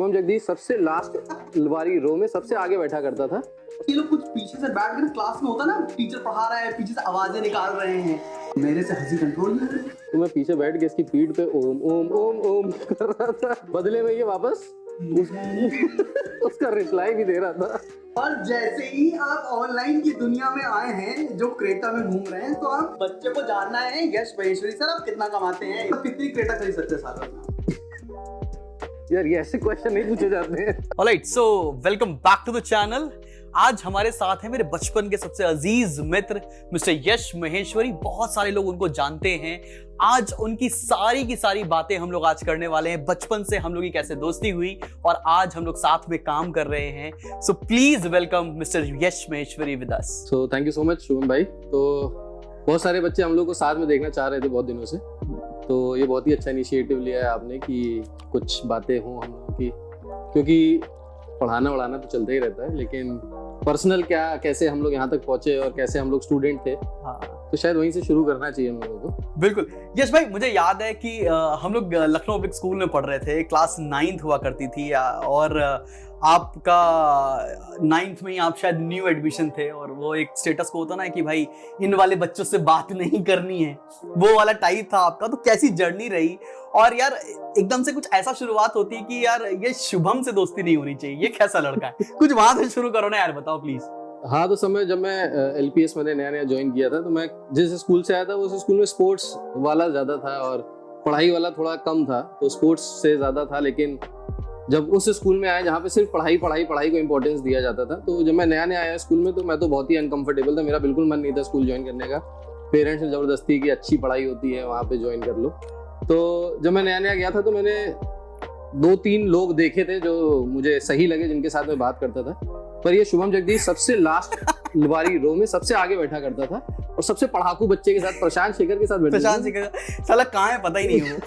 शुभम जगदीश सबसे लास्ट वाली रो में सबसे आगे बैठा करता था। ये लोग कुछ पीछे से बैठ कर क्लास में होता ना, टीचर पढ़ा रहा है, पीछे से आवाजें निकाल रहे हैं, मेरे से हंसी कंट्रोल नहीं हो रही। तो मैं पीछे बैठ के इसकी पीठ पे ओम ओम ओम ओम कर रहा था, बदले में ये वापस उसका रिप्लाई भी दे रहा था। और जैसे ही आप ऑनलाइन की दुनिया में आए हैं, जो क्रेटा में घूम रहे हैं, तो आप बच्चे को जानना है यश महेश्वरी सर आप कितना कमाते हैं, आप कितनी क्रेटा खरीद सकते हैं साल में? यार ये ऐसे क्वेश्चन नहीं पूछे जाते हैं। Alright, so welcome back to the channel. आज हमारे साथ हैं मेरे बचपन के सबसे अजीज मित्र मिस्टर यश महेश्वरी। बहुत सारे लोग उनको जानते हैं। आज उनकी सारी की सारी बातें हम लोग आज करने वाले हैं। बचपन से हम लोग की कैसे दोस्ती हुई और आज हम लोग साथ में काम कर रहे हैं। So please welcome mister Yash Maheshwari with us. So thank you so much Shubham भाई। तो बहुत सारे बच्चे हम लोग को साथ में देखना चाह रहे थे बहुत दिनों से, तो ये बहुत ही अच्छा इनिशिएटिव लिया है आपने कि कुछ बातें हों हम लोगों की, क्योंकि पढ़ाना वढ़ाना तो चलता ही रहता है, लेकिन पर्सनल क्या कैसे हम लोग यहाँ तक पहुंचे और कैसे हम लोग स्टूडेंट थे, हाँ, तो शायद वहीं से शुरू करना चाहिए हम लोगों को। बिल्कुल यश भाई, मुझे याद है कि हम लोग लखनऊ पब्लिक स्कूल में पढ़ रहे थे। क्लास 9th हुआ करती थी और आपका 9th में ही आप शायद न्यू एडमिशन थे और वो एक स्टेटस को होता ना कि भाई इन वाले बच्चों से बात नहीं करनी है, वो वाला टाइप था आपका। तो कैसी जर्नी रही? और यार एकदम से कुछ ऐसा शुरुआत होती है कि यार ये शुभम से दोस्ती नहीं होनी चाहिए, ये कैसा लड़का है? कुछ वहां से शुरू करो ना यार, बताओ प्लीज। हाँ, तो समय जब मैं LPS मैंने नया नया ज्वाइन किया था, तो मैं जिस स्कूल से आया था उस स्कूल में स्पोर्ट्स वाला ज्यादा था और पढ़ाई वाला थोड़ा कम था, तो स्पोर्ट्स से ज्यादा था। लेकिन जब उस स्कूल में आया जहाँ पे सिर्फ पढ़ाई को इम्पोर्टेंस दिया जाता था, तो जब मैं नया नया आया स्कूल में तो मैं तो बहुत ही अनकंफर्टेबल था। मेरा बिल्कुल मन नहीं था स्कूल ज्वाइन करने का। पेरेंट्स ने जबरदस्ती की अच्छी पढ़ाई होती है वहाँ पे ज्वाइन कर लो। तो जब मैं नया नया गया था तो मैंने 2-3 लोग देखे थे जो मुझे सही लगे, जिनके साथ मैं बात करता था। पर ये शुभम जगदीश सबसे लास्ट वाली रो में सबसे आगे बैठा करता था और सबसे पढ़ाकू बच्चे के साथ, प्रशांत शेखर के साथ बैठा। प्रशांत शेखर साला कहाँ है पता ही नहीं है वो।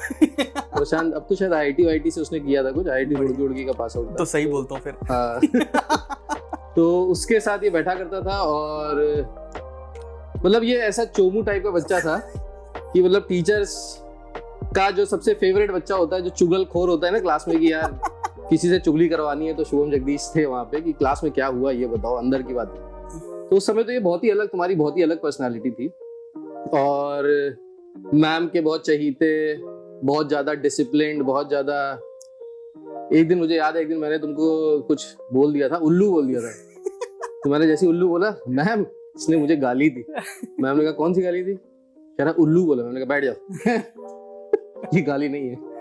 प्रशांत अब तो शायद IIT से उसने किया था कुछ, IIT रुड़की का पास आउट। तो सही बोलता हूँ फिर। हाँ। तो उसके साथ ये बैठा करता था और मतलब ये ऐसा चोमू टाइप का बच्चा था कि मतलब टीचर्स का जो सबसे फेवरेट बच्चा होता है, जो चुगलखोर होता है ना क्लास में, कि यार किसी से चुगली करवानी है तो शुभम जगदीश थे वहां पे कि क्लास में क्या हुआ ये बताओ, अंदर की बात। तो उस समय तो ये तुम्हारी बहुत ही अलग पर्सनालिटी थी और मैम के बहुत चहीते, बहुत ज्यादा डिसिप्लिन्ड, बहुत ज्यादा। एक दिन मुझे याद है, एक दिन मैंने तुमको कुछ बोल दिया था, उल्लू बोल दिया था। तो मैंने जैसे उल्लू बोला, मैम इसने मुझे गाली दी। मैम ने कहा कौन सी गाली दी? कह रहा उल्लू बोला। मैंने कहा बैठ जाओ। ये गाली नहीं है।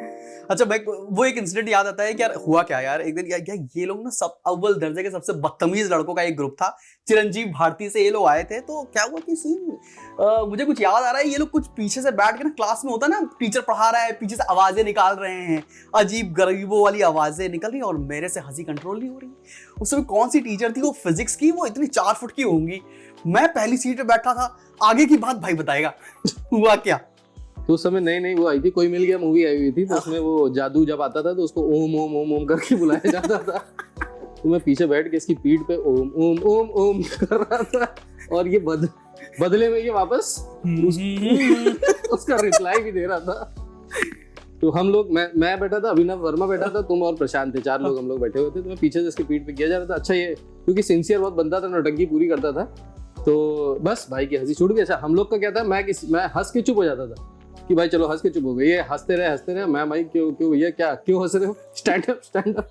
अच्छा भाई, वो एक इंसिडेंट याद आता है कि यार हुआ क्या यार, एक दिन क्या ये लोग ना सब अव्वल दर्जे के सबसे बदतमीज लड़कों का एक ग्रुप था, चिरंजीव भारती से ये लोग आए थे। तो क्या हुआ कि सीन मुझे कुछ याद आ रहा है, ये लोग कुछ पीछे से बैठ के ना क्लास में होता ना, टीचर पढ़ा रहा है, पीछे से आवाजें निकाल रहे हैं, अजीब गरीबों वाली आवाजें निकल रही, और मेरे से हंसी कंट्रोल नहीं हो रही। उस समय कौन सी टीचर थी, वो फिजिक्स की, वो इतनी 4 फुट की होंगी। मैं पहली सीट पे बैठा था, आगे की बात भाई बताएगा। हुआ क्या? तो उस समय नई वो आई थी, कोई मिल गया मूवी आई हुई थी, तो उसमें वो जादू जब आता था तो उसको ओम ओम ओम ओम करके बुलाया जाता था। तो मैं पीछे बैठ के इसकी पीठ पे ओम ओम ओम ओम कर रहा था और ये बदले में ये वापस उसका रिप्लाई भी दे रहा था। तो हम लोग, मैं बैठा था, अभिनव वर्मा बैठा था, तुम और प्रशांत थे, 4 लोग हम लोग बैठे हुए थे। तो मैं पीछे से इसकी पीठ पे किया जा रहा था। अच्छा, ये क्योंकि सिंसियर बहुत बंदा था, नौटंकी पूरी करता था, तो बस भाई की हंसी छूट गई। अच्छा, हम लोग का क्या था, मैं हंस के चुप हो जाता था कि भाई चलो हंस के चुप हो गए, ये हंसते रहे। मैं भाई क्यों भैया क्या क्यों हंस रहे हो, स्टैंड अप।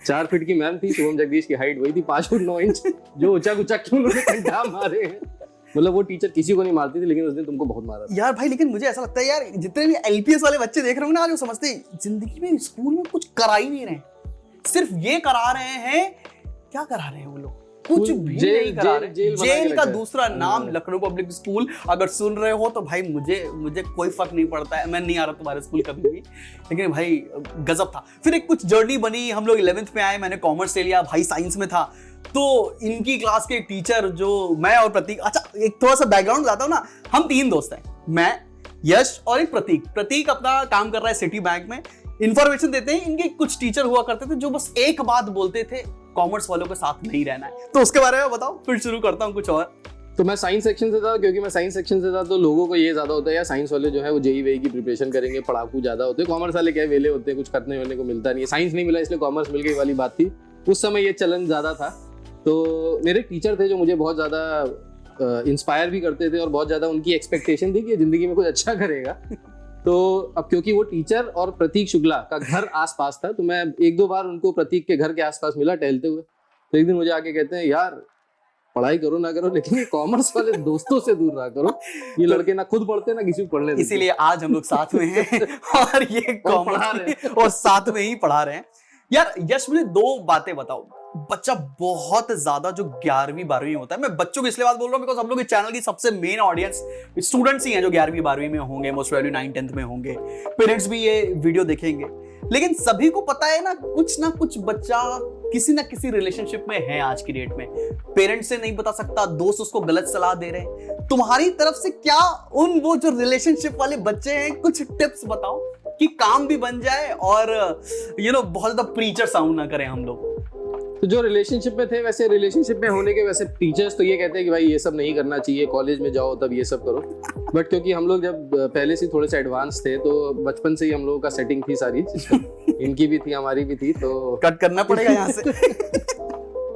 4 फीट की मैम थी, शुभम जगदीश की हाइट वही थी 5 फुट 9 इंच। जो ऊंचा क्यों उन्होंने कंधा मारे हैं। मतलब वो टीचर किसी को नहीं मारती थी, लेकिन उस दिन तुमको बहुत मारा था यार भाई। लेकिन मुझे ऐसा लगता है यार, जितने भी LPS वाले बच्चे देख रहे हो ना, जो समझते हैं जिंदगी में स्कूल में कुछ करा ही नहीं रहे, सिर्फ ये करा रहे हैं। क्या करा रहे हैं वो लोग? कुछ भी नहीं करा रहे। जेल का दूसरा नाम लखनऊ पब्लिक स्कूल। अगर सुन रहे हो तो भाई मुझे कोई फर्क नहीं पड़ता है, मैं नहीं आ रहा तुम्हारे स्कूल कभी भी। लेकिन भाई गजब था। फिर एक कुछ जर्नी बनी, हम लोग 11th में आए, मैंने कॉमर्स ले लिया, भाई साइंस में था। तो इनकी क्लास के टीचर जो मैं और प्रतीक, अच्छा एक थोड़ा सा बैकग्राउंड बताता हूँ ना, हम 3 दोस्त हैं, मैं, यश और एक प्रतीक अपना काम कर रहा है सिटी बैंक में, इंफॉर्मेशन देते हैं। इनके कुछ टीचर हुआ करते थे जो बस एक बात बोलते थे, कॉमर्स वालों के साथ नहीं रहना है। तो उसके बारे में बताओ, फिर शुरू करता हूँ कुछ और। तो मैं साइंस सेक्शन से था, क्योंकि मैं साइंस सेक्शन से था तो लोगों को ये ज्यादा होता है यार साइंस वाले जो है वो जेई वेई की प्रिपरेशन करेंगे, पढ़ाकू ज्यादा होते हैं। कॉमर्स वाले क्या वेले होते हैं, कुछ करने वरने को मिलता नहीं है। साइंस नहीं मिला इसलिए कॉमर्स मिल गई वाली बात थी। उस समय ये चलन ज्यादा था। तो मेरे टीचर थे जो मुझे बहुत ज्यादा इंस्पायर भी करते थे और बहुत ज्यादा उनकी एक्सपेक्टेशन थी कि जिंदगी में कुछ अच्छा करेगा। तो अब क्योंकि वो टीचर और प्रतीक शुक्ला का घर आसपास था, तो मैं एक दो बार उनको प्रतीक के घर के आसपास मिला टहलते हुए। तो एक दिन मुझे आके कहते हैं, यार पढ़ाई करो ना करो लेकिन ये कॉमर्स वाले दोस्तों से दूर रहा करो, ये लड़के ना खुद पढ़ते ना किसी को पढ़ने देते। इसीलिए आज हम लोग साथ में हैं और ये कॉमर्स और साथ में ही पढ़ा रहे हैं। यार यश, मुझे दो बातें बताओ। बच्चा बहुत ज्यादा जो 11वीं 12वीं होता है, मैं बच्चों की इसलिए बात बोल रहा हूँ बिकॉज हम लोग इस चैनल की सबसे मेन ऑडियंस स्टूडेंट्स ही हैं जो 11वीं 12वीं में होंगे, मोस्ट प्रोबेबली 9th 10th में होंगे, पेरेंट्स भी ये वीडियो देखेंगे। लेकिन सभी को पता है ना कुछ बच्चा किसी ना किसी रिलेशनशिप में है आज की डेट में। पेरेंट्स से नहीं बता सकता, दोस्त उसको गलत सलाह दे रहे हैं। तुम्हारी तरफ से क्या उन वो जो रिलेशनशिप वाले बच्चे हैं कुछ टिप्स बताओ कि काम भी बन जाए और बहुत ज्यादा प्रीचर साउंड ना करें हम लोग। तो जो रिलेशनशिप में थे, वैसे रिलेशनशिप में होने के वैसे टीचर्स तो ये कहते हैं कि भाई ये सब नहीं करना चाहिए, कॉलेज में जाओ तब ये सब करो। बट क्योंकि हम लोग जब पहले से थोड़े से एडवांस थे तो बचपन से ही हम लोगों का सेटिंग थी सारी, इनकी भी थी हमारी भी थी, तो कट करना पड़ेगा यहाँ से।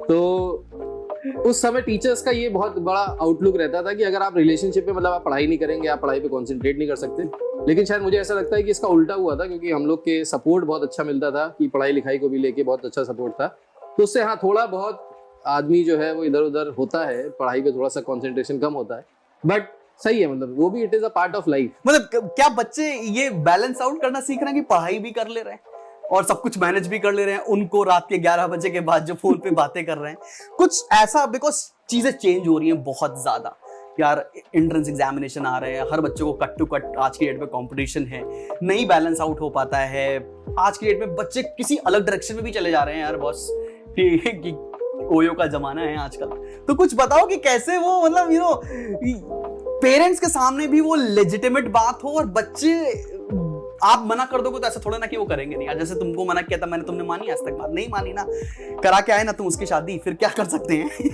तो उस समय टीचर्स का ये बहुत बड़ा आउटलुक रहता था कि अगर आप रिलेशनशिप में मतलब आप पढ़ाई नहीं करेंगे, आप पढ़ाई पे कॉन्सेंट्रेट नहीं कर सकते। लेकिन शायद मुझे ऐसा लगता है कि इसका उल्टा हुआ था, क्योंकि हम लोग के सपोर्ट बहुत अच्छा मिलता था कि पढ़ाई लिखाई को भी लेके बहुत अच्छा सपोर्ट था। तो उससे हाँ थोड़ा बहुत आदमी जो है वो इधर उधर होता है, पढ़ाई पे थोड़ा सा कंसंट्रेशन कम होता है, बट सही है, मतलब वो भी it is a part of life. मतलब क्या बच्चे ये बैलेंस आउट करना सीख रहे हैं कि पढ़ाई भी कर ले रहे हैं और सब कुछ मैनेज भी कर ले रहे हैं, उनको रात के 11 बजे के बाद जो फोन पे बातें कर रहे हैं कुछ ऐसा, बिकॉज चीजें चेंज हो रही हैं बहुत ज्यादा यार। एंट्रेंस एग्जामिनेशन आ रहे हैं, हर बच्चे को कट टू कट आज की डेट में कंपटीशन है, नहीं बैलेंस आउट हो पाता है। आज की डेट में बच्चे किसी अलग डायरेक्शन में भी चले जा रहे हैं यार बॉस, कि ओयो का जमाना है आजकल। तो कुछ बताओ कि कैसे वो मतलब पेरेंट्स के सामने भी वो लेजिटिमेट बात हो और बच्चे, आप मना कर दोगे तो ऐसा थोड़ा ना कि वो करेंगे नहीं। जैसे तुमको मना किया था मैंने, तुमने मानी? आज तक बात नहीं मानी ना, करा के आए ना तुम उसकी शादी, फिर क्या कर सकते हैं।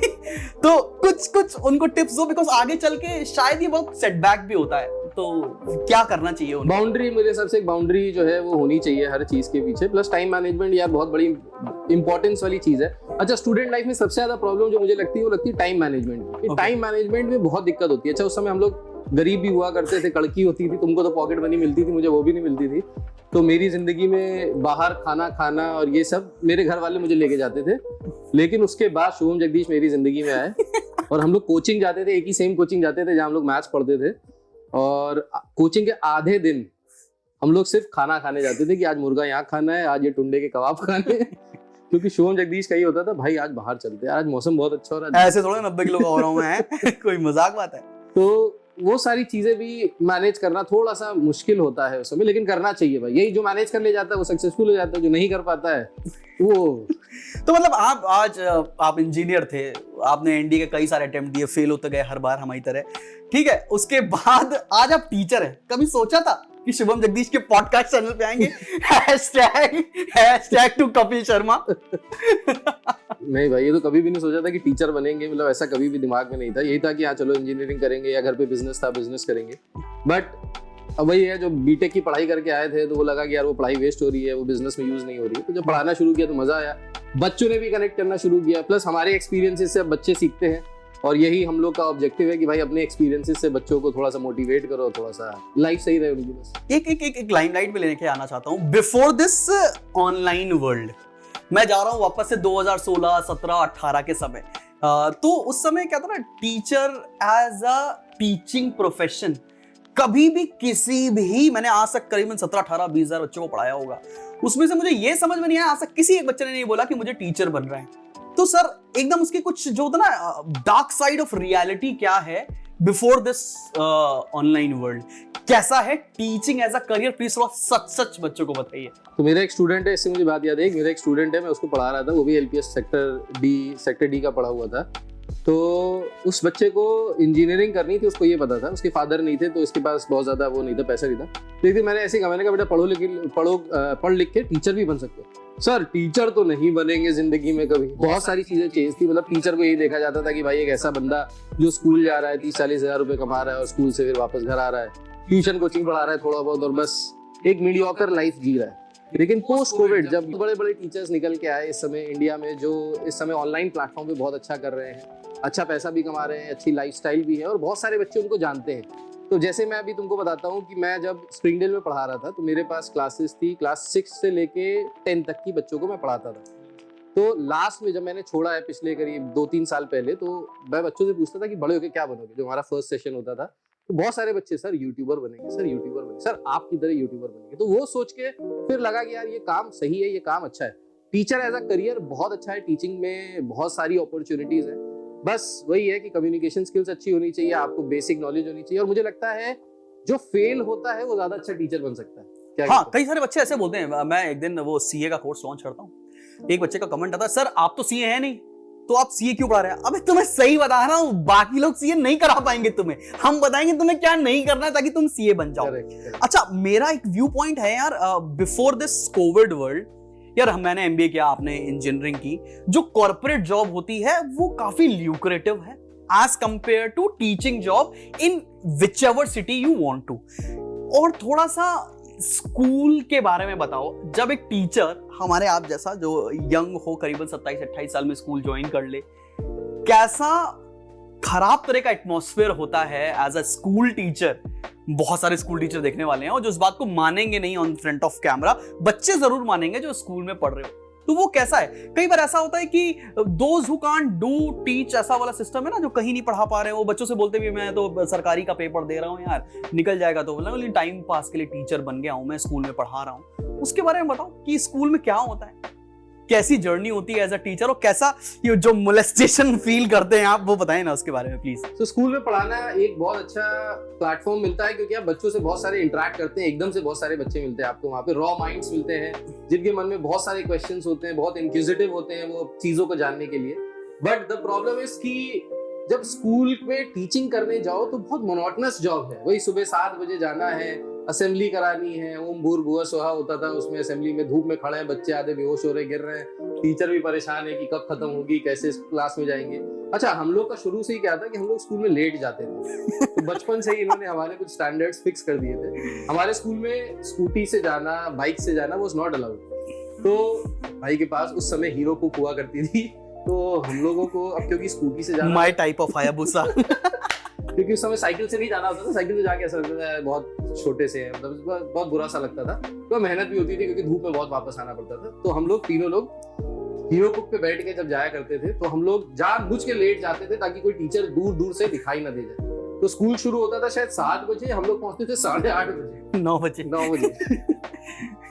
तो कुछ उनको टिप्स दो, बिकॉज आगे चल के शायद ये बहुत सेटबैक भी होता है, तो क्या करना चाहिए उनको? बाउंड्री, मेरे हिसाब से एक बाउंड्री जो है वो होनी चाहिए हर चीज के पीछे, प्लस टाइम मैनेजमेंट यार बहुत बड़ी इंपॉर्टेंस वाली चीज है। अच्छा, स्टूडेंट लाइफ में सबसे ज्यादा प्रॉब्लम जो मुझे लगती है वो लगती है टाइम मैनेजमेंट। टाइम मैनेजमेंट में बहुत दिक्कत होती है। अच्छा, उस समय हम लोग गरीब भी हुआ करते थे, कड़की होती थी, तुमको तो पॉकेट मनी मिलती थी, मुझे वो भी नहीं मिलती थी। तो मेरी जिंदगी में बाहर खाना और ये सब मेरे घर वाले मुझे लेके जाते थे। लेकिन उसके बाद शुभम जगदीश मेरी जिंदगी में आए और हम लोग कोचिंग जाते थे, एक ही सेम कोचिंग जाते थे जहाँ हम लोग मैथ्स पढ़ते थे, और कोचिंग के आधे दिन हम लोग सिर्फ खाना खाने जाते थे कि आज मुर्गा यहाँ खाना है, आज ये टुंडे के कबाब खाने हैं। क्योंकि शुभम जगदीश का ही होता था, भाई आज बाहर चलते हैं, आज मौसम बहुत अच्छा हो रहा है। ऐसे थोड़ा 90 किलो का हो रहा हूं मैं। कोई मजाक बात है। तो वो सारी चीजें भी मैनेज करना थोड़ा सा मुश्किल होता है उस समय, लेकिन करना चाहिए भाई। यही जो मैनेज कर ले जाता है वो सक्सेसफुल हो जाता है, जो नहीं कर पाता है वो। तो मतलब आप इंजीनियर थे, आपने एनडी के कई सारे अटेम्प्ट दिए, फेल होते गए हर बार हमारी तरह, ठीक है। उसके बाद आज आप टीचर है, कभी सोचा था कि शुभम जगदीश के पॉडकास्ट चैनल पे आएंगे? Hashtag to Kapil Sharma. नहीं भाई, ये तो कभी भी नहीं सोचा था कि टीचर बनेंगे, मतलब ऐसा कभी भी दिमाग में नहीं था। यही था कि हाँ चलो इंजीनियरिंग करेंगे, या घर पे बिजनेस था बिजनेस करेंगे। बट अब वही है, जो बीटेक की पढ़ाई करके आए थे तो वो लगा कि यार वो पढ़ाई वेस्ट हो रही है, वो बिजनेस में यूज नहीं हो रही है। तो जब पढ़ाना शुरू किया तो मजा आया, बच्चों ने भी कनेक्ट करना शुरू किया, प्लस हमारे एक्सपीरियंसेस से अब बच्चे सीखते हैं। और यही हम लोग का ऑब्जेक्टिव है कि भाई अपने एक्सपीरियंसेस से बच्चों को थोड़ा सा मोटिवेट करो, थोड़ा सा लाइफ सही रहे उनकी। बस एक लाइमलाइट में लेके आना चाहता हूँ। बिफोर दिस ऑनलाइन वर्ल्ड मैं जा रहा हूँ वापस से 2016, 17, 18 के समय। तो उस समय क्या था ना, teacher as a teaching profession कभी भी किसी भी, मैंने आज तक करीबन 17, 18, 20 हजार बच्चों को पढ़ाया होगा, उसमें से मुझे ये समझ में नहीं आया आज तक किसी एक बच्चे ने नहीं बोला कि मुझे टीचर बन रहे हैं। तो सर एकदम उसकी कुछ जो होता ना डार्क साइड ऑफ रियलिटी क्या है बिफोर दिस ऑनलाइन वर्ल्ड, कैसा है teaching as a career, please थोड़ा सच बच्चों को बताइए। तो मेरा एक स्टूडेंट है, इससे मुझे बात याद है, मेरा एक स्टूडेंट है, मैं उसको पढ़ा रहा था, वो भी एलपीएस सेक्टर डी का पढ़ा हुआ था। तो उस बच्चे को इंजीनियरिंग करनी थी, उसको ये पता था, उसके फादर नहीं थे तो इसके पास बहुत ज्यादा वो नहीं था, पैसा नहीं था। लेकिन मैंने ऐसे कहा, मैंने कहा बेटा पढ़ लिख के टीचर भी बन सकते हो। सर टीचर तो नहीं बनेंगे जिंदगी में कभी। बहुत सारी चीजें चेंज थी, मतलब टीचर को यही देखा जाता था कि भाई एक ऐसा बंदा जो स्कूल जा रहा है 30-40 हजार रुपए कमा रहा है और स्कूल से फिर वापस घर आ रहा है, ट्यूशन कोचिंग पढ़ा रहा है थोड़ा बहुत और बस एक मीडियोकर लाइफ जी रहा है। लेकिन पोस्ट कोविड जब बड़े बड़े टीचर्स निकल के आए इस समय इंडिया में, जो इस समय ऑनलाइन प्लेटफॉर्म पे बहुत अच्छा कर रहे हैं, अच्छा पैसा भी कमा रहे हैं, अच्छी लाइफस्टाइल भी है और बहुत सारे बच्चे उनको जानते हैं। तो जैसे मैं अभी तुमको बताता हूँ कि मैं जब स्प्रिंगडेल में पढ़ा रहा था तो मेरे पास क्लासेस थी, क्लास 6 से लेके 10 तक की बच्चों को मैं पढ़ाता था। तो लास्ट में जब मैंने छोड़ा है पिछले करीब 2-3 साल पहले, तो मैं बच्चों से पूछता था कि बड़े होके क्या बनोगे। जो हमारा फर्स्ट सेशन होता था तो बहुत सारे बच्चे सर यूट्यूबर बनेंगे, सर यूट्यूबर बनेंगे, सर आप की तरह यूट्यूबर बनेंगे। तो वो सोच के फिर लगा कि यार ये काम सही है, ये काम अच्छा है। टीचर एज अ करियर बहुत अच्छा है, टीचिंग में बहुत सारी अपॉर्चुनिटीज है। बस वही है कि कम्युनिकेशन स्किल्स अच्छी होनी चाहिए, आपको बेसिक नॉलेज होनी चाहिए। और मुझे लगता है जो फेल होता है वो ज्यादा अच्छा टीचर बन सकता है। क्या हाँ, कई सारे बच्चे ऐसे बोलते हैं। मैं एक दिन वो सीए का कोर्स लॉन्च करता हूँ, एक बच्चे का कमेंट आता है, सर आप तो सीए हैं नहीं तो आप सीए क्यों पढ़ा रहे हैं? अबे तुम्हें सही बता रहा हूं, बाकी लोग सीए नहीं करा पाएंगे तुम्हें, हम बताएंगे तुम्हें क्या नहीं करना है ताकि तुम सीए बन जाओ। अच्छा, मेरा एक व्यू पॉइंट है यार, बिफोर दिस कोविड वर्ल्ड यार, मैंने एमबीए किया, आपने इंजीनियरिंग की, जो कॉर्पोरेट जॉब होती है वो काफी ल्यूक्रेटिव है as compare to teaching job in which ever city you want to. और थोड़ा सा स्कूल के बारे में बताओ, जब एक टीचर हमारे आप जैसा जो यंग हो, करीबन 27-28 साल में स्कूल ज्वाइन कर ले, कैसा खराब तरह का एटमॉस्फेयर होता है एज अ स्कूल टीचर। बहुत सारे स्कूल टीचर देखने वाले हैं और जो इस बात को मानेंगे नहीं ऑन फ्रंट ऑफ कैमरा, बच्चे जरूर मानेंगे जो स्कूल में पढ़ रहे हो। तो वो कैसा है? कई बार ऐसा होता है कि those who can't do teach, ऐसा वाला सिस्टम है ना, जो कहीं नहीं पढ़ा पा रहे हैं, वो बच्चों से बोलते भी मैं तो सरकारी का पेपर दे रहा हूँ यार, निकल जाएगा। तो बोला टाइम पास के लिए टीचर बन गया हूं, मैं स्कूल में पढ़ा रहा हूँ। उसके बारे में बताओ कि स्कूल में क्या होता है, कैसी जर्नी होती है एज अ टीचर, और कैसा ये जो मोलेस्टेशन फील करते हैं आप, वो बताएं ना उसके बारे में प्लीज। तो स्कूल में पढ़ाना एक बहुत अच्छा प्लेटफॉर्म मिलता है, क्योंकि आप बच्चों से बहुत सारे इंटरेक्ट करते हैं, एकदम से बहुत सारे बच्चे मिलते हैं आपको वहाँ पे, रॉ माइंड्स मिलते हैं जिनके मन में बहुत सारे क्वेश्चंस होते हैं, बहुत इंक्विजिटिव होते हैं वो चीजों को जानने के लिए। बट द प्रॉब्लम इज कि जब स्कूल में टीचिंग करने जाओ तो बहुत मोनोटनस जॉब है, वही सुबह 7 बजे जाना है, असेंबली करानी है, ओम भूर्भुवः स्वः होता था उसमें, असेंबली में धूप में खड़े हैं बच्चे, आधे बेहोश हो रहे, गिर रहे हैं, टीचर भी परेशान है कि कब खत्म होगी, कैसे क्लास में जाएंगे। अच्छा, हम लोग का शुरू से ही क्या था कि हम लोग स्कूल में लेट जाते थे, तो बचपन से ही इन्होंने हमारे कुछ स्टैंडर्ड्स फिक्स कर दिए थे। हमारे स्कूल में स्कूटी से जाना, बाइक से जाना वाज नॉट अलाउड। तो भाई के पास उस समय हीरो कुक हुआ करती थी, तो हम लोगों को अब क्योंकि स्कूटी से जाना, माय टाइप ऑफ हायाबुसा क्योंकि उस समय साइकिल से नहीं जाना होता था, साइकिल से जाके ऐसा लगता था बहुत छोटे से, मतलब बहुत बुरा सा लगता था। तो मेहनत भी होती थी क्योंकि धूप में बहुत वापस आना पड़ता था। तो हम लोग तीनों लोग हीरो कुक पे बैठ के जब जाया करते थे, तो हम लोग जानबूझ के लेट जाते थे ताकि कोई टीचर दूर दूर से दिखाई ना दे जाए। तो स्कूल शुरू होता था शायद 7 बजे, हम लोग पहुंचते थे 8:30 बजे, 9 बजे।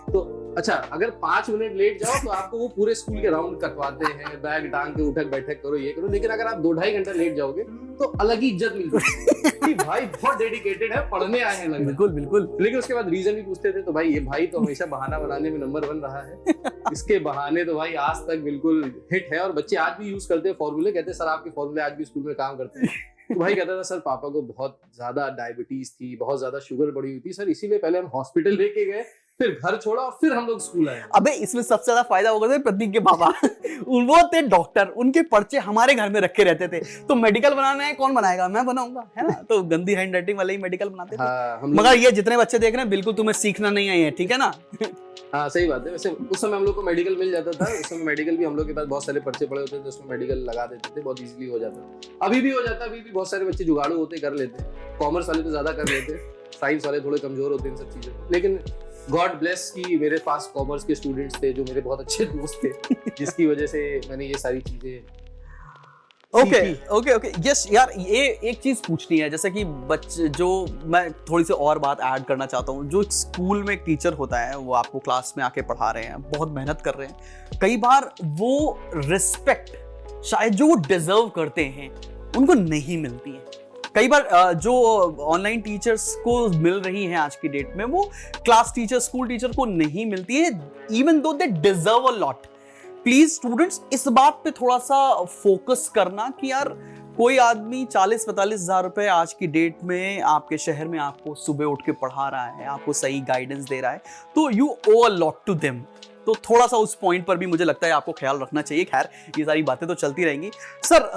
तो अच्छा, अगर 5 मिनट लेट जाओ तो आपको वो पूरे स्कूल के राउंड कटवाते हैं, बैग टांग के उठक बैठक करो, ये करो। लेकिन अगर आप 2-2.5 घंटा लेट जाओगे तो अलग ही इज्जत मिलती है कि भाई बहुत डेडिकेटेड है, पढ़ने आए हैं लगभग। बिल्कुल बिल्कुल। लेकिन उसके बाद रीजन भी पूछते थे, तो भाई ये भाई तो हमेशा बहाना बनाने में नंबर 1 रहा है, इसके बहाने तो भाई आज तक बिल्कुल हिट है। और बच्चे आज भी यूज करते हैं फॉर्मूले, कहते हैं सर आपके फॉर्मूले आज भी स्कूल में काम करते हैं। तो भाई कहता था सर पापा को बहुत ज्यादा डायबिटीज थी, बहुत ज्यादा शुगर बढ़ी हुई थी सर, इसीलिए पहले हम हॉस्पिटल लेके गए, फिर घर छोड़ा और फिर हम लोग स्कूल आए। अबे इसमें सबसे ज्यादा फायदा होगा तो प्रतीक के पापा वो थे डॉक्टर, उनके पर्चे हमारे घर में रखे रहते थे, तो मेडिकल बनाना है कौन बनाएगा, मैं बनाऊंगा, है ना। तो गंदी हैंड राइटिंग वाले ही मेडिकल बनाते थे। हाँ, मगर ये जितने बच्चे देख रहे हैं बिल्कुल तुम्हें सीखना नहीं है, ठीक है ना। हाँ सही बात है। वैसे उस समय हम लोग को मेडिकल मिल जाता था, उस समय मेडिकल भी हम लोग के पास बहुत सारे पर्चे पड़े होते थे, उसमें मेडिकल लगा देते थे, बहुत इजीली हो जाता। अभी भी हो जाता, अभी भी बहुत सारे बच्चे जुगाड़ू होते, कर लेते। कॉमर्स वाले तो ज्यादा कर लेते, साइंस वाले थोड़े कमजोर होते इन सब चीजों में। लेकिन गॉड ब्लेस कि मेरे पास कॉमर्स के स्टूडेंट्स थे जो मेरे बहुत अच्छे दोस्त थे, जिसकी वजह से मैंने ये सारी चीजें ओके यस यार, ये एक चीज पूछनी है, जैसे कि बच्चे, जो मैं थोड़ी सी और बात ऐड करना चाहता हूँ, जो स्कूल में एक टीचर होता है वो आपको क्लास में आके पढ़ा रहे हैं, बहुत मेहनत कर रहे हैं, कई बार वो रिस्पेक्ट शायद जो वो डिजर्व करते हैं उनको नहीं मिलती है। कई बार जो ऑनलाइन टीचर्स को मिल रही हैं आज की डेट में, वो क्लास टीचर, स्कूल टीचर को नहीं मिलती है, even though they deserve a lot. Please students, इस बात पे थोड़ा सा फोकस करना कि यार कोई आदमी 40-45 हजार रुपए आज की डेट में आपके शहर में आपको सुबह उठ के पढ़ा रहा है, आपको सही गाइडेंस दे रहा है, तो you owe a lot to them. तो थोड़ा सा उस पॉइंट पर भी मुझे लगता है आपको ख्याल रखना चाहिए। खैर, ये सारी बातें तो चलती रहेंगी। सर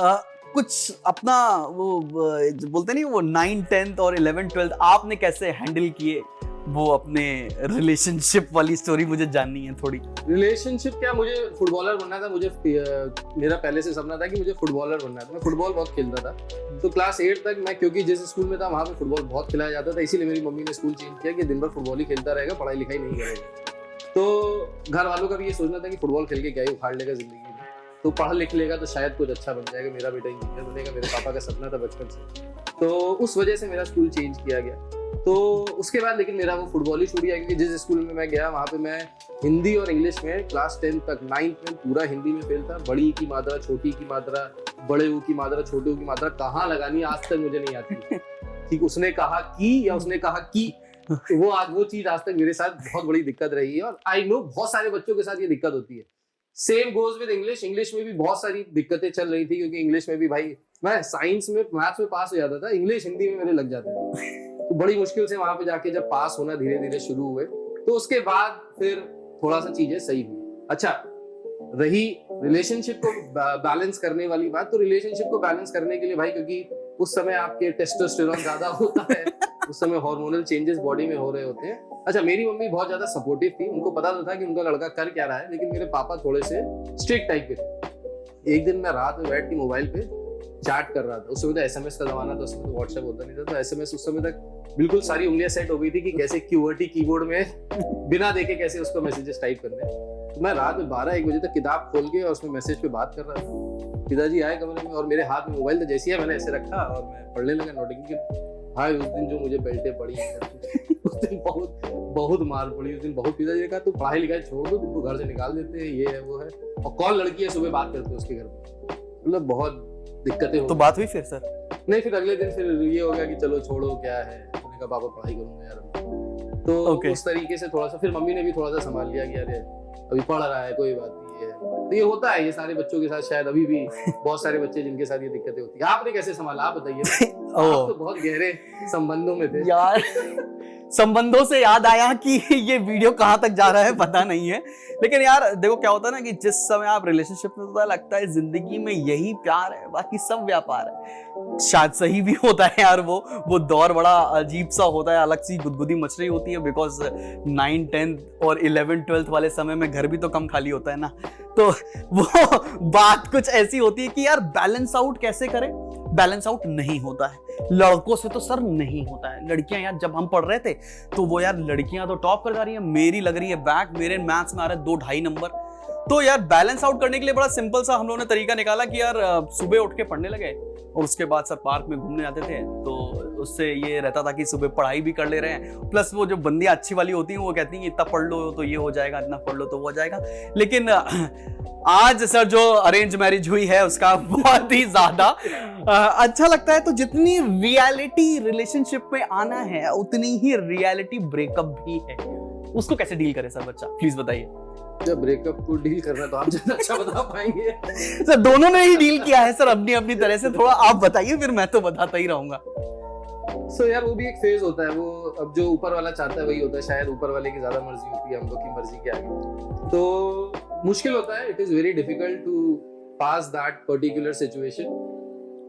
कुछ अपना वो बोलते नहीं, वो 9, 10th और 11, 12th आपने कैसे हैंडल किए, वो अपने रिलेशनशिप वाली स्टोरी मुझे जाननी है थोड़ी। रिलेशनशिप क्या, मुझे फुटबॉलर बनना था। मुझे मेरा पहले से सपना था कि मुझे फुटबॉलर बनना था। मैं फुटबॉल बहुत खेलता था। तो क्लास 8 तक मैं, क्योंकि जिस स्कूल में था वहाँ पे फुटबॉल बहुत खिलाया जाता था, इसीलिए मेरी मम्मी ने स्कूल चेंज किया कि दिन भर फुटबॉल ही खेलता रहेगा, पढ़ाई लिखाई नहीं करेगा। तो घर वालों का भी ये सोचना था कि फुटबॉल खेल के क्या ही उखाड़ लेगा जिंदगी में, तो पढ़ लिख लेगा तो शायद कुछ अच्छा बन जाएगा, मेरा बेटा इंजीनियर बनेगा, मेरे पापा का सपना था बचपन से। तो उस वजह से मेरा स्कूल चेंज किया गया। तो उसके बाद लेकिन मेरा वो फुटबॉल ही छूट गया, क्योंकि जिस स्कूल में मैं गया वहाँ पे मैं हिंदी और इंग्लिश में क्लास 10 तक 9th में पूरा हिंदी में फेल था। बड़ी की मात्रा, छोटी की मात्रा, बड़े ऊ की मात्रा, छोटे ऊ की मात्रा कहाँ लगानी आज तक मुझे नहीं आती। ठीक, उसने कहा कि या उसने कहा कि, वो चीज आज तक मेरे साथ बहुत बड़ी दिक्कत रही है। और आई नो बहुत सारे बच्चों के साथ ये दिक्कत होती है। सेम गोज विद इंग्लिश में भी बहुत सारी दिक्कतें चल रही थी, क्योंकि इंग्लिश में भी भाई मैं साइंस में, मैथ्स में पास हो जाता था, इंग्लिश हिंदी में मेरे लग जाते थे। तो बड़ी मुश्किल से वहां पे जाके जब पास होना धीरे धीरे शुरू हुए, तो उसके बाद फिर थोड़ा सा चीजें सही हुई। अच्छा, रही रिलेशनशिप को बैलेंस करने वाली बात, तो रिलेशनशिप को बैलेंस करने के लिए भाई, क्योंकि उस समय आपके टेस्टोस्टेरोन ज्यादा होता है, उस समय हार्मोनल चेंजेस बॉडी में हो रहे होते हैं। अच्छा, मेरी मम्मी बहुत ज्यादा सपोर्टिव थी, उनको पता था कि उनका लड़का कर क्या रहा है, लेकिन मेरे पापा थोड़े से स्ट्रिक्ट टाइप के थे। एक दिन मैं रात में बैठ के मोबाइल पे चैट कर रहा था। उस समय तो SMS का जमाना था, उसमें तो व्हाट्सएप होता नहीं था, तो SMS उस समय तक बिल्कुल सारी उंगलियां सेट हो गई थी कि कैसे QWERTY कीबोर्ड में बिना देखे कैसे उसको मैसेजेस टाइप करने हैं। तो मैं रात में 12-1 बजे तक किताब खोल के और उसमें मैसेज पे बात कर रहा था। पिताजी आए कमरे में और मेरे हाथ में मोबाइल था, जैसे ही मैंने ऐसे रखा और मैं पढ़ने लगा नोटिफिकेशन। भाई उस दिन जो मुझे बेल्टे पड़ी उस दिन बहुत मार पड़ी उस दिन, बहुत। पिताजी ने कहा तू पढ़ाई लिखाई छोड़ दो, तुमको घर से निकाल देते हैं, ये है वो है, और कौन लड़की है सुबह बात करते हैं उसके घर में। मतलब बहुत दिक्कतें हो। तो बात हुई फिर सर? नहीं, फिर अगले दिन फिर ये हो गया कि चलो छोड़ो क्या है, मैंने कहा पापा पढ़ाई करूंगा यार। तो उस तरीके से थोड़ा सा फिर मम्मी ने भी थोड़ा सा संभाल लिया कि अरे अभी पढ़ रहा है, कोई बात नहीं है। तो ये होता है, ये सारे बच्चों के साथ, शायद अभी भी बहुत सारे बच्चे जिनके साथ ये दिक्कतें होती है। आपने कैसे संभाला, आप बताइए। आप तो बहुत गहरे संबंधों में थे यार। संबंधों से याद आया कि ये वीडियो कहाँ तक जा रहा है पता नहीं है, लेकिन यार देखो क्या होता है ना कि जिस समय आप रिलेशनशिप में होता है, लगता है जिंदगी में यही प्यार है, बाकी सब व्यापार है। शायद सही भी होता है यार, वो दौर बड़ा अजीब सा होता है, अलग सी गुदगुदी मच रही होती है, बिकॉज 9, 10 और 11, 12th वाले समय में घर भी तो कम खाली होता है ना। तो वो बात कुछ ऐसी होती है कि यार बैलेंस आउट कैसे करें, बैलेंस आउट नहीं होता है। लड़कों से तो सर नहीं होता है। लड़कियां यार, जब हम पढ़ रहे थे तो वो यार लड़कियां तो टॉप कर जा रही है, मेरी लग रही है बैक, मेरे मैथ्स में आ रहा है 2-2.5 नंबर। तो यार बैलेंस आउट करने के लिए बड़ा सिंपल सा हम लोगों ने तरीका निकाला कि यार सुबह उठ के पढ़ने लगे और उसके बाद सर पार्क में घूमने जाते थे। तो उससे ये रहता था कि सुबह पढ़ाई भी कर ले रहे हैं, प्लस वो जो बंदियां अच्छी वाली होती हैं वो कहती हैं इतना पढ़ लो तो ये हो जाएगा, इतना पढ़ लो तो वो हो जाएगा। लेकिन आज सर जो अरेंज मैरिज हुई है उसका बहुत ही ज्यादा अच्छा लगता है। तो जितनी रियलिटी रिलेशनशिप में आना है उतनी ही रियलिटी ब्रेकअप भी है। उसको कैसे डील करे सर बच्चा, प्लीज बताइए। जब ब्रेकअप को डील करना तो आप ज्यादा अच्छा बता पाएंगे। सर दोनों ने ही डील किया है सर अपनी अपनी तरह से, थोड़ा आप बताइए, फिर मैं तो बताता ही रहूंगा। सो यार वो भी एक फेज होता है, वो अब जो ऊपर वाला चाहता है वही होता है। शायद ऊपर वाले की ज्यादा मर्जी होती है हम लोग की मर्जी के आगे, तो मुश्किल होता है। It is very difficult to pass that particular situation,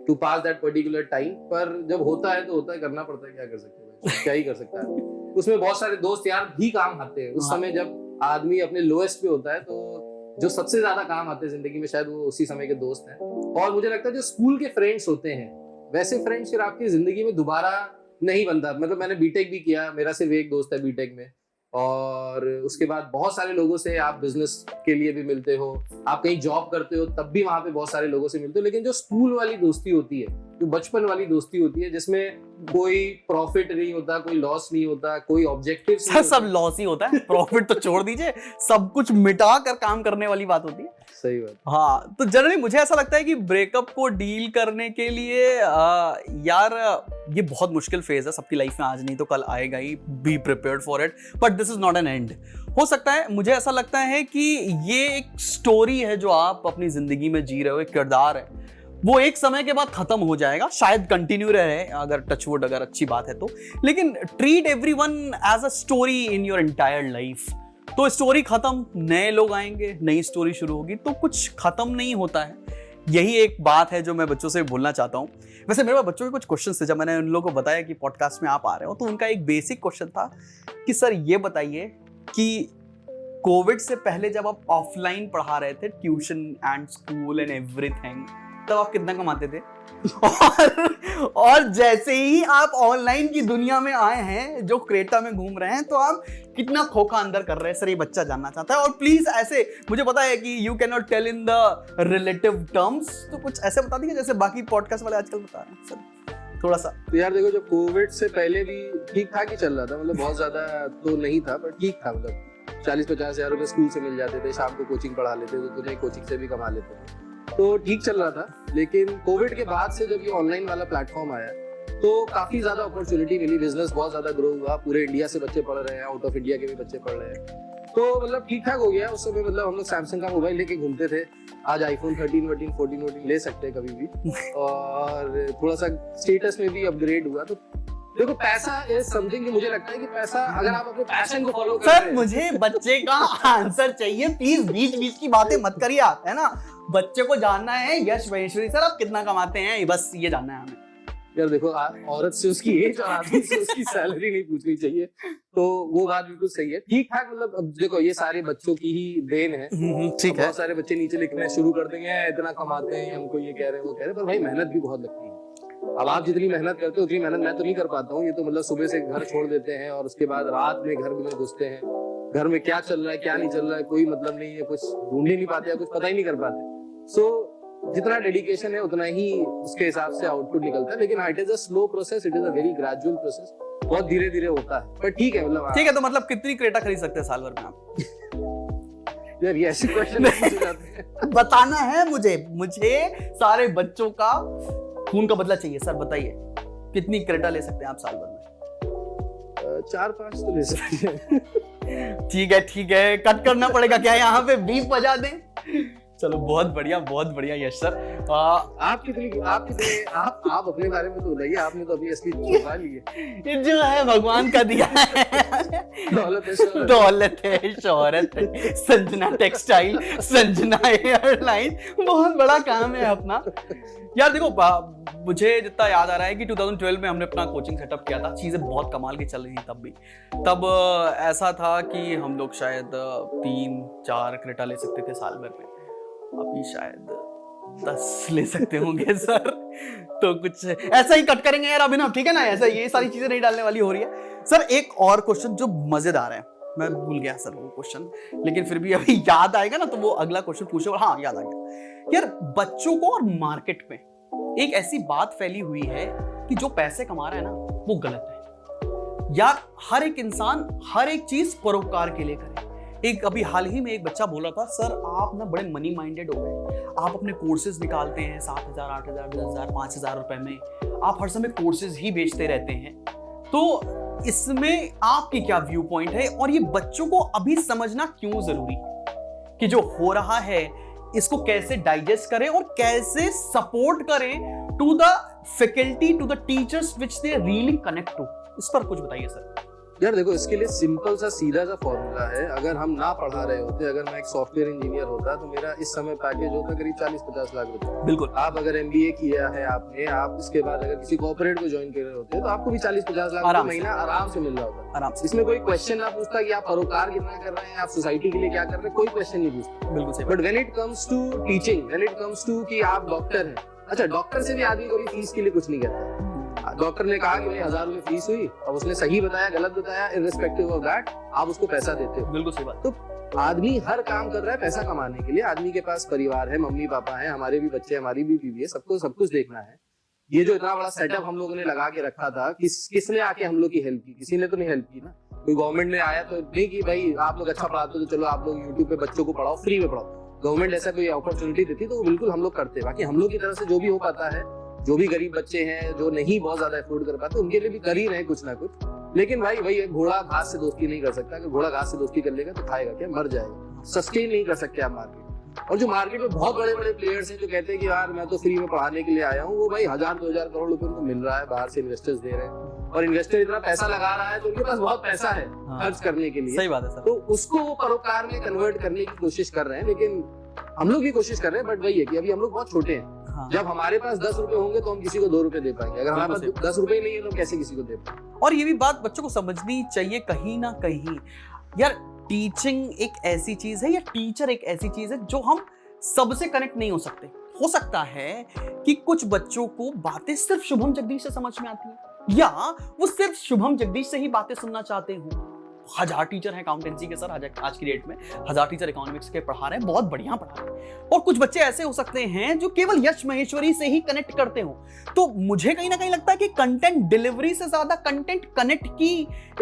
to pass that particular time. पर जब होता है तो होता है, करना पड़ता है, क्या कर सकते हैं, क्या ही कर सकता है। उसमें बहुत सारे दोस्त यार भी काम आते हैं। उस समय जब आदमी अपने लोएस्ट पे होता है तो जो सबसे ज्यादा काम आते हैं जिंदगी में शायद वो उसी समय के दोस्त हैं। और मुझे लगता है जो स्कूल के फ्रेंड्स होते हैं वैसे फ्रेंड्स फिर आपकी जिंदगी में दोबारा नहीं बनता। मतलब मैंने बीटेक भी किया, मेरा सिर्फ एक दोस्त है बीटेक में, और उसके बाद बहुत सारे लोगों से आप बिजनेस के लिए भी मिलते हो, आप कहीं जॉब करते हो तब भी वहां पे बहुत सारे लोगों से मिलते हो। लेकिन जो स्कूल वाली दोस्ती होती है, जो बचपन वाली दोस्ती होती है, जिसमें कोई प्रॉफिट नहीं होता, कोई लॉस नहीं होता, कोई ऑब्जेक्टिव सर सब लॉस ही होता है, प्रॉफिट तो छोड़ दीजिए, सब कुछ मिटा कर काम करने वाली बात होती है। सही बात। हाँ, तो जनरली मुझे ऐसा लगता है कि ब्रेकअप को डील करने के लिए यार ये बहुत मुश्किल फेज है, सबकी लाइफ में आज नहीं तो कल आएगा ही। Be prepared for it, but this is not an end. हो सकता है, मुझे ऐसा लगता है कि ये एक स्टोरी है जो आप अपनी जिंदगी में जी रहे हो, एक किरदार है। वो एक समय के बाद खत्म हो जाएगा, शायद कंटिन्यू रहे अगर टचवुड, अगर अच्छी बात है तो। लेकिन treat everyone as a story in your entire life. तो स्टोरी खत्म, नए लोग आएंगे, नई स्टोरी शुरू होगी, तो कुछ खत्म नहीं होता है। यही एक बात है जो मैं बच्चों से बोलना चाहता हूँ। वैसे मेरे पास बच्चों के कुछ क्वेश्चन थे, जब मैंने उन लोगों को बताया कि पॉडकास्ट में आप आ रहे हो, तो उनका एक बेसिक क्वेश्चन था कि सर ये बताइए कि कोविड से पहले जब आप ऑफलाइन पढ़ा रहे थे, tuition and school and everything, तब आप कितना कमाते थे? और जैसे ही आप ऑनलाइन की दुनिया में आए हैं, जो क्रेटा में घूम रहे हैं, तो आप कितना खोखा अंदर कर रहे हैं? सर ये बच्चा जानना चाहता है। और प्लीज ऐसे, मुझे पता है कि you can not tell in the relative terms, तो कुछ ऐसे बता दीजिए जैसे बाकी पॉडकास्ट वाले आजकल बता रहे हैं सर, थोड़ा सा। तो यार देखो, जो कोविड से पहले भी ठीक ठाक ही चल रहा था, मतलब बहुत ज्यादा तो नहीं था, पर ठीक था। मतलब 40-50 हजार रुपए स्कूल से मिल जाते थे, शाम को कोचिंग पढ़ा लेते थे, तो नहीं कोचिंग से भी कमा लेते थे, तो ठीक चल रहा था। लेकिन कोविड के बाद से जब ये ऑनलाइन वाला प्लेटफॉर्म आया, तो काफी ज्यादा अपॉर्चुनिटी मिली, बिजनेस बहुत ज्यादा ग्रो हुआ, पूरे इंडिया से बच्चे पढ़ रहे हैं, आउट ऑफ इंडिया के भी बच्चे पढ़ रहे हैं, तो मतलब ठीक ठाक हो गया। उस समय मतलब हम लोग सैमसंग का मोबाइल लेके घूमते थे, आज आईफोन 13, 14 ले सकते हैं कभी भी, और थोड़ा सा स्टेटस में भी अपग्रेड हुआ। तो देखो, पैसा इज समथिंग कि मुझे लगता है कि पैसा, अगर आप अपने पैशन को फॉलो कर रहे हैं। सर मुझे बच्चे का आंसर चाहिए, प्लीज बीच बीच की बातें मत करिए आप, है ना। बच्चे को जानना है, यश महेश्वरी सर आप कितना कमाते हैं, बस ये जानना है हमें। यार देखो, औरत से उसकी एज और आदमी से उसकी सैलरी नहीं पूछनी चाहिए, तो वो बात बिल्कुल सही है। ठीक ठाक, मतलब अब देखो, ये सारे बच्चों की ही देन है। ठीक है, बहुत सारे बच्चे नीचे लिखना शुरू कर देंगे, इतना कमाते हैं, हमको ये कह रहे हैं, वो कह रहे हैं, पर भाई मेहनत भी बहुत लगती है। अब आप जितनी मेहनत करते हो उतनी मेहनत मैं तो नहीं कर पाता हूँ। ये तो मतलब सुबह से घर छोड़ देते हैं और उसके बाद रात में घर में घुसते हैं, घर में क्या चल रहा है क्या नहीं चल रहा है कोई मतलब नहीं है, कुछ ढूंढ ही नहीं पाते या कुछ पता ही नहीं कर पाते। सो जितना डेडिकेशन है उतना ही उसके हिसाब से आउटपुट निकलता है। लेकिन it is a slow process, it is a very gradual process, बहुत धीरे धीरे होता है, पर ठीक है। मतलब ठीक है, तो मतलब कितनी क्रेटा खरीद सकते हैं साल भर में आप? यार ये ऐसे क्वेश्चन पूछे जाते हैं। बताना है मुझे सारे बच्चों का खून का बदला चाहिए। सर बताइए, कितनी क्रेटा ले सकते हैं आप साल भर में? 4-5 तो ले सकते हैं। ठीक है, कट करना पड़ेगा क्या यहाँ पे? बीप बजा दें। चलो बहुत बढ़िया यश सर। आप अपने बारे में तो बताइए, आपने तो अभी असली छुपा ली है। जो है भगवान का दिया है, दौलत है, शोहरत है, संजना टेक्सटाइल, संजना एयरलाइन, बहुत बड़ा काम है अपना। यार देखो, मुझे जितना याद आ रहा है कि 2012 में हमने अपना कोचिंग सेटअप किया था, चीजें बहुत कमाल की चल रही थी तब ऐसा था कि हम लोग शायद 3-4 क्रेटा ले सकते थे साल भर में, अभी शायद 10 ले सकते होंगे सर। तो कुछ ऐसा ही कट करेंगे यार अभी ना, ठीक है ना, ऐसा ये सारी चीजें नहीं डालने वाली हो रही है। सर एक और क्वेश्चन जो मजेदार है, मैं भूल गया सर वो क्वेश्चन, लेकिन फिर भी अभी याद आएगा ना तो वो अगला क्वेश्चन पूछो। हाँ याद आ गया यार, बच्चों को और मार्केट में एक ऐसी बात फैली हुई है कि जो पैसे कमा रहा है ना वो गलत है यार। हर एक इंसान हर एक चीज परोपकार के लिए करे। एक अभी हाल ही में एक बच्चा बोला था, सर आप ना बड़े मनी माइंडेड हो गए, आप अपने कोर्सेज निकालते हैं 7,000, 8,000, 10,000, 5,000 रुपए में, आप हर समय कोर्सेज ही बेचते रहते हैं, तो इसमें आपकी क्या व्यू पॉइंट है? और ये बच्चों को अभी समझना क्यों जरूरी है कि जो हो रहा है इसको कैसे डाइजेस्ट करें और कैसे सपोर्ट करें to the faculty, to the teachers which they really connect to? इस पर कुछ बताइए सर। यार देखो, इसके लिए सिंपल सा सीधा सा फॉर्मूला है। अगर हम ना पढ़ा रहे होते, अगर मैं एक सॉफ्टवेयर इंजीनियर होता तो मेरा इस समय पैकेज होता करीब 40-50 लाख रुपए। बिल्कुल। आप अगर MBA किया है आपने, आप इसके बाद अगर किसी कॉर्पोरेट में ज्वाइन कर रहे होते तो आपको भी 40-50 लाख रुपए महीना आराम से मिल रहा होता। आराम से। इसमें कोई क्वेश्चन ना पूछता कि आप परोपकार कितना कर रहे हैं, आप सोसाइटी के लिए क्या कर रहे हैं, कोई क्वेश्चन नहीं पूछता। बिल्कुल सही। But when it comes to teaching, when it comes to कि आप डॉक्टर हैं, अच्छा डॉक्टर से भी आदमी कभी फीस के लिए कुछ नहीं कहता। डॉक्टर ने कहा कि भाई 1,000 रुपए फीस हुई, और उसने सही बताया गलत बताया, इररिस्पेक्टिव ऑफ दैट आप उसको पैसा देते हो। बिल्कुल सही बात। तो आदमी हर काम कर रहा है पैसा कमाने के लिए। आदमी के पास परिवार है, मम्मी पापा है, हमारे भी बच्चे, हमारी भी बीवी है, सबको सब कुछ देखना है। ये जो इतना बड़ा सेटअप हम लोगों ने लगा के रखा था, किसने आके हम लोग की हेल्प की? किसी ने तो नहीं हेल्प की ना। कोई गवर्नमेंट ने आया तो नहीं कि भाई आप लोग अच्छा पढ़ाते हो तो चलो आप लोग यूट्यूब पे बच्चों को पढ़ाओ, फ्री में पढ़ाओ। गवर्नमेंट ऐसा कोई अपॉर्चुनिटी देती तो बिल्कुल हम लोग करते। बाकी हम लोग की तरफ से जो भी हो पाता है, जो भी गरीब बच्चे हैं जो नहीं बहुत ज्यादा अफोर्ड कर पाते, उनके लिए भी कर ही रहे कुछ ना कुछ। लेकिन भाई वही घोड़ा घास से दोस्ती नहीं कर सकता। अगर घोड़ा घास से दोस्ती कर लेगा तो खाएगा क्या? मर जाएगा। सस्टेन नहीं कर सकते आप मार्केट। और जो मार्केट में बहुत बड़े बड़े प्लेयर्स हैं जो कहते हैं कि यार मैं तो फ्री में पढ़ाने के लिए आया हूँ, वो भाई 1000-2000 करोड़ रुपए उनको मिल रहा है, बाहर से इन्वेस्टर्स दे रहे हैं और इन्वेस्टर इतना पैसा लगा रहा है तो उनके पास बहुत पैसा है खर्च करने के लिए। सही बात है सर। तो उसको वो परोपकार में कन्वर्ट करने की कोशिश कर रहे हैं, लेकिन हम लोग भी कोशिश कर रहे हैं, बट वही है कि अभी हम लोग बहुत छोटे हैं। जब हमारे पास 10 रुपए होंगे तो हम किसी को 2 रुपए दे पाएंगे, अगर हमारे पास 10 रुपए ही नहीं है तो हम कैसे किसी को दे पाएंगे। और ये भी बात बच्चों को समझनी चाहिए कहीं ना कहीं यार, टीचिंग एक ऐसी चीज है या टीचर एक ऐसी चीज है जो हम सबसे कनेक्ट नहीं हो सकते। हो सकता है कि कुछ बच्चों को बातें सिर्फ शुभम जगदीश से समझ में आती है या वो सिर्फ शुभम जगदीश से ही बातें सुनना चाहते हो। 1000 टीचर हैं अकाउंटेंसी के सर आज की डेट में, 1000 टीचर इकोनॉमिक्स के पढ़ा रहे हैं, बहुत बढ़िया पढ़ा रहे हैं। और कुछ बच्चे ऐसे हो सकते हैं जो केवल यश महेश्वरी से ही कनेक्ट करते हो। तो मुझे कहीं ना कहीं लगता है कि कंटेंट डिलीवरी से ज्यादा कंटेंट कनेक्ट की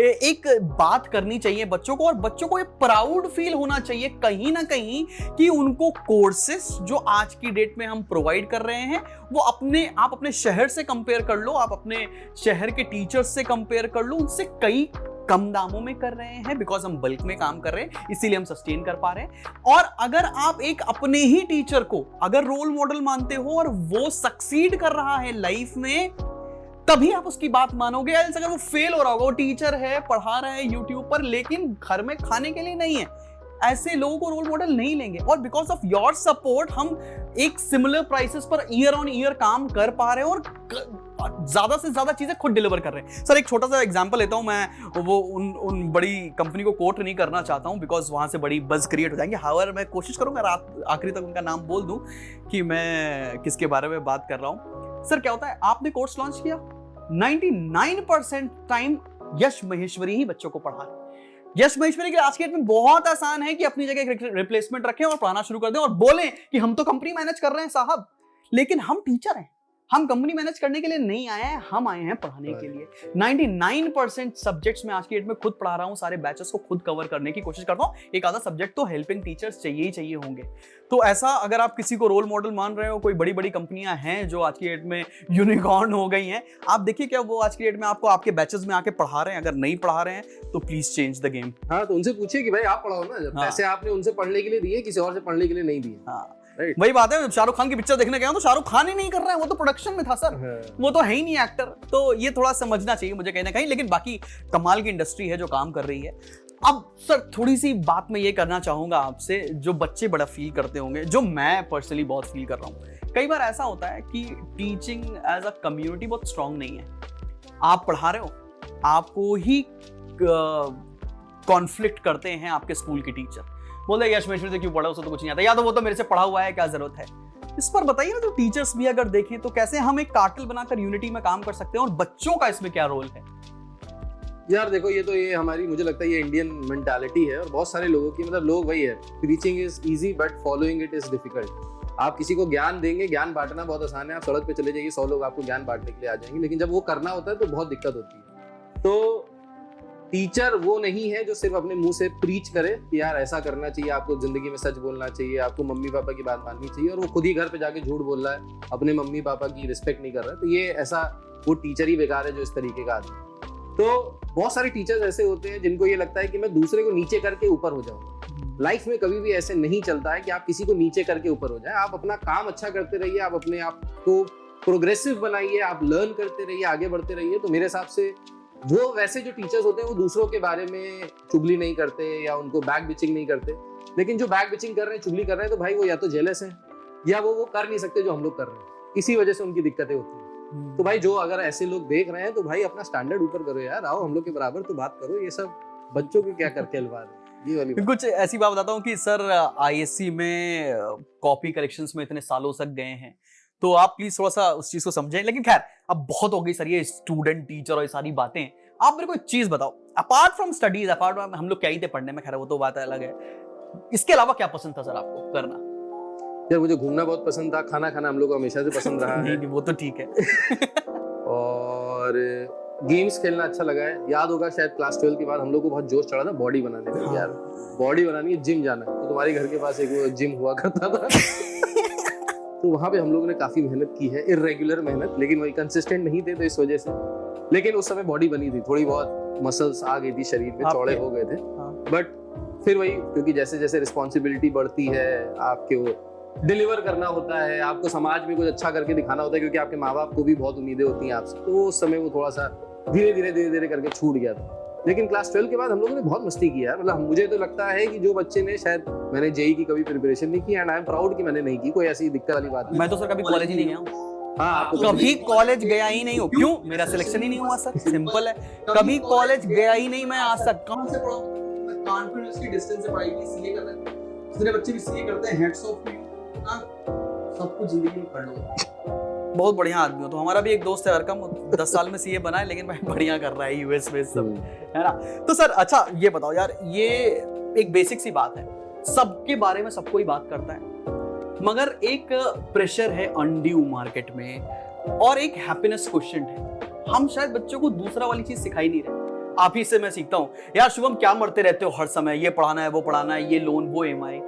एक बात करनी चाहिए बच्चों को, और बच्चों को ये प्राउड फील होना चाहिए कहीं ना कहीं कि उनको कोर्सेस जो आज की डेट में हम प्रोवाइड कर रहे हैं वो आप अपने शहर से कंपेयर कर लो, आप अपने शहर के टीचर्स से कंपेयर कर लो, उनसे कई कम दामों में कर रहे हैं, बिकॉज हम बल्क में काम कर रहे हैं, इसीलिए हम सस्टेन कर पा रहे हैं। और अगर आप एक अपने ही टीचर को अगर रोल मॉडल मानते हो और वो सक्सीड कर रहा है लाइफ में, तभी आप उसकी बात मानोगे। अगर वो फेल हो रहा होगा, वो टीचर है, पढ़ा रहा है यूट्यूब पर, लेकिन घर में खाने के लिए नहीं है, ऐसे लोगों को रोल मॉडल नहीं लेंगे। और बिकॉज ऑफ योर सपोर्ट हम एक similar prices per year on year काम कर पा रहे हैं और ज्यादा से ज्यादा चीजें खुद डिलीवर कर रहे हैं। सर एक छोटा सा एग्जांपल लेता हूं मैं, वो उन बड़ी कंपनी को कोट नहीं करना चाहता हूं बिकॉज वहां से बड़ी बज क्रिएट हो जाएंगे। हाउएवर मैं कोशिश करूंगा रात आखिरी तक उनका नाम बोल दूं कि मैं किसके बारे में बात कर रहा हूं। सर क्या होता है, आपने कोर्स लॉन्च किया, 99% टाइम यश महेश्वरी ही बच्चों को पढ़ा रहे हैं। यश महेश्वरी के आज के डेट में बहुत आसान है कि अपनी जगह एक रिप्लेसमेंट रखें और पढ़ाना शुरू कर दें और बोलें कि हम तो कंपनी मैनेज कर रहे हैं साहब, लेकिन हम टीचर हैं, हम कंपनी मैनेज करने के लिए नहीं आए हैं, हम आए हैं पढ़ाने के लिए। 99% सब्जेक्ट्स में आज की डेट में खुद पढ़ा रहा हूं, सारे बैचेस को खुद कवर करने की कोशिश करता हूं। एक आधा सब्जेक्ट तो हेल्पिंग टीचर्स चाहिए ही चाहिए होंगे। तो ऐसा अगर आप किसी को रोल मॉडल मान रहे हो, कोई बड़ी बड़ी कंपनियां हैं जो आज की डेट में यूनिकॉर्न हो गई हैं, आप देखिए क्या वो आज की डेट में आपको आपके बैचेस में आके पढ़ा रहे हैं। अगर नहीं पढ़ा रहे हैं तो प्लीज चेंज द गेम। हाँ, तो उनसे पूछिए कि भाई आप पढ़ाओ ना, जब पैसे आपने उनसे पढ़ने के लिए दिए, किसी और से पढ़ने के लिए नहीं दिए। हाँ, वही बात है, शाहरुख खान की पिक्चर देखने गया तो शाहरुख खान ही नहीं कर रहा है, वो तो प्रोडक्शन में था सर, वो तो है ही नहीं एक्टर। तो ये थोड़ा समझना चाहिए मुझे कहीं ना कहीं, लेकिन बाकी कमाल की इंडस्ट्री है जो काम कर रही है। अब सर थोड़ी सी बात मैं ये करना चाहूंगा आपसे, जो बच्चे बड़ा फील करते होंगे, जो मैं पर्सनली बहुत फील कर रहा हूँ। कई बार ऐसा होता है कि टीचिंग एज अ कम्युनिटी बहुत स्ट्रांग नहीं है। आप पढ़ा रहे हो, आपको ही कॉन्फ्लिक्ट करते हैं आपके स्कूल के टीचर, बोले यश महेश्वरी से क्यों पढ़ा, उसको तो कुछ नहीं आता, या तो वो तो मेरे से पढ़ा हुआ है, क्या जरूरत है। इस पर बताइए ना, तो टीचर्स भी अगर देखें तो कैसे हम एक कार्टेल बनाकर यूनिटी में काम कर सकते हैं और बच्चों का इसमें क्या रोल है। यार देखो, ये हमारी, मुझे लगता है ये इंडियन मेंटालिटी है और बहुत सारे लोगों की, मतलब लोग वही है, preaching is easy but following it is difficult. आप किसी को ज्ञान देंगे, ज्ञान बांटना बहुत आसान है, आप सड़क पे चले जाइए, 100 लोग आपको ज्ञान बांटने के लिए आ जाएंगे, लेकिन जब वो करना होता है तो बहुत दिक्कत होती है। तो टीचर वो नहीं है जो सिर्फ अपने मुंह से प्रीच करे कि यार ऐसा करना चाहिए, आपको जिंदगी में सच बोलना चाहिए, आपको मम्मी पापा की बात माननी चाहिए, और वो खुद ही घर पे जाके झूठ बोल रहा है, अपने मम्मी पापा की रिस्पेक्ट नहीं कर रहा है। तो ये ऐसा, वो टीचर ही बेकार है जो इस तरीके का आदमी। तो बहुत सारे टीचर्स ऐसे होते हैं जिनको ये लगता है कि मैं दूसरे को नीचे करके ऊपर हो जाऊं। लाइफ में कभी भी ऐसे नहीं चलता है कि आप किसी को नीचे करके ऊपर हो जाए। आप अपना काम अच्छा करते रहिए, आप अपने आप को प्रोग्रेसिव बनाइए, आप लर्न करते रहिए, आगे बढ़ते रहिए। तो मेरे हिसाब से वो वैसे जो टीचर्स होते हैं वो दूसरों के बारे में चुगली नहीं करते या उनको बैक बिचिंग नहीं करते, लेकिन जो बैक बिचिंग कर रहे हैं, चुगली कर रहे हैं, तो भाई वो या तो जेलस हैं या वो कर नहीं सकते जो हम लोग कर रहे हैं, इसी वजह से उनकी दिक्कतें होती हैं। तो भाई जो अगर ऐसे लोग देख रहे हैं तो भाई अपना स्टैंडर्ड ऊपर करो यार, आओ हम लोग के बराबर तो बात करो। ये सब बच्चों को क्या करके हलवा रहे, ये वाली कुछ ऐसी बात बताता हूँ कि सर आईएससी में कॉपी कलेक्शंस में इतने सालों तक गए हैं, तो आप प्लीज थोड़ा सा उस चीज को समझें। लेकिन खैर अब बहुत हो गई सर ये स्टूडेंट टीचर और ये सारी बातें। आप मेरे को एक चीज बताओ, apart from studies, apart from हम लोग क्या ही थे पढ़ने में, खैर वो तो बात अलग है, इसके अलावा क्या पसंद था सर आपको करना? यार मुझे घूमना बहुत पसंद था, खाना खाना हम लोग को हमेशा से पसंद रहा है। नहीं, वो तो ठीक है। और गेम्स खेलना अच्छा लगा है। याद होगा शायद क्लास 12 के बाद हम लोग को बहुत जोश चढ़ा था बॉडी बनाने में। हाँ। यार बॉडी बनानी है, जिम जाना है, तो तुम्हारे घर के पास एक जिम हुआ करता था। तो वहाँ पे हम लोगों ने काफी मेहनत की है, इर्रेगुलर मेहनत, लेकिन वही कंसिस्टेंट नहीं थे तो इस वजह से। लेकिन उस समय बॉडी बनी थी, थोड़ी बहुत मसल्स आ गई थी शरीर में, चौड़े हो गए थे। बट फिर वही, क्योंकि जैसे जैसे रिस्पॉन्सिबिलिटी बढ़ती है, आपके वो डिलीवर करना होता है, आपको समाज में कुछ अच्छा करके दिखाना होता है, क्योंकि आपके माँ बाप को भी बहुत उम्मीदें होती हैं आपसे, तो उस समय वो थोड़ा सा धीरे धीरे करके छूट गया था। लेकिन क्लास 12 के बाद हम लोगों ने बहुत मस्ती की यार। मतलब मुझे तो लगता है कि जो बच्चे ने, शायद मैंने जेई की कभी प्रिपरेशन नहीं की, एंड आई एम प्राउड कि मैंने नहीं की, कोई ऐसी दिक्कत वाली बात नहीं। मैं तो सर कभी कॉलेज ही नहीं गया हूँ। हाँ, आपको कभी कॉलेज गया ही नहीं हूँ। क्यों? मेरा सिलेक्शन ही नहीं हुआ सर, सिंपल है। कभी कॉलेज गया ही नहीं मैं आज तक। कहाँ से पढ़ा? मैं कानपुर यूनिवर्सिटी डिस्टेंस से पढ़ाई की, सीए कर रहे थे। दूसरे बच्चे भी सीए करते हैं, हेड्स ऑफ यू। हां, सब कुछ जिंदगी में कर लो। बहुत बढ़िया आदमी हो। तो हमारा भी एक दोस्त है अरकम, 10 साल में सीए बना है, लेकिन भाई बढ़िया कर रहा है, यूएस में सब, है ना। तो सर अच्छा ये बताओ यार, ये एक बेसिक सी बात है, सबके बारे में सबको ही बात करता है, मगर एक प्रेशर है अनड्यू मार्केट में और एक हैप्पीनेस क्वेश्चन है। हम शायद बच्चों को दूसरा वाली चीज सिखाई नहीं रहे। आप ही से मैं सीखता हूँ यार, शुभम क्या मरते रहते हो हर समय, ये पढ़ाना है वो पढ़ाना है, ये लोन वो EMI।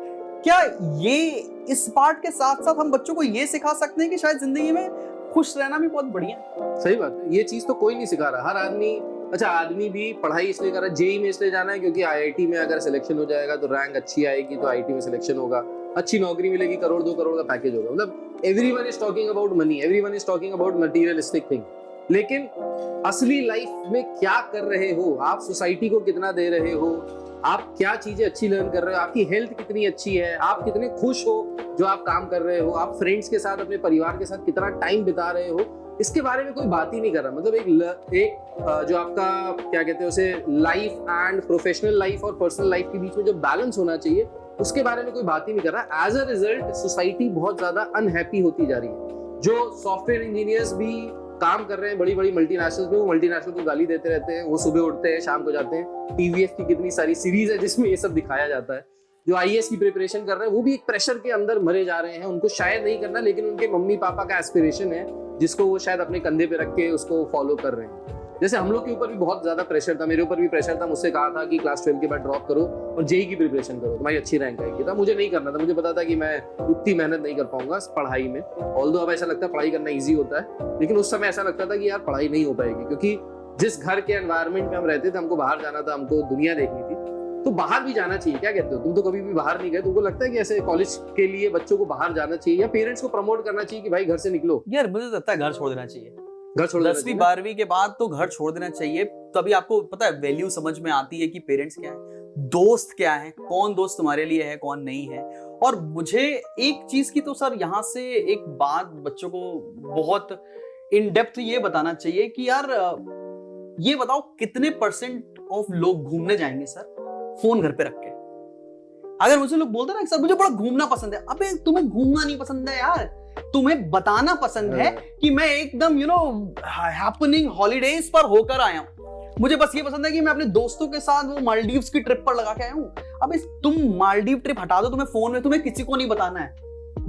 क्या ये इस पार्ट के साथ साथ हम बच्चों को ये सिखा सकते हैं कि शायद जिंदगी में खुश रहना भी बहुत बढ़िया है? सही बात है, ये चीज तो कोई नहीं सिखा रहा। हर आदमी, अच्छा आदमी भी पढ़ाई इसलिए कर रहा है, जेई में इसलिए जाना है क्योंकि IIT में अगर सिलेक्शन हो जाएगा तो रैंक अच्छी आएगी, तो IIT में सिलेक्शन होगा, अच्छी नौकरी मिलेगी, करोड़ 2 करोड़ का पैकेज होगा। मतलब everyone is talking about money, everyone is talking about materialistic thing. लेकिन असली लाइफ में क्या कर रहे हो आप, सोसाइटी को कितना दे रहे हो, आप क्या चीजें अच्छी लर्न कर रहे हो, आपकी हेल्थ कितनी अच्छी है, आप कितने खुश हो जो आप काम कर रहे हो, आप फ्रेंड्स के साथ, अपने परिवार के साथ कितना टाइम बिता रहे हो, इसके बारे में कोई बात ही नहीं कर रहा। मतलब एक जो आपका क्या कहते हैं उसे, लाइफ एंड प्रोफेशनल लाइफ और पर्सनल लाइफ के बीच में जो बैलेंस होना चाहिए, उसके बारे में कोई बात ही नहीं कर रहा। एज अ रिजल्ट सोसाइटी बहुत ज्यादा अनहैप्पी होती जा रही है। जो सॉफ्टवेयर इंजीनियर्स भी काम कर रहे हैं बड़ी बड़ी मल्टीनेशनल्स में, वो मल्टीनेशनल को गाली देते रहते हैं, वो सुबह उठते हैं शाम को जाते हैं। TVF की कितनी सारी सीरीज है जिसमें ये सब दिखाया जाता है। जो IAS की प्रिपरेशन कर रहे हैं वो भी एक प्रेशर के अंदर मरे जा रहे हैं, उनको शायद नहीं करना, लेकिन उनके मम्मी पापा का एस्पिरेशन है जिसको वो शायद अपने कंधे पे रख के उसको फॉलो कर रहे हैं। जैसे हम लोग के ऊपर भी बहुत ज्यादा प्रेशर था, मेरे ऊपर भी प्रेशर था, मुझसे कहा था कि क्लास 12 के बाद ड्रॉप करो और जेई की प्रिपरेशन करो, तुम्हारी अच्छी रैंक आएगी। था मुझे नहीं करना था, मुझे पता था कि मैं उतनी मेहनत नहीं कर पाऊंगा पढ़ाई में। ऑल्दो अब ऐसा लगता है पढ़ाई करना ईजी होता है, लेकिन उस समय ऐसा लगता था कि यार पढ़ाई नहीं हो पाएगी, क्योंकि जिस घर के एनवायरनमेंट में हम रहते थे, हमको बाहर जाना था, हमको दुनिया देखनी थी। तो बाहर भी जाना चाहिए, क्या कहते हो तुम? तो कभी भी बाहर नहीं गए, तुमको लगता है कि ऐसे कॉलेज के लिए बच्चों को बाहर जाना चाहिए, या पेरेंट्स को प्रमोट करना चाहिए कि भाई घर से निकलो? यार मुझे लगता है घर छोड़ देना चाहिए। घर छोड़ देना 10वीं 12वीं के बाद तो घर छोड़ देना चाहिए। तभी आपको पता है वैल्यू समझ में आती है कि पेरेंट्स क्या है, दोस्त क्या है, कौन दोस्त तुम्हारे लिए है, कौन नहीं है। और मुझे एक चीज की तो सर यहाँ से एक बात बच्चों को बहुत इन डेप्थ ये बताना चाहिए कि यार ये बताओ कितने % ऑफ लोग घूमने जाएंगे सर फोन घर पे रख के? अगर मुझे लोग बोलते ना कि सर मुझे बड़ा घूमना पसंद है, अबे तुम्हें घूमना नहीं पसंद है यार, तुम्हें बताना पसंद है कि मैं एकदम हैपनिंग हॉलीडेज पर होकर आया हूं। मुझे बस ये पसंद है कि मैं अपने दोस्तों के साथ वो मालदीव्स की ट्रिप पर लगा के आया हूं। अब तुम मालदीव ट्रिप हटा दो, तुम्हें फोन में तुम्हें किसी को नहीं बताना है।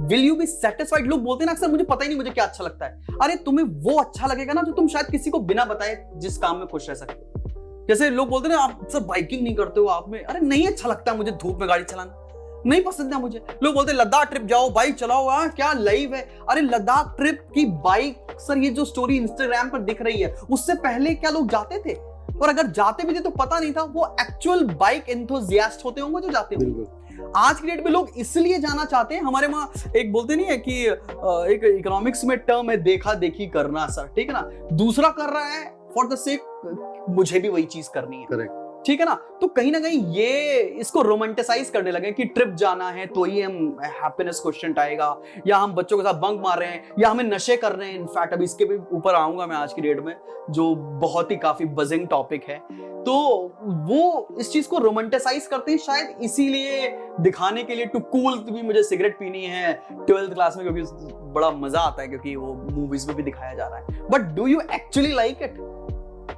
Will you be satisfied? लोग बोलते हैं ना अक्सर मुझे पता ही नहीं मुझे क्या अच्छा लगता है। अरे तुम्हें वो अच्छा लगेगा ना जो तुम शायद किसी को बिना बताए जिस काम में खुश रह सकते हो। जैसे लोग बोलते हैं ना आप सर बाइकिंग नहीं करते हो आप में, अरे नहीं अच्छा लगता मुझे धूप में गाड़ी चलाना, नहीं पसंद है मुझे। लोग बोलते हैं लद्दाख ट्रिप जाओ, बाइक चलाओ, क्या लाइव है। अरे लद्दाख ट्रिप की बाइक सर, ये जो स्टोरी इंस्टाग्राम पर दिख रही है, उससे पहले क्या लोग जाते थे? और अगर जाते भी थे तो पता नहीं था, वो एक्चुअल बाइक एंथुसियास्ट होते होंगे जो जाते होंगे। आज की डेट में लोग इसलिए जाना चाहते हैं, हमारे वहां एक बोलते नहीं है कि एक इकोनॉमिक्स में टर्म है देखा देखी करना सर, ठीक है ना। दूसरा कर रहा है फॉर द सेक मुझे भी वही चीज करनी है, करेक्ट, ठीक है ना। तो कहीं ना कहीं ये इसको रोमांटिसाइज करने लगे कि ट्रिप जाना है तो ही हम हैप्पीनेस क्वेश्चन आएगा, या हम बच्चों के साथ बंक मार रहे हैं, या हमें नशे कर रहे हैं। इनफैक्ट अभी इसके भी ऊपर आऊंगा मैं आज की डेट में, जो बहुत ही काफी बजिंग टॉपिक है। तो वो इस चीज को रोमांटिसाइज करते हैं शायद इसीलिए, दिखाने के लिए टू कूल भी मुझे सिगरेट पीनी है 12th क्लास में, क्योंकि बड़ा मजा आता है, क्योंकि वो मूवीज में भी दिखाया जा रहा है। But do you actually like it?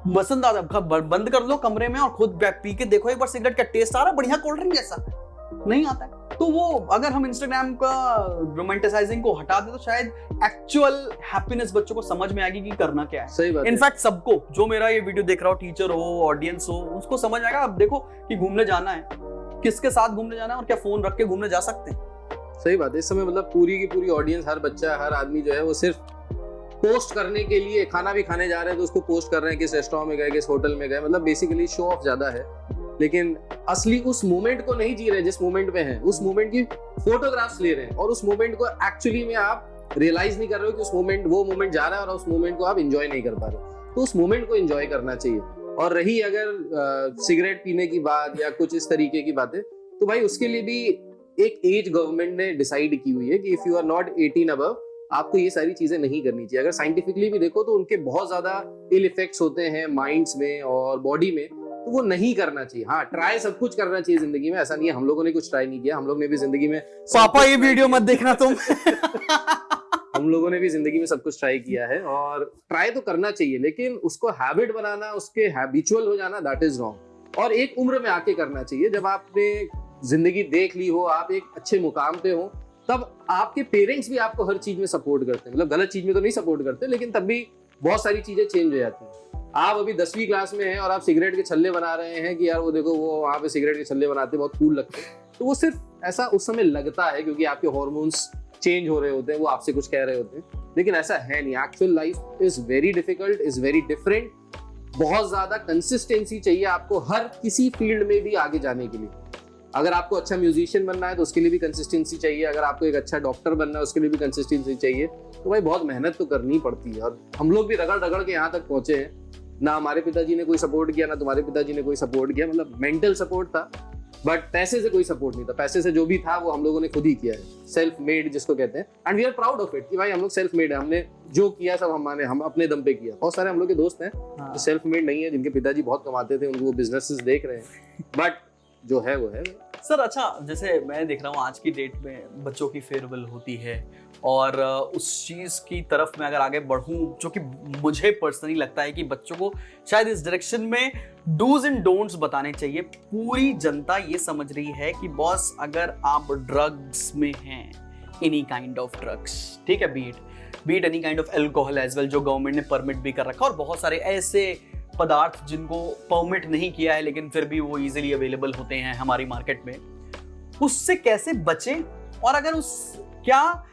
पसंद आता? बंद कर लो कमरे में और खुद पी के देखो एक बार सिगरेट का टेस्ट आ रहा है, बढ़िया कोल्ड ड्रिंक जैसा, नहीं आता है। तो वो अगर हम इंस्टाग्राम का रोमांटिसाइजिंग को हटा दे तो शायद एक्चुअल हैप्पीनेस बच्चों को समझ में आएगी कि करना क्या है। सही बात है। इनफैक्ट सबको, जो मेरा ये वीडियो देख रहा हो, टीचर हो, ऑडियंस हो, उसको समझ आएगा। अब देखो कि घूमने जाना है, किसके साथ घूमने जाना है, और क्या फोन रख के घूमने जा सकते हैं। सही बात है। इस समय मतलब पूरी की पूरी ऑडियंस, हर बच्चा, हर आदमी जो है वो सिर्फ पोस्ट करने के लिए, खाना भी खाने जा रहे हैं तो उसको पोस्ट कर रहे हैं, किस रेस्टोरेंट में गए, किस होटल में गए, मतलब बेसिकली शो ऑफ ज्यादा है। लेकिन असली उस मोमेंट को नहीं जी रहे जिस मोमेंट में है, उस मोमेंट की फोटोग्राफ्स ले रहे हैं और उस मोमेंट को एक्चुअली में आप रियलाइज नहीं कर रहे हो कि उस मोमेंट, वो मोमेंट जा रहा है और उस मोमेंट को आप एंजॉय नहीं कर पा रहे हो। तो उस मोमेंट को एंजॉय करना चाहिए। और रही अगर सिगरेट पीने की बात या कुछ इस तरीके की बातें, तो भाई उसके लिए भी एक एज गवर्नमेंट ने डिसाइड की हुई है कि if you are not 18 above, आपको ये सारी चीजें नहीं करनी चाहिए। अगर साइंटिफिकली भी देखो तो उनके बहुत ज्यादा इल इफेक्ट्स होते हैं माइंड्स में और बॉडी में, तो वो नहीं करना चाहिए। हाँ, ट्राई सब कुछ करना चाहिए जिंदगी में, ऐसा नहीं है हम लोगों ने कुछ ट्राई नहीं किया, हम लोग ने भी जिंदगी में पापा ये वीडियो मत देखना तुम हम लोगों ने भी जिंदगी में सब कुछ ट्राई किया है और ट्राई तो करना चाहिए, लेकिन उसको हैबिट बनाना, उसके हैबिचुअल हो जाना, दैट इज रॉन्ग। और एक उम्र में आके करना चाहिए जब आपने जिंदगी देख ली हो, आप एक अच्छे मुकाम पे हो, तब आपके पेरेंट्स भी आपको हर चीज में सपोर्ट करते हैं। मतलब गलत चीज में तो नहीं सपोर्ट करते, लेकिन तब भी बहुत सारी चीजें चेंज हो जाती हैं। आप अभी 10वीं क्लास में हैं और आप सिगरेट के छल्ले बना रहे हैं कि यार वो देखो वो वहां पे सिगरेट के छल्ले बनाते बहुत कूल लगते हैं, तो वो सिर्फ ऐसा उस समय लगता है क्योंकि आपके हार्मोन्स चेंज हो रहे होते हैं, वो आपसे कुछ कह रहे होते हैं, लेकिन ऐसा है नहीं। Actual life is very difficult, is very different. बहुत ज्यादा कंसिस्टेंसी चाहिए आपको हर किसी फील्ड में भी आगे जाने के लिए। अगर आपको अच्छा म्यूजिशियन बनना है तो उसके लिए भी कंसिस्टेंसी चाहिए, अगर आपको एक अच्छा डॉक्टर बनना है उसके लिए भी कंसिस्टेंसी चाहिए। तो भाई बहुत मेहनत तो करनी पड़ती है और हम लोग भी रगड़ रगड़ के यहाँ तक पहुंचे हैं। ना हमारे पिताजी ने कोई सपोर्ट किया, ना तुम्हारे पिताजी ने कोई सपोर्ट किया, मतलब मेंटल सपोर्ट था बट पैसे से कोई सपोर्ट नहीं था। पैसे से जो भी था वो हम लोगों ने खुद ही किया है, सेल्फ मेड जिसको कहते हैं, and we are proud of it कि भाई हम लोग सेल्फ मेड है, हमने जो किया सब हम अपने दम पे किया। बहुत सारे हम लोग के दोस्त हैं जो सेल्फ मेड नहीं है, जिनके पिताजी बहुत कमाते थे, उनको वो बिजनेसेस देख रहे हैं, बट जो है वो है। सर अच्छा, जैसे मैं देख रहा हूँ आज की डेट में बच्चों की फेयरवेल होती है और उस चीज की तरफ मैं अगर आगे बढ़ूं, जो कि मुझे पर्सनली लगता है कि बच्चों को शायद इस डायरेक्शन में डूज एंड डोंट्स बताने चाहिए। पूरी जनता ये समझ रही है कि बॉस अगर आप ड्रग्स में हैं, एनी काइंड ऑफ ड्रग्स, ठीक है, be it any kind of alcohol as well, जो गवर्नमेंट ने परमिट भी कर रखा, और बहुत सारे ऐसे पदार्थ जिनको परमिट नहीं किया है लेकिन फिर भी वो इजीली अवेलेबल होते हैं हमारी मार्केट में, उससे कैसे बचें? और अगर क्या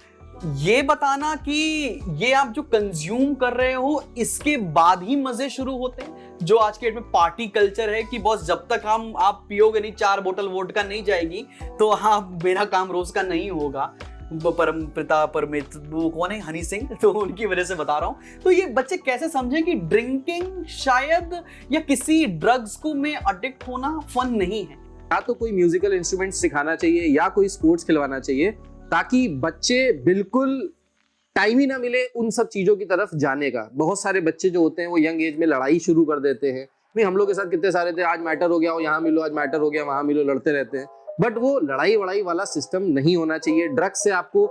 ये बताना कि ये आप जो कंज्यूम कर रहे हो इसके बाद ही मजे शुरू होते हैं, जो आज के डेट में पार्टी कल्चर है कि बॉस जब तक आप पियोगे नहीं, 4 बोतल वोडका नहीं जाएगी तो हाँ मेरा काम रोज का नहीं होगा। परम पिता परमित, वो कौन है, हनी सिंह, तो उनकी वजह से बता रहा हूं। तो ये बच्चे कैसे समझें कि ड्रिंकिंग शायद या किसी ड्रग्स को में एडिक्ट होना फन नहीं है। या तो कोई म्यूजिकल इंस्ट्रूमेंट सिखाना चाहिए या कोई स्पोर्ट्स खिलवाना चाहिए, ताकि बच्चे बिल्कुल टाइम ही ना मिले उन सब चीजों की तरफ जाने का। बहुत सारे बच्चे जो होते हैं वो यंग एज में लड़ाई शुरू कर देते हैं। नहीं, हम लोग के साथ कितने सारे थे, आज मैटर हो गया हो यहाँ मिलो, आज मैटर हो गया वहां मिलो, लड़ते रहते हैं। बट वो लड़ाई वड़ाई वाला सिस्टम नहीं होना चाहिए। ड्रग्स से आपको,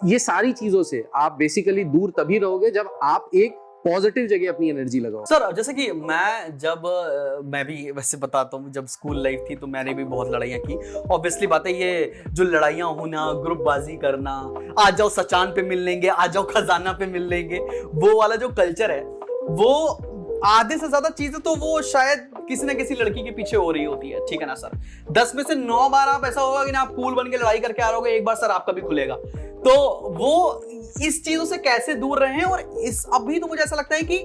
ये सारी चीजों से आप बेसिकली दूर तभी रहोगे जब आप एक पॉजिटिव जगह अपनी एनर्जी लगाओ। सर जैसे कि मैं भी वैसे बताता हूँ, जब स्कूल लाइफ थी तो मैंने भी बहुत लड़ाइयाँ की। ऑब्वियसली बात है, ये जो लड़ाइयाँ होना, ग्रुपबाजी करना, आ जाओ सचान पे मिल लेंगे, आ जाओ खजाना पे मिल लेंगे, वो वाला जो कल्चर है, वो आधे से ज्यादा चीजें तो वो शायद किसी ना किसी लड़की के पीछे हो रही होती है, ठीक है ना सर। 10 में से 9 बार आप ऐसा होगा कि ना आप कूल बन के लड़ाई करके आ रहोगे, एक बार सर आपका भी खुलेगा। तो वो इस चीजों से कैसे दूर रहे हैं। और इस अभी तो मुझे ऐसा लगता है कि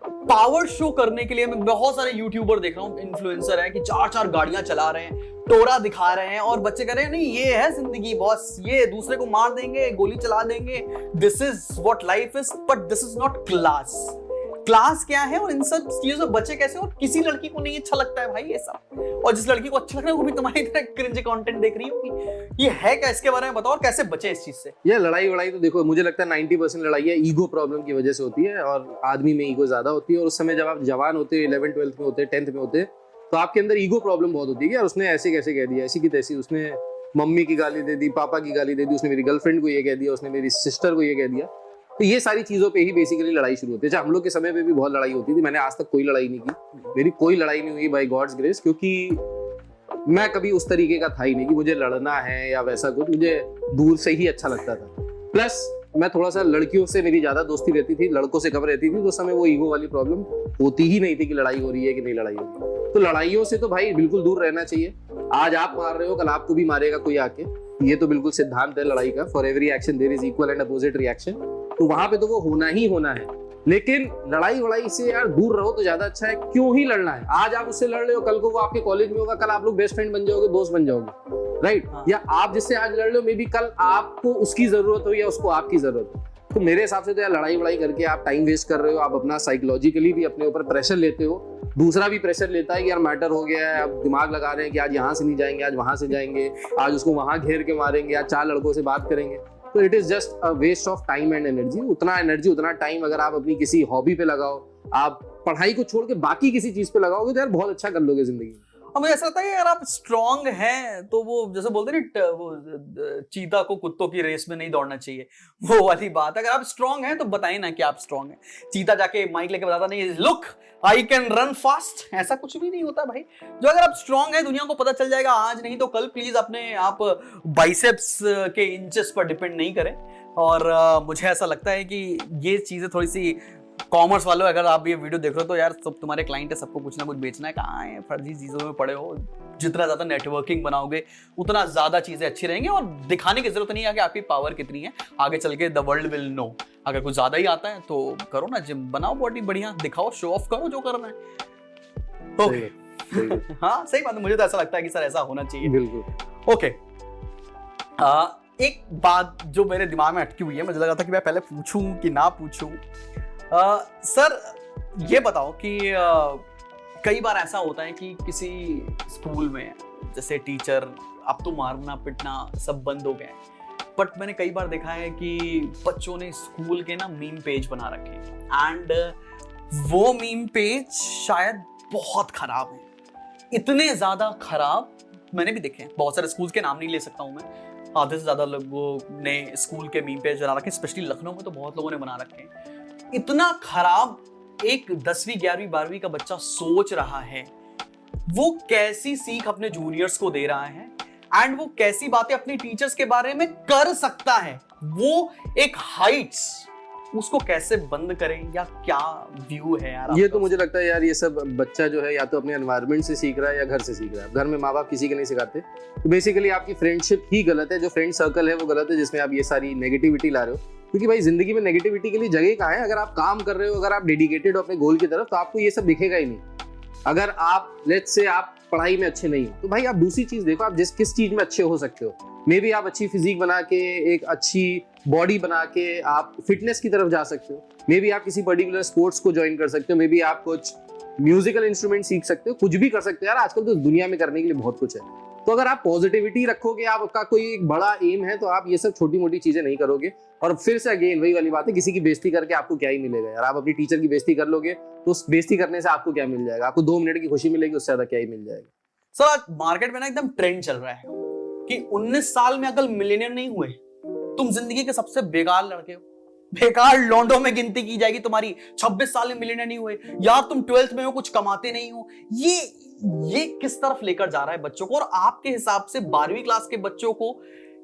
पावर शो करने के लिए मैं बहुत सारे यूट्यूबर देख रहा हूँ, इन्फ्लुएंसर है कि 4-4 गाड़ियां चला रहे हैं, टोरा दिखा रहे हैं, और बच्चे कह रहे हैं नहीं ये है जिंदगी बॉस, ये दूसरे को मार देंगे, गोली चला देंगे, this is what life is, but this is not class क्या है। और इन सब चीजों से बचे कैसे। और किसी लड़की को नहीं अच्छा लगता है भाई ये सब, और जिस लड़की को अच्छा लग रहा है वो भी तुम्हारी तरह क्रिंज कंटेंट देख रही होगी। ये है क्या, इसके बारे में बताओ, और कैसे बचे इस चीज से। ये लड़ाई वड़ाई तो देखो, मुझे लगता है 90% लड़ाई है ईगो प्रॉब्लम की वजह से होती है, और आदमी में ईगो ज्यादा होती है। और उस समय जब आप जवान होते हैं, 11th 12th में होते हैं, 10th में होते हैं, तो आपके अंदर ईगो प्रॉब्लम बहुत होती है। यार उसने ऐसे कैसे कह दिया, ऐसी की तैसी, उसने मम्मी की गाली दे दी, पापा की गाली दे दी, उसने मेरी गर्लफ्रेंड को ये कह दिया, उसने मेरी सिस्टर को ये कह दिया। तो ये सारी चीजों पे ही बेसिकली लड़ाई शुरू होती है। हम लोग के समय पे भी बहुत लड़ाई होती थी, मैंने आज तक कोई लड़ाई नहीं की, मेरी कोई लड़ाई नहीं हुई बाय गॉड्स ग्रेस, क्योंकि मैं कभी उस तरीके का था ही नहीं कि मुझे लड़ना है या वैसा कुछ। मुझे दूर से ही अच्छा लगता था। प्लस मैं थोड़ा सा लड़कियों से मेरी ज्यादा दोस्ती रहती थी, लड़कों से कम रहती थी, तो उस समय वो ईगो वाली प्रॉब्लम होती ही नहीं थी कि लड़ाई हो रही है कि नहीं लड़ाई हो रही है। तो लड़ाइयों से तो भाई बिल्कुल दूर रहना चाहिए। आज आप मार रहे हो, कल आपको भी मारेगा कोई आके, ये तो बिल्कुल सिद्धांत है लड़ाई का। For every action there is equal and opposite reaction. तो वहां पे तो वो होना ही होना है। लेकिन लड़ाई वड़ाई से यार दूर रहो तो ज्यादा अच्छा है। क्यों ही लड़ना है? आज आप उससे लड़ रहे हो, कल को वो आपके कॉलेज में होगा, कल आप लोग बेस्ट फ्रेंड बन जाओगे, दोस्त बन जाओगे, राइट? या आप जिससे आज लड़ रहे हो, मे बी कल आपको उसकी जरूरत हो या उसको आपकी जरूरत हो। तो मेरे हिसाब से तो यार लड़ाई वड़ाई करके आप टाइम वेस्ट कर रहे हो, आप अपना साइकोलॉजिकली भी अपने ऊपर प्रेशर लेते हो, दूसरा भी प्रेशर लेता है कि यार मैटर हो गया है, अब दिमाग लगा रहे हैं कि आज यहाँ से नहीं जाएंगे, आज वहां से जाएंगे, आज उसको वहां घेर के मारेंगे, आज 4 लड़कों से बात करेंगे। तो it is just a waste of time and energy. उतना एनर्जी उतना टाइम अगर आप अपनी किसी हॉबी पे लगाओ, आप पढ़ाई को छोड़ के बाकी किसी चीज पे लगाओगे तो यार बहुत अच्छा कर लोगे जिंदगी में। और मुझे ऐसा लगता है यार आप स्ट्रांग हैं तो वो जैसे बोलते हैं ना, वो चीता को कुत्तों की रेस में नहीं दौड़ना चाहिए, वो वाली बात। अगर आप स्ट्रांग हैं तो बताइए ना कि आप स्ट्रांग हैं। चीता जाके माइक लेके बताता नहीं, look I can run fast, ऐसा कुछ भी नहीं होता भाई। जो अगर आप स्ट्रांग हैं दुनिया को पता चल जाएगा, आज नहीं तो कल। प्लीज अपने आप बाइसेप्स के इंचेस पर डिपेंड नहीं करें। और मुझे ऐसा लगता है कि ये चीजें थोड़ी सी कॉमर्स वालों, अगर आप ये वीडियो देख रहे हो तो यार सब तुम्हारे क्लाइंट है, सबको कुछ ना कुछ बेचना है, कहाँ है फर्जी चीजों में पड़े हो। जितना ज्यादा नेटवर्किंग बनाओगे उतना ज्यादा चीजें अच्छी रहेंगी, और दिखाने की जरूरत नहीं है कि आपकी पावर कितनी है। आगे चल के द वर्ल्ड विल नो। अगर कुछ ज्यादा ही आता है तो करो ना जिम, बनाओ बॉडी बढ़िया, दिखाओ, शो ऑफ करो, जो करना है। ओके हाँ सही बात है, मुझे तो ऐसा लगता है कि सर ऐसा होना चाहिए। बिल्कुल। ओके, एक बात जो मेरे दिमाग में अटकी हुई है, मुझे लगा था कि मैं पहले पूछूं कि ना पूछूं। सर ये बताओ कि कई बार ऐसा होता है कि किसी स्कूल में जैसे टीचर, अब तो मारना पिटना सब बंद हो गए, बट मैंने कई बार देखा है कि बच्चों ने स्कूल के ना मीम पेज बना रखे, एंड वो मीम पेज शायद बहुत खराब है, इतने ज्यादा खराब मैंने भी देखे हैं। बहुत सारे स्कूल के नाम नहीं ले सकता हूं मैं, आधे से ज्यादा लोगों ने स्कूल के मीम पेज बना रखे, स्पेशली लखनऊ में तो बहुत लोगों ने बना रखे हैं। इतना खराब एक 10वीं 11वीं 12वीं का बच्चा सोच रहा है, वो कैसी सीख अपने जूनियर्स को दे रहा है, एंड वो कैसी बातें अपने टीचर्स के बारे में कर सकता है, वो एक हाइट्स, उसको कैसे बंद करें, या क्या व्यू है यार? ये तो मुझे लगता है यार ये सब बच्चा जो है या तो अपने एनवायरनमेंट से सीख रहा है या घर से सीख रहा है। घर में माँ बाप किसी के नहीं सिखाते, तो बेसिकली आपकी फ्रेंडशिप ही गलत है, जो फ्रेंड सर्कल है वो गलत है, जिसमें आप ये सारी नेगेटिविटी ला रहे हो। क्योंकि भाई जिंदगी में नेगेटिविटी के लिए जगह कहाँ है? अगर आप काम कर रहे हो, अगर आप डेडिकेटेड हो अपने गोल की तरफ, तो आपको ये सब दिखेगा ही नहीं। अगर आप लेट्स से आप पढ़ाई में अच्छे नहीं हो, तो भाई आप दूसरी चीज देखो, आप किस चीज में अच्छे हो सकते हो। मे बी आप अच्छी फिजिक बना के, एक अच्छी बॉडी बना के आप फिटनेस की तरफ जा सकते हो। मे बी आप किसी पर्टिकुलर स्पोर्ट्स को ज्वाइन कर सकते हो, मे बी आप कुछ म्यूजिकल इंस्ट्रूमेंट सीख सकते हो, कुछ भी कर सकते हो यार। आजकल तो दुनिया में करने के लिए बहुत कुछ है। तो अगर आप पॉजिटिविटी रखोगे, आपका कोई एक बड़ा एम है, तो आप ये सब छोटी मोटी चीजें नहीं करोगे। और फिर से अगेन वही वाली बात है, किसी की बेइज्जती करके आपको क्या ही मिलेगा यार? आप अपनी टीचर की बेइज्जती कर लोगे तो उस बेइज्जती करने से आपको क्या मिल जाएगा? आपको 2 मिनट की खुशी मिलेगी, उससे ज्यादा क्या ही मिल जाएगा? सर आज मार्केट में ना एकदम ट्रेंड चल रहा है कि 19 साल में अगर मिलियनेयर नहीं हुए, तुम जिंदगी के सबसे बेकार लड़के हो, बेकार लौंडों में गिनती की जाएगी तुम्हारी। 26 साल में मिलियनेयर नहीं हुए यार, तुम 12th में हो, कुछ कमाते नहीं हो। ये किस तरफ लेकर जा रहा है बच्चों को? और आपके हिसाब से 12वीं क्लास के बच्चों को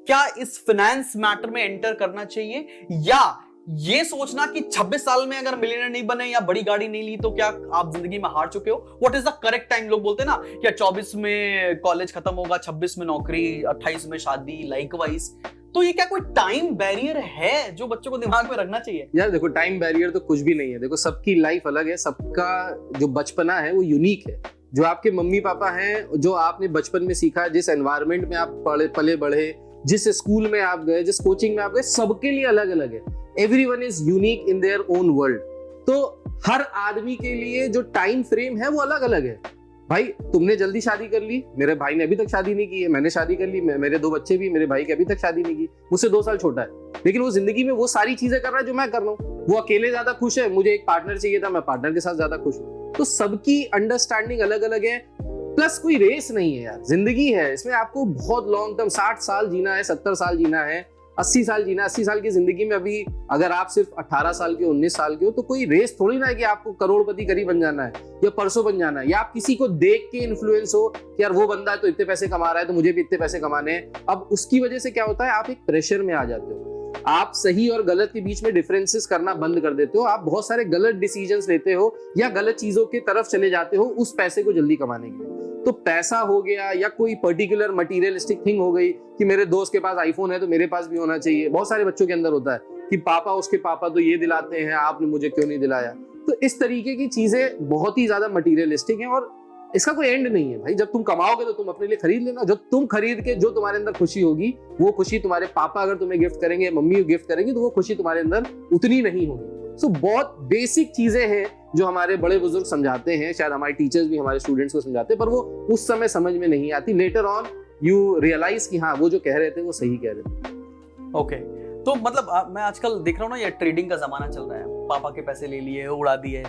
क्या इस फाइनेंस मैटर में एंटर करना चाहिए, या ये सोचना कि 26 साल में अगर मिलियनेयर नहीं बने या बड़ी गाड़ी नहीं ली तो क्या आप जिंदगी में हार चुके हो? What is the correct time? लोग बोलते हैं ना कि 24 में कॉलेज खत्म होगा, 26 में नौकरी, 28 में शादी, लाइकवाइज। तो ये क्या कोई टाइम बैरियर है जो बच्चों को दिमाग में रखना चाहिए? यार देखो, टाइम बैरियर तो कुछ भी नहीं है। देखो, सबकी लाइफ अलग है, सबका जो बचपना है वो यूनिक है। जो आपके मम्मी पापा हैं, जो आपने बचपन में सीखा, जिस एनवायरनमेंट में आप पले बढ़े, जिस स्कूल में आप गए, जिस कोचिंग में आप गए, सबके लिए अलग अलग है। Everyone is unique in their own world. तो हर आदमी के लिए जो टाइम फ्रेम है वो अलग अलग है। भाई तुमने जल्दी शादी कर ली, मेरे भाई ने अभी तक शादी नहीं की है, मैंने शादी कर ली, मेरे 2 बच्चे भी, मेरे भाई की अभी तक शादी नहीं की, मुझसे 2 साल छोटा है, लेकिन वो जिंदगी में वो सारी चीजें कर रहा है जो मैं कर रहा हूँ। वो अकेले ज्यादा खुश है, मुझे एक पार्टनर चाहिए था, मैं पार्टनर के साथ ज्यादा खुश हूँ। तो सबकी अंडरस्टैंडिंग अलग अलग है। प्लस कोई रेस नहीं है यार, जिंदगी है, इसमें आपको बहुत लॉन्ग टर्म 60 साल जीना है, 70 साल जीना है, 80 साल जीना है। 80 साल की जिंदगी में अभी अगर आप सिर्फ 18 साल के 19 साल के हो, तो कोई रेस थोड़ी ना है कि आपको करोड़पति करीब बन जाना है या परसों बन जाना है, या आप किसी को देख के इन्फ्लुएंस हो कि यार वो बंदा तो इतने पैसे कमा रहा है तो मुझे भी इतने पैसे कमाने हैं। अब उसकी वजह से क्या होता है, आप एक प्रेशर में आ जाते हो, आप सही और गलत के बीच में डिफरेंसेस करना बंद कर देते हो, आप बहुत सारे गलत डिसीजंस लेते हो या गलत चीजों की तरफ चले जाते हो उस पैसे को जल्दी कमाने के लिए। तो पैसा हो गया या कोई पर्टिकुलर मटीरियलिस्टिक थिंग हो गई कि मेरे दोस्त के पास आईफोन है तो मेरे पास भी होना चाहिए, बहुत सारे बच्चों के अंदर होता है कि पापा, उसके पापा तो ये दिलाते हैं, आपने मुझे क्यों नहीं दिलाया। तो इस तरीके की चीजें बहुत ही ज्यादा मटीरियलिस्टिक हैं और इसका कोई एंड नहीं है भाई। जब तुम कमाओगे तो तुम अपने लिए खरीद लेना, जो तुम खरीद के जो तुम्हारे अंदर खुशी होगी, वो खुशी तुम्हारे पापा अगर तुम्हें गिफ्ट करेंगे, मम्मी गिफ्ट करेंगी, तो वो खुशी तुम्हारे अंदर उतनी नहीं होगी। सो बहुत बेसिक चीजें हैं जो हमारे बड़े बुजुर्ग समझाते हैं, शायद हमारे टीचर्स भी हमारे स्टूडेंट्स को समझाते हैं, पर वो उस समय समझ में नहीं आती। लेटर ऑन यू रियलाइज कि हाँ, वो जो कह रहे थे वो सही कह रहे थे। ओके, तो मतलब मैं आजकल देख रहा हूँ ना, ये ट्रेडिंग का जमाना चल रहा है। पापा के पैसे ले लिए, उड़ा दिए,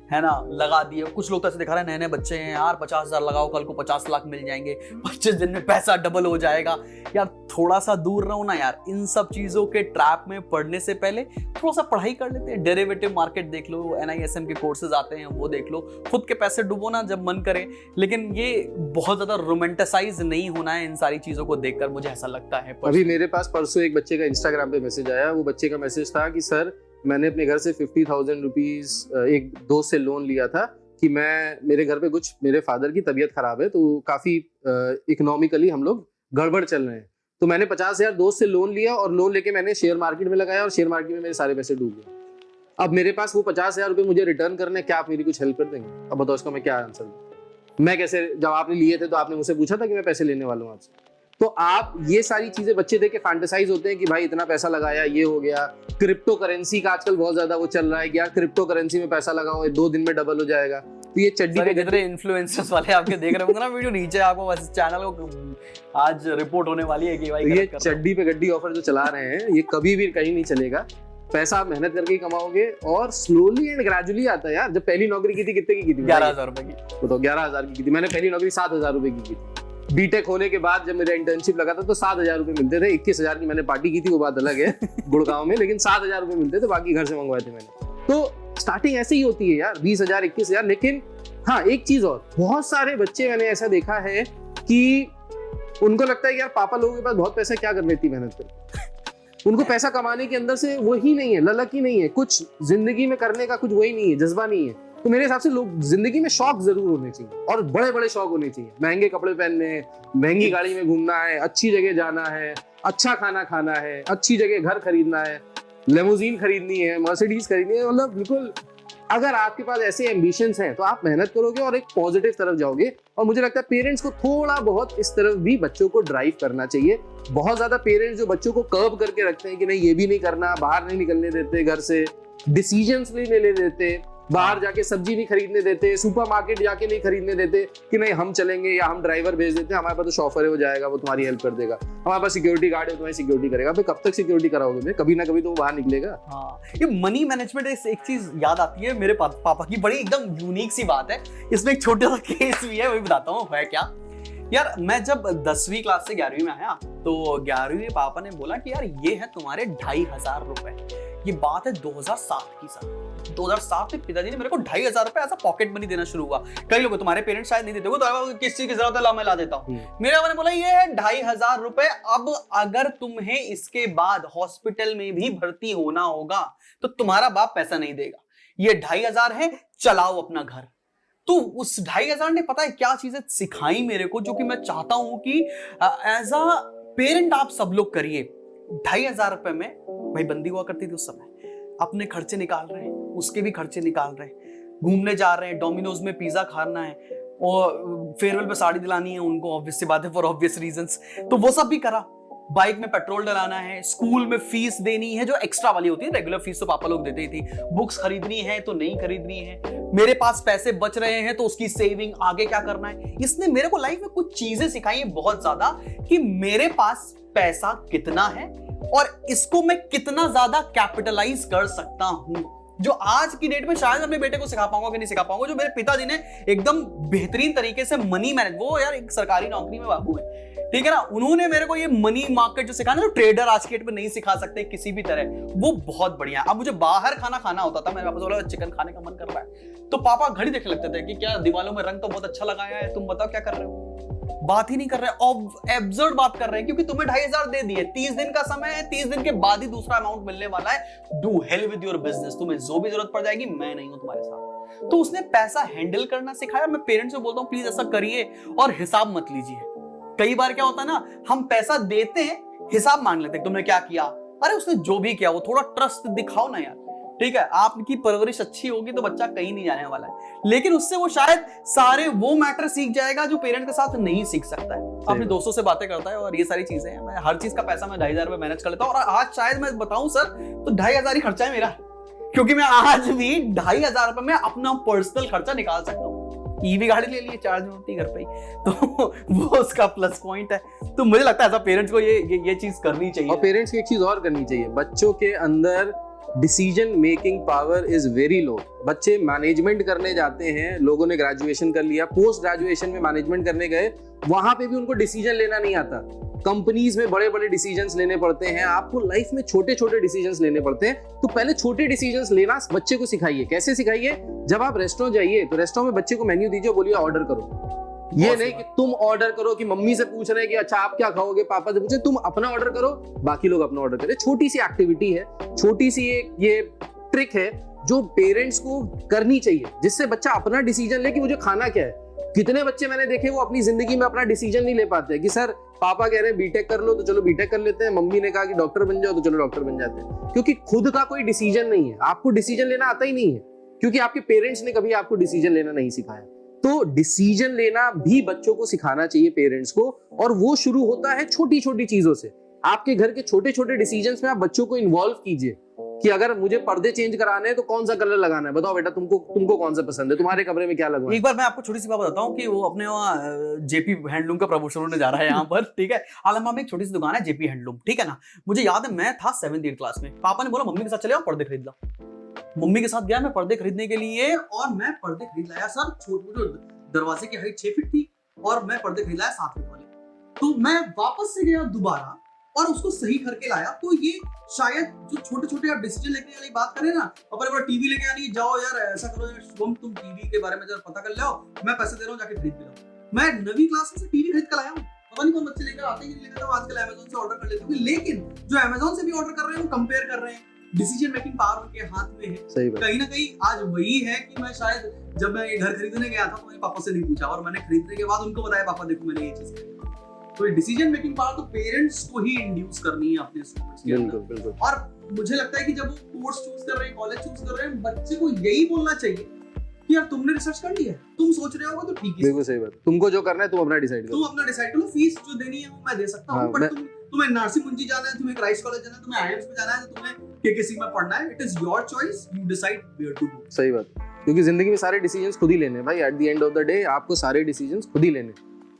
है ना, लगा दिए। कुछ लोग तो ऐसे दिखा रहे हैं, नए नए बच्चे हैं यार, 50,000 लगाओ, कल को 50 लाख मिल जाएंगे, 25 दिन में पैसा डबल हो जाएगा। यार थोड़ा सा दूर रहो ना यार इन सब चीजों के ट्रैप में पढ़ने से पहले थोड़ा सा पढ़ाई कर लेते हैं। डेरिवेटिव मार्केट देख लो, NISM के कोर्सेज आते हैं वो देख लो, खुद के पैसे डुबो ना जब मन करे। लेकिन ये बहुत ज्यादा रोमांटिसाइज नहीं होना है इन सारी चीजों को देखकर, मुझे ऐसा लगता है। अभी मेरे पास परसों एक बच्चे का इंस्टाग्राम पे मैसेज आया। वो बच्चे का मैसेज था कि सर, मैंने अपने घर से 50,000 रुपीज एक दोस्त से लोन लिया था कि मेरे घर पे कुछ, मेरे फादर की तबीयत खराब है, तो काफी इकोनॉमिकली हम लोग गड़बड़ चल रहे हैं, तो मैंने 50,000 दोस्त से लोन लिया और लोन लेके मैंने शेयर मार्केट में लगाया और शेयर मार्केट में मेरे सारे पैसे डूब गए। अब मेरे पास वो 50,000 रुपए मुझे रिटर्न करने, क्या आप मेरी कुछ हेल्प कर देंगे? अब बताओ इसका मैं क्या आंसर दूं? मैं कैसे, जब आपने लिए थे तो आपने मुझसे पूछा था कि मैं पैसे लेने वाला हूँ आपसे? तो आप ये सारी चीजें, बच्चे देख के फैंटेसाइज होते हैं कि भाई इतना पैसा लगाया, ये हो गया। क्रिप्टो करेंसी का आजकल बहुत ज्यादा वो चल रहा है कि यार क्रिप्टो करेंसी में पैसा लगाओ, 2 दिन में डबल हो जाएगा। तो ये चड्डी पे जितने इन्फ्लुएंसर्स वाले आपके देख रहे होंगे ना वीडियो, नीचे आपको बस चैनल को आज रिपोर्ट होने वाली है कि भाई ये चड्डी पे गड्डी ऑफर जो चला रहे हैं, ये कभी भी कहीं नहीं चलेगा। पैसा आप मेहनत करके ही कमाओगे और स्लोली एंड ग्रेजुअली आता है यार। जब पहली नौकरी की थी, कितने की थी? 11,000 रुपए की। तो 11,000 की थी। मैंने पहली नौकरी 7,000 रुपए की थी। बीटेक होने के बाद जब मेरा इंटर्नशिप लगा था तो 7,000 रुपए मिलते थे। 21,000 की मैंने पार्टी की थी, वो बात अलग है गुड़गांव में, लेकिन 7,000 रुपए मिलते थे, बाकी घर से मंगवाए थे मैंने। तो स्टार्टिंग ऐसे ही होती है यार, 20,000 21,000। लेकिन हाँ, एक चीज और, बहुत सारे बच्चे मैंने ऐसा देखा है कि उनको लगता है कि यार पापा लोगों के पास बहुत पैसा, क्या करनी थी मेहनत कर। उनको पैसा कमाने के अंदर से वही नहीं है, ललक ही नहीं है, कुछ जिंदगी में करने का कुछ वही नहीं है, जज्बा नहीं है। तो मेरे हिसाब से लोग जिंदगी में शौक जरूर होने चाहिए और बड़े बड़े शौक होने चाहिए। महंगे कपड़े पहनने, महंगी गाड़ी में घूमना है, अच्छी जगह जाना है, अच्छा खाना खाना है, अच्छी जगह घर खरीदना है, लेमोजीन खरीदनी है, मर्सिडीज खरीदनी है। मतलब बिल्कुल, अगर आपके पास ऐसे एम्बिशंस हैं तो आप मेहनत करोगे और एक पॉजिटिव तरफ जाओगे। और मुझे लगता है पेरेंट्स को थोड़ा बहुत इस तरफ भी बच्चों को ड्राइव करना चाहिए। बहुत ज्यादा पेरेंट्स जो बच्चों को कर्व करके रखते हैं कि नहीं ये भी नहीं करना, बाहर नहीं निकलने देते, घर से डिसीजंस नहीं लेने देते, बाहर जाके सब्जी नहीं खरीदने देते, सुपरमार्केट जाके नहीं खरीदने देते कि नहीं हम चलेंगे या हम ड्राइवर भेज देते हैं, हमारे पास तो शॉफर है, वो जाएगा, वो तुम्हारी हेल्प कर देगा, हमारे पास सिक्योरिटी गार्ड है, तुम्हारी सिक्योरिटी करेगा। भाई कब तक सिक्योरिटी कराओगे? भाई कभी ना कभी तो वो बाहर निकलेगा। हाँ, ये मनी मैनेजमेंट, एक चीज याद आती है मेरे पापा की, बड़ी एकदम यूनिक सी बात है। इसमें एक छोटा सा केस भी है, वही बताता हूँ है क्या। यार मैं जब 10वीं क्लास से 11वीं में आया तो 11वीं में पापा ने बोला कि यार ये है तुम्हारे 2,500 रुपए। ये बात है 2007 की। सर 2007 में पिताजी ने मेरे को 2,500 रुपए ऐसा पॉकेट मनी देना शुरू हुआ। कई लोग, तुम्हारे पेरेंट्स शायद नहीं देते हो, तो किस चीज की जरूरत है, ला मैं ला देता हूँ। मेरे पापा ने बोला ये है 2,500 रुपए, अब अगर तुम्हें इसके बाद हॉस्पिटल में भी भर्ती होना होगा तो तुम्हारा बाप पैसा नहीं देगा, ये 2,500 है, चलाओ अपना घर। तो उस 2,500 ने पता है क्या चीजें सिखाई मेरे को, जो कि मैं चाहता हूं कि एज अ पेरेंट आप सब लोग करिए। 2,500 रुपए में भाई बंदी हुआ करती थी उस समय, अपने खर्चे निकाल रहे हैं, उसके भी खर्चे निकाल रहे हैं, घूमने जा रहे हैं, डोमिनोज में पिज्जा खाना है और फेयरवेल पे साड़ी दिलानी है उनको, ऑब्वियस सी बात है, फॉर ऑब्वियस रीजंस। तो वो सब भी करा। बाइक में पेट्रोल डलाना है, स्कूल में फीस देनी है जो एक्स्ट्रा वाली होती है, रेगुलर फीस तो पापा लोग देते ही थी, बुक्स खरीदनी है तो नहीं खरीदनी है, मेरे पास पैसे बच रहे हैं तो उसकी सेविंग, आगे क्या करना है। इसने मेरे को लाइफ में कुछ चीजें सिखाई है बहुत ज्यादा, कि मेरे पास पैसा कितना है और इसको मैं कितना ज्यादा कैपिटलाइज कर सकता हूं, जो आज की डेट में शायद अपने बेटे को सिखा पाऊंगा कि नहीं सिखा पाऊंगा। जो मेरे पिताजी ने एकदम बेहतरीन तरीके से मनी मैनेज, वो यार एक सरकारी नौकरी में बाबू है, ठीक है ना, उन्होंने मेरे को ये मनी मार्केट जो सिखाया ना, ट्रेडर आज के डेट में नहीं सिखा सकते किसी भी तरह, वो बहुत बढ़िया है। अब मुझे बाहर खाना होता था, मेरे पापा बोला चिकन खाने का मन कर रहा है, तो पापा घड़ी देखने लगते थे कि क्या दीवालों में रंग तो बहुत अच्छा लगाया है, तुम बताओ क्या कर रहे हो। बात ही नहीं कर रहे, एब्सर्ड बात कर रहे हैं, क्योंकि तुम्हें 2,500 दे दिए, 30 दिन का समय है, 30 दिन के बाद ही दूसरा अमाउंट मिलने वाला है। Do hell with your business, तुम्हें जो भी जरूरत पड़ जाएगी, मैं नहीं हूं तुम्हारे साथ। तो उसने पैसा हैंडल करना सिखाया। मैं पेरेंट्स को बोलता हूं प्लीज ऐसा करिए और हिसाब मत लीजिए। कई बार क्या होता है ना, हम पैसा देते हैं, हिसाब मांग लेते हैं, तुमने क्या किया, अरे उसने जो भी किया वो थोड़ा ट्रस्ट दिखाओ ना यार, ठीक है। आपकी परवरिश अच्छी होगी तो बच्चा कहीं नहीं जाने वाला है, लेकिन उससे वो शायद सारे वो मैटर सीख जाएगा जो पेरेंट के साथ नहीं सीख सकता है। अपने दोस्तों से बातें करता है और ये सारी चीजें हैं। मैं हर चीज का पैसा मैं 2,500 रुपए मैनेज कर लेता हूँ, और आज शायद मैं बताऊं सर तो 2,500 ही खर्चा है मेरा, क्योंकि मैं आज भी 2,500 रुपए में अपना पर्सनल खर्चा निकाल सकता हूँ। ईवी गाड़ी ले लिए, चार्ज में होती घर पे ही, तो वो उसका प्लस पॉइंट है। तो मुझे लगता है ऐसा पेरेंट्स को ये चीज करनी चाहिए। और पेरेंट्स की एक चीज और करनी चाहिए, बच्चों के अंदर decision making power is very low. बच्चे मैनेजमेंट करने जाते हैं, लोगों ने ग्रेजुएशन कर लिया, पोस्ट ग्रेजुएशन में मैनेजमेंट करने गए, वहां पे भी उनको डिसीजन लेना नहीं आता। कंपनीज में बड़े बड़े डिसीजंस लेने पड़ते हैं, आपको लाइफ में छोटे छोटे डिसीजंस लेने पड़ते हैं। तो पहले छोटे डिसीजंस लेना बच्चे को सिखाइए। कैसे सिखाइए? जब आप रेस्टोरेंट जाइए तो रेस्टोरेंट में बच्चे को मेन्यू दीजिए, बोलिए ऑर्डर करो। ये नहीं कि तुम ऑर्डर करो, कि मम्मी से पूछ रहे हैं कि अच्छा आप क्या खाओगे, पापा से पूछे, तुम अपना ऑर्डर करो, बाकी लोग अपना ऑर्डर करें। छोटी सी एक्टिविटी है, छोटी सी ये ट्रिक है जो पेरेंट्स को करनी चाहिए, जिससे बच्चा अपना डिसीजन ले कि मुझे खाना क्या है। कितने बच्चे मैंने देखे वो अपनी जिंदगी में अपना डिसीजन नहीं ले पाते कि सर पापा कह रहे हैं बीटेक कर लो तो चलो बीटेक कर लेते हैं, मम्मी ने कहा कि डॉक्टर बन जाओ तो चलो डॉक्टर बन जाते हैं, क्योंकि खुद का कोई डिसीजन नहीं है। आपको डिसीजन लेना आता ही नहीं है, क्योंकि आपके पेरेंट्स ने कभी आपको डिसीजन लेना नहीं सिखाया। तो डिसीजन लेना भी बच्चों को सिखाना चाहिए पेरेंट्स को, और वो शुरू होता है छोटी छोटी चीजों से। आपके घर के छोटे छोटे डिसीजंस में आप बच्चों को इन्वॉल्व कीजिए कि अगर मुझे पर्दे चेंज कराने हैं तो कौन सा कलर लगाना है, बताओ बेटा तुमको कौन सा पसंद है, तुम्हारे कमरे में क्या लगवाना है। एक बार मैं आपको छोटी सी बात बताता हूँ कि वो अपने वहाँ जेपी हैंडलूम का प्रमोशन होने जा रहा है यहाँ पर, ठीक है। आलमबाग में एक छोटी सी दुकान है जेपी हैंडलूम, ठीक है ना। मुझे याद है मैं था 7th क्लास में, पापा ने बोला मम्मी के साथ चले आओ पर्दे खरीद लो। मम्मी के साथ गया मैं पर्दे खरीदने के लिए, और मैं पर्दे खरीद लाया सर। छोटे दरवाजे की हाइट 6 फीट थी और मैं पर्दे खरीद लाया 7 फीट वाले। तो मैं वापस से गया दोबारा और उसको सही करके लाया। तो ये शायद जो छोटे छोटे आप डिसीजन लेने वाली बात करें ना, अपने टीवी लेके आनी, जाओ यार ऐसा करो यार शुभम तुम टीवी के बारे में जरा पता कर लो, मैं पैसे दे रहा हूँ जाके खरीद के लाओ। मैं 9वीं क्लास में से टीवी खरीद कर लाया हूँ। पता नहीं कौन बच्चे लेकर आते हैं, लेकर आजकल अमेज़न से ऑर्डर कर लेते हैं, लेकिन जो अमेज़न से भी ऑर्डर कर रहे हैं वो कंपेयर कर रहे हैं। डिसीजन मेकिंग पावर उनके हाथ में है। कहीं ना कहीं आज वही है कि मैं शायद जब मैं ये घर खरीदने गया था तो मेरे पापा से नहीं पूछा, और मैंने खरीदने के बाद उनको बताया पापा देखो मैंने ये चीज खरीदी। तो डिसीजन मेकिंग पावर तो पेरेंट्स को ही इंड्यूस करनी है अपने स्टूडेंट्स के अंदर। बिल्कुल। और मुझे लगता है कि जब वो कोर्स चूज कर रहे हैं, कॉलेज चूज कर रहे हैं, बच्चे को यही बोलना चाहिए कि यार तुमने रिसर्च कर लिया है, तुम सोच रहे होगा तो ठीक है, बिल्कुल सही बात। तुमको जो करना है तुम अपना डिसाइड करो, तुम अपना डिसाइड करो। फीस जो देनी है वो मैं दे सकता हूं, बट तुम्हें नरसी मुंजी जाना है, तुम्हें क्राइस्ट कॉलेज जाना है, तुम्हें आईएम्स में जाना है, तुम्हें केकेसी में पढ़ना है, it is your choice, you decide where to go. सही बात, क्योंकि जिंदगी में सारे डिसीजंस खुद ही लेने हैं भाई। At the end of the day आपको सारे डिसीजंस खुद ही लेने।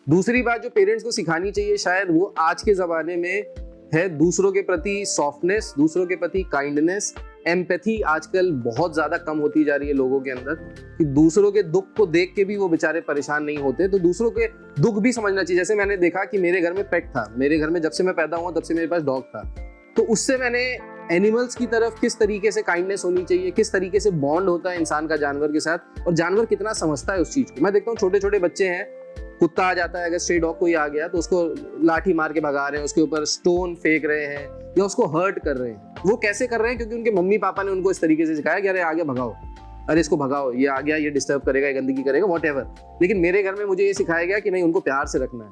दूसरी बात जो पेरेंट्स को सिखानी चाहिए शायद वो आज के जमाने में है दूसरों के प्रति सॉफ्टनेस, दूसरों के प्रति काइंडनेस, एम्पैथी आजकल बहुत ज्यादा कम होती जा रही है लोगों के अंदर, कि दूसरों के दुख को देख के भी वो बेचारे परेशान नहीं होते, तो दूसरों के दुख भी समझना चाहिए। जैसे मैंने देखा कि मेरे घर में पेट था, मेरे घर में जब से मैं पैदा हुआ तब से मेरे पास डॉग था, तो उससे मैंने एनिमल्स की तरफ किस तरीके से काइंडनेस होनी चाहिए, किस तरीके से बॉन्ड होता है इंसान का जानवर के साथ, और जानवर कितना समझता है उस चीज को। मैं देखता हूँ छोटे छोटे बच्चे हैं, कुत्ता आ जाता है, अगर स्ट्रे डॉग कोई आ गया तो उसको लाठी मार के भगा रहे हैं, उसके ऊपर स्टोन फेंक रहे हैं या उसको हर्ट कर रहे हैं। वो कैसे कर रहे हैं? क्योंकि उनके मम्मी पापा ने उनको इस तरीके से सिखाया कि अरे आगे भगाओ, अरे इसको भगाओ, ये आ गया, ये डिस्टर्ब करेगा, ये गंदगी करेगा, व्हाटएवर। लेकिन मेरे घर में मुझे ये सिखाया गया कि नहीं, उनको प्यार से रखना है,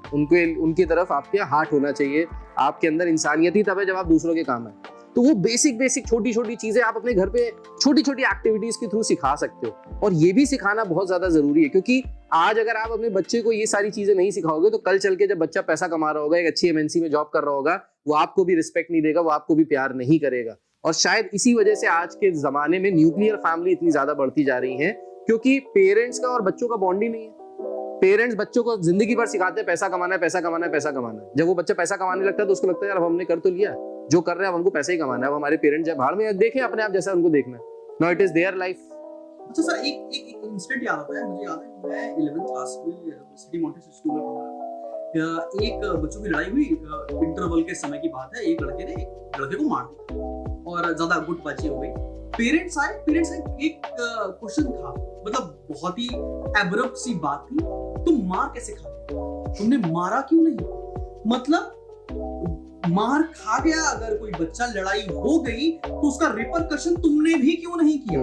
उनकी तरफ आपके हार्ट होना चाहिए, आपके अंदर इंसानियत ही तब है जब आप दूसरों के काम आए। तो वो बेसिक छोटी छोटी चीजें आप अपने घर पे छोटी छोटी एक्टिविटीज के थ्रू सिखा सकते हो, और ये भी सिखाना बहुत ज्यादा जरूरी है, क्योंकि आज अगर आप अपने बच्चे को ये सारी चीजें नहीं सिखाओगे तो कल चल के जब बच्चा पैसा कमा रहा होगा, एक अच्छी एमएनसी में जॉब कर रहा होगा, वो आपको भी रिस्पेक्ट नहीं देगा, वो आपको भी प्यार नहीं करेगा। और शायद इसी वजह से आज के जमाने में न्यूक्लियर फैमिली इतनी ज्यादा बढ़ती जा रही है, क्योंकि पेरेंट्स का और बच्चों का बॉन्ड ही नहीं है। पेरेंट्स बच्चों को जिंदगी भर सिखाते हैं पैसा कमाना है, पैसा कमाना है, पैसा कमाना है। जब वो बच्चा पैसा कमाने लगता है तो उसको लगता है यार अब हमने कर तो लिया, जो कर रहे हैं हमको पैसा ही कमाना है, अब हमारे पेरेंट्स जब भाड़ में देखें अपने आप जैसा उनको देखना है, now it is their life. अच्छा सर, एक इंसिडेंट याद आता है मुझे। याद है मैं 11th क्लास में सिटी मॉन्टेसरी स्कूल में पढ़ा था। एक बच्चों की लड़ाई हुई, इंटरवल के समय की बात है। एक लड़के ने एक लड़के को मार दिया और ज्यादा गुटबाजी हो गई। पेरेंट्स आए, एक क्वेश्चन था, मतलब बहुत ही एब्रप्ट सी बात थी, तुम मार कैसे खाते, तुमने मारा क्यों नहीं? मतलब मार खा गया, अगर कोई बच्चा लड़ाई हो गई तो उसका रिपरकशन तुमने भी क्यों नहीं किया?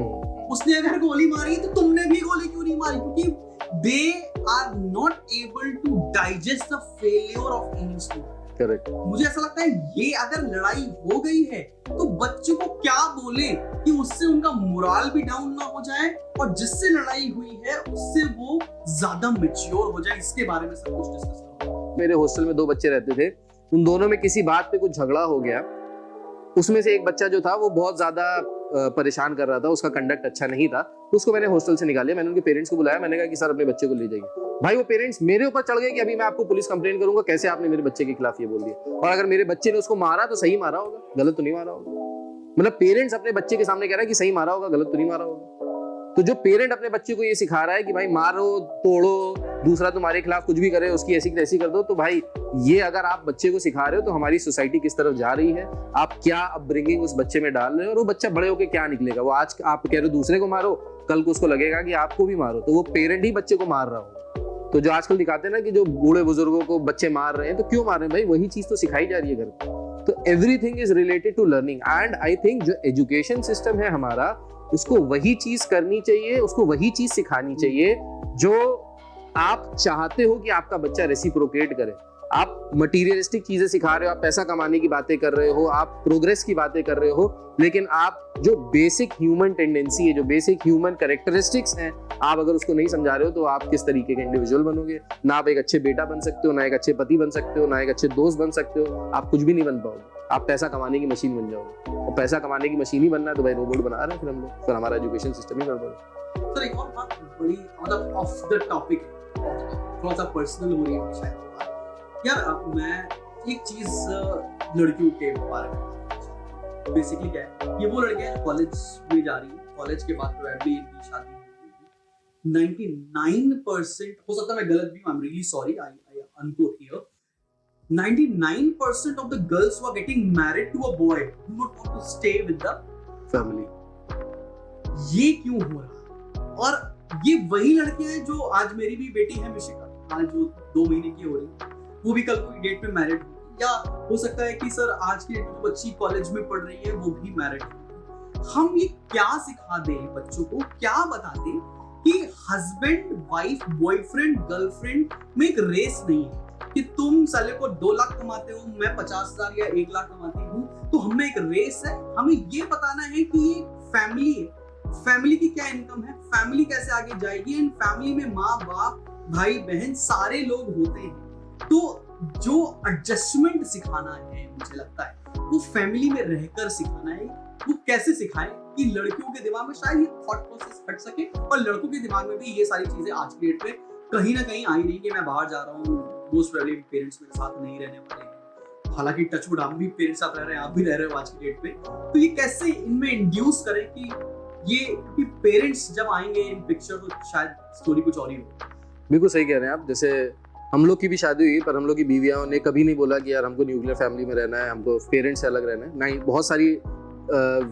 उसने अगर गोली मारी तो तुमने भी गोली क्यों नहीं मारी? क्योंकि they are not able to digest the failure of any student. Correct. मुझे ऐसा लगता है ये अगर लड़ाई हो गई है तो बच्चों को क्या बोले कि उससे उनका मोरल भी डाउन ना हो जाए और जिससे लड़ाई हुई है उससे वो ज्यादा मैच्योर हो जाए। इसके बारे में सब कुछ डिस्कस करो। मेरे हॉस्टल में 2 बच्चे रहते थे, उन दोनों में किसी बात पे कुछ झगड़ा हो गया। उसमें से एक बच्चा जो था वो बहुत ज्यादा परेशान कर रहा था, उसका कंडक्ट अच्छा नहीं था, तो उसको मैंने हॉस्टल से निकाल लिया। मैंने उनके पेरेंट्स को बुलाया, मैंने कहा कि सर अपने बच्चे को ले जाइए। भाई वो पेरेंट्स मेरे ऊपर चढ़ गए कि अभी मैं आपको पुलिस कंप्लेंट करूंगा, कैसे आपने मेरे बच्चे के खिलाफ ये बोल दिया। और अगर मेरे बच्चे ने उसको मारा तो सही मारा होगा, गलत तो नहीं मारा होगा। मतलब पेरेंट्स अपने बच्चे के सामने कह रहा है कि सही मारा होगा, गलत तो नहीं मारा होगा। तो जो पेरेंट अपने बच्चे को ये सिखा रहा है कि भाई मारो तोड़ो, दूसरा तुम्हारे खिलाफ कुछ भी करे उसकी ऐसी तैसी कर दो, तो भाई ये अगर आप बच्चे को सिखा रहे हो तो हमारी सोसाइटी किस तरफ जा रही है, आप क्या अपब्रिंगिंग उस बच्चे में डाल रहे हो और वो बच्चा बड़े होकर क्या निकलेगा। वो आज आप कह रहे हो दूसरे को मारो, कल को उसको लगेगा कि आपको भी मारो, तो वो पेरेंट ही बच्चे को मार रहा होगा। तो जो आजकल दिखाते हैं ना कि जो बूढ़े बुजुर्गों को बच्चे मार रहे हैं, तो क्यों मार रहे हैं भाई, वही चीज तो सिखाई जा रही है घर पे। तो everything is related to learning and I think जो एजुकेशन सिस्टम है हमारा, उसको वही चीज करनी चाहिए, उसको वही चीज सिखानी चाहिए जो आप चाहते हो कि आपका बच्चा रेसिप्रोकेट करे। आप मटीरियलिस्टिक चीजें सिखा रहे हो, आप पैसा कमाने की बातें कर रहे हो, आप प्रोग्रेस की बातें कर रहे हो, लेकिन आप जो बेसिक ह्यूमन टेंडेंसी है, जो बेसिक ह्यूमन कैरेक्टरिस्टिक्स हैं, आप अगर उसको नहीं समझा रहे हो तो आप किस तरीके के इंडिविजुअल बनोगे। ना आप एक अच्छे बेटा बन सकते हो, ना एक अच्छे पति बन सकते हो, ना एक अच्छे दोस्त बन सकते हो, आप कुछ भी नहीं बन पाओगे। आप पैसा कमाने की मशीन बन जाओगे, और पैसा कमाने की मशीन ही बनना है तो भाई रोबोट बना रहे हैं फिर हम लोग, फिर हमारा एजुकेशन सिस्टम ही गड़बड़ है। सर एक और बात बड़ी मतलब ऑफ द टॉपिक, थोड़ा सा पर्सनल हो रही है शायद यार। मैं एक चीज लड़कियों के बारे में, बेसिकली क्या है, ये वो लड़कियां हैं कॉलेज में जा रही है, कॉलेज के बाद प्रोबेबली इनकी शादी होगी। 99% हो सकता है मैं गलत भी हूं, I am really sorry, I unquote here, 99% of the girls who are getting married to a boy do not want to stay with the family. ये क्यों हो रहा? और ये वही लड़कियां हैं जो आज मेरी भी बेटी है मिशिका, आज जो 2 महीने की हो रही है, वो भी कल को डेट पे मैरिड होगी, या हो सकता है कि सर आज की जो बच्ची कॉलेज में पढ़ रही है वो भी मैरिड होगी। हम ये क्या सिखा दें बच्चों को, क्या बता दें कि हस्बैंड वाइफ बॉयफ्रेंड गर्लफ्रेंड में एक रेस नहीं है कि तुम साले को 2 लाख कमाते हो, मैं 50,000 या 1 लाख कमाती हूँ, तो हमें एक रेस है। हमें ये बताना है कि ये फैमिली है, फैमिली की क्या इनकम है, फैमिली कैसे आगे जाएगी, एंड फैमिली में माँ बाप भाई बहन सारे लोग होते हैं। तो जो एडजस्टमेंट सिखाना है मुझे लगता है वो फैमिली में रहकर सिखाना है। वो कैसे सिखाएं कि लड़कियों के दिमाग में शायद ये थॉट प्रोसेस हट सके और लड़कों के दिमाग में भी ये सारी चीजें आज की डेट में कहीं ना कहीं आई रही कि मैं बाहर जा रहा हूँ, मोस्ट प्रोबेबली पेरेंट्स मेरे साथ नहीं रहने वाले हैं, हालांकि टचवुड हम भी पेरेंट्स साथ रह रहे हैं, आप भी रह रहे हो आज की डेट में। तो ये कैसे इनमें इंड्यूस करें कि ये, क्योंकि पेरेंट्स जब आएंगे इन पिक्चर तो शायद स्टोरी कुछ और ही हो। बिल्कुल सही कह रहे हैं आप। जैसे हम लोग की भी शादी हुई पर हम लोग की बीवियों ने कभी नहीं बोला कि यार हमको न्यूक्लियर फैमिली में रहना है, हमको पेरेंट्स से अलग रहना है। नहीं, बहुत सारी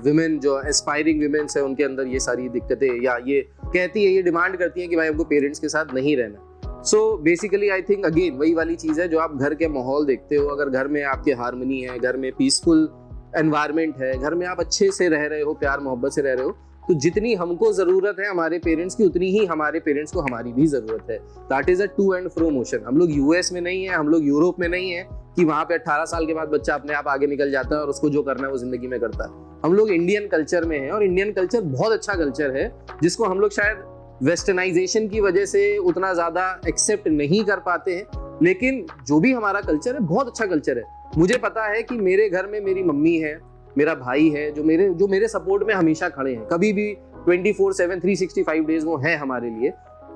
विमेन जो एस्पायरिंग विमेन्स है उनके अंदर ये सारी दिक्कतें या ये कहती है, ये डिमांड करती है कि भाई हमको पेरेंट्स के साथ नहीं रहना। So basically I think again वही वाली चीज़ है जो आप घर के माहौल देखते हो। अगर घर में आपके हार्मनी है, घर में पीसफुल एनवायरनमेंट है, घर में आप अच्छे से रह रहे हो, प्यार मोहब्बत से रह रहे हो, तो जितनी हमको जरूरत है हमारे पेरेंट्स की उतनी ही हमारे पेरेंट्स को हमारी भी जरूरत है। That is a to and fro motion. हम लोग यूएस में नहीं है, हम लोग यूरोप में नहीं है कि वहां पे 18 साल के बाद बच्चा अपने आप आगे निकल जाता है और उसको जो करना है वो जिंदगी में करता है। हम लोग इंडियन कल्चर में है और इंडियन कल्चर बहुत अच्छा कल्चर है जिसको हम लोग शायद वेस्टर्नाइजेशन की वजह से उतना ज्यादा एक्सेप्ट नहीं कर पाते हैं, लेकिन जो भी हमारा कल्चर है बहुत अच्छा कल्चर है। मुझे पता है कि मेरे घर में मेरी मम्मी है, मेरा भाई है जो मेरे सपोर्ट में हमेशा खड़े हैं, कभी भी 24/7 365 डेज वो है हमारे लिए।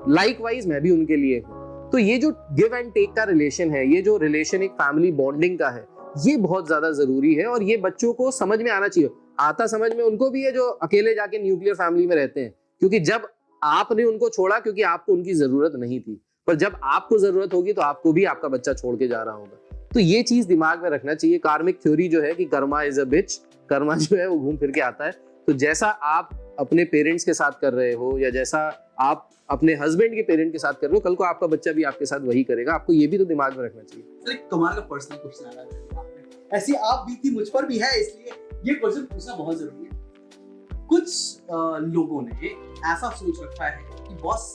लाइकवाइज मैं भी उनके लिए हूँ। तो ये जो गिव एंड टेक का रिलेशन है, ये जो रिलेशन एक फैमिली बॉन्डिंग का है, ये बहुत ज्यादा जरूरी है और ये बच्चों को समझ में आना चाहिए। आता समझ में उनको भी है जो अकेले जाके न्यूक्लियर फैमिली में रहते हैं, क्योंकि जब आपने उनको छोड़ा क्योंकि आपको उनकी जरूरत नहीं थी, पर जब आपको जरूरत होगी तो आपको भी आपका बच्चा छोड़ के जा रहा होगा। तो ये चीज दिमाग में रखना चाहिए। कार्मिक थ्योरी जो है कि कर्मा इज अ बिच, कर्मा जो है वो घूम फिर के आता है। तो जैसा आप अपने पेरेंट्स के साथ कर रहे हो या जैसा आप अपने हस्बैंड के पेरेंट के साथ कर रहे हो, कल को आपका बच्चा भी आपके साथ वही करेगा। आपको ये भी तो दिमाग में रखना चाहिए। सर एक कमाल का पर्सनल क्वेश्चन आ रहा है, ऐसी आप बीती मुझ पर भी है, इसलिए ये क्वेश्चन पूछना बहुत जरूरी है। कुछ लोगों ने ऐसा सोच रखा है कि बॉस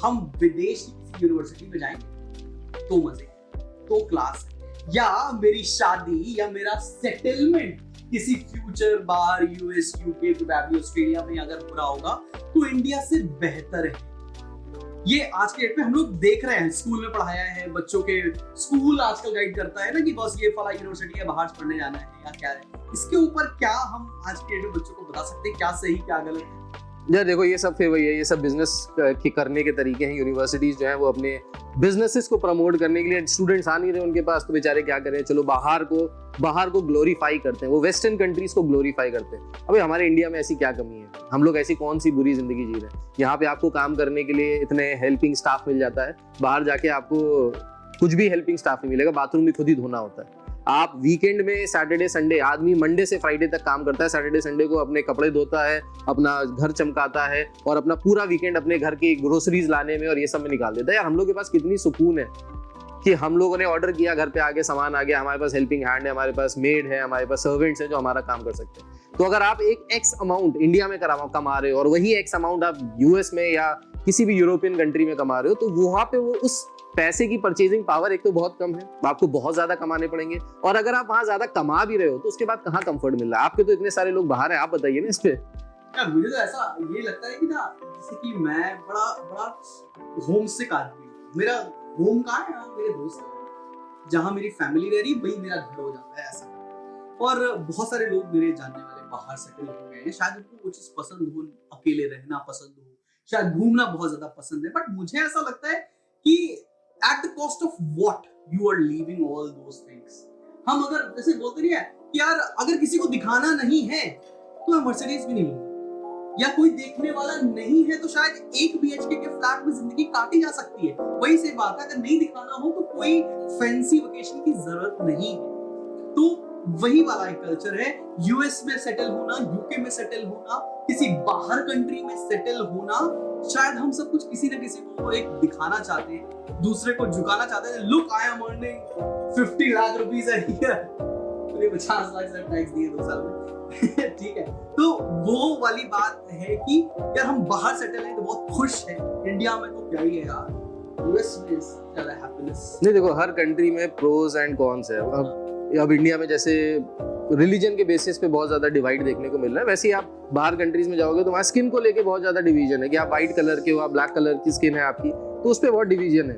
हम विदेश की किसी यूनिवर्सिटी में जाएंगे तो मजे, तो क्लास है, या मेरी शादी या मेरा सेटलमेंट किसी फ्यूचर बाहर यूएस, यूके, प्रोबेबली ऑस्ट्रेलिया में अगर पूरा होगा तो इंडिया से बेहतर है। ये आज के डेट में हम लोग देख रहे हैं, स्कूल में पढ़ाया है बच्चों के, स्कूल आजकल गाइड करता है ना कि बस ये फला यूनिवर्सिटी है, बाहर पढ़ने जाना है या क्या है। इसके ऊपर क्या हम आज के डेट में बच्चों को बता सकते हैं क्या सही क्या गलत है? यार देखो, ये सब फिर वही है, ये सब बिजनेस के करने के तरीके हैं। यूनिवर्सिटीज जो है वो अपने बिजनेसेस को प्रमोट करने के लिए, स्टूडेंट्स आ नहीं रहे उनके पास, तो बेचारे क्या करें, चलो बाहर को ग्लोरीफाई करते हैं, वो वेस्टर्न कंट्रीज को ग्लोरीफाई करते हैं। अबे हमारे इंडिया में ऐसी क्या कमी है? हम लोग ऐसी कौन सी बुरी जिंदगी जी रहे हैं? यहाँ पे आपको काम करने के लिए इतने हेल्पिंग स्टाफ मिल जाता है, बाहर जाके आपको कुछ भी हेल्पिंग स्टाफ नहीं मिलेगा, बाथरूम भी खुद ही धोना होता है। आप वीकेंड में सैटरडे संडे, आदमी मंडे से फ्राइडे तक काम करता है, सैटरडे संडे को अपने कपड़े धोता है, अपना घर चमकाता है और अपना पूरा वीकेंड अपने घर की ग्रोसरीज लाने में और ये सब में निकाल देता है। यार हम लोग के पास कितनी सुकून है कि हम लोगों ने ऑर्डर किया, घर पे आके सामान आ गया, हमारे पास हेल्पिंग हैंड है, हमारे पास मेड है, हमारे पास सर्वेंट्स हैं जो हमारा काम कर सकते हैं। तो अगर आप एक एक्स अमाउंट इंडिया में कमा रहे हो और वही एक्स अमाउंट आप यूएस में या किसी भी यूरोपियन कंट्री में कमा रहे हो, तो वहां पे वो उस पैसे की परचेजिंग पावर एक तो बहुत कम है, आपको बहुत ज्यादा कमाने पड़ेंगे, और अगर आप वहां ज्यादा कमा भी रहे हो तो उसके बाद कहाँ कंफर्ट मिल रहा है? आपके तो इतने सारे लोग बाहर हैं, आप बताइए ना इस पे। मुझे तो ऐसा ये लगता है कि ना, जैसे कि मैं बड़ा होम सिक आदमी हूँ। मेरा होम कहाँ है? मेरे दोस्त हैं, जहाँ मेरी फैमिली रह रही है वही मेरा घर हो जाता है ऐसा। और बहुत सारे लोग मेरे जानने वाले बाहर सेटल हो गए हैं, शायद उनको वो चीज पसंद हो, अकेले रहना पसंद हो, शायद घूमना बहुत ज्यादा पसंद है, बट मुझे ऐसा लगता है कि at the cost of what you are leaving all those things। हम अगर जैसे बोलते नहीं है कि यार अगर किसी को दिखाना नहीं है तो मैं मर्सिडीज भी नहीं लूंगा, या कोई देखने वाला नहीं है तो शायद एक बीएचके के फ्लैट में जिंदगी काटी जा सकती है। वही से बात है, अगर नहीं दिखाना हो तो कोई फैंसी वेकेशन की जरूरत नहीं है। तो वही वाला एक कल्चर है, यूएस में सेटल होना, यूके में सेटल होना, किसी बाहर कंट्री में सेटल होना। शायद हम सब कुछ किसी न किसी को एक दिखाना चाहते हैं, दूसरे को झुकाना चाहते हैं। Look, I am earning 50 lakh rupees a year, मुझे 50 लाख से टैक्स दिए 2 साल में। ठीक है, तो वो वाली बात है कि यार हम बाहर सेटल हैं तो बहुत खुश हैं, इंडिया में तो क्या ही है यार, यूएस में ज्यादा हैप्पीनेस। नहीं देखो, हर कंट्री में प्रोज एंड कॉन्स है। अब इंडिया में जैसे रिलीजन के बेसिस पे बहुत ज्यादा डिवाइड देखने को मिल रहा है, वैसे ही आप बाहर कंट्रीज में जाओगे तो वहाँ स्किन को लेके बहुत ज्यादा डिवीजन है कि आप व्हाइट कलर के हो, आप ब्लैक कलर की स्किन है आपकी, तो उस पर बहुत डिवीजन है।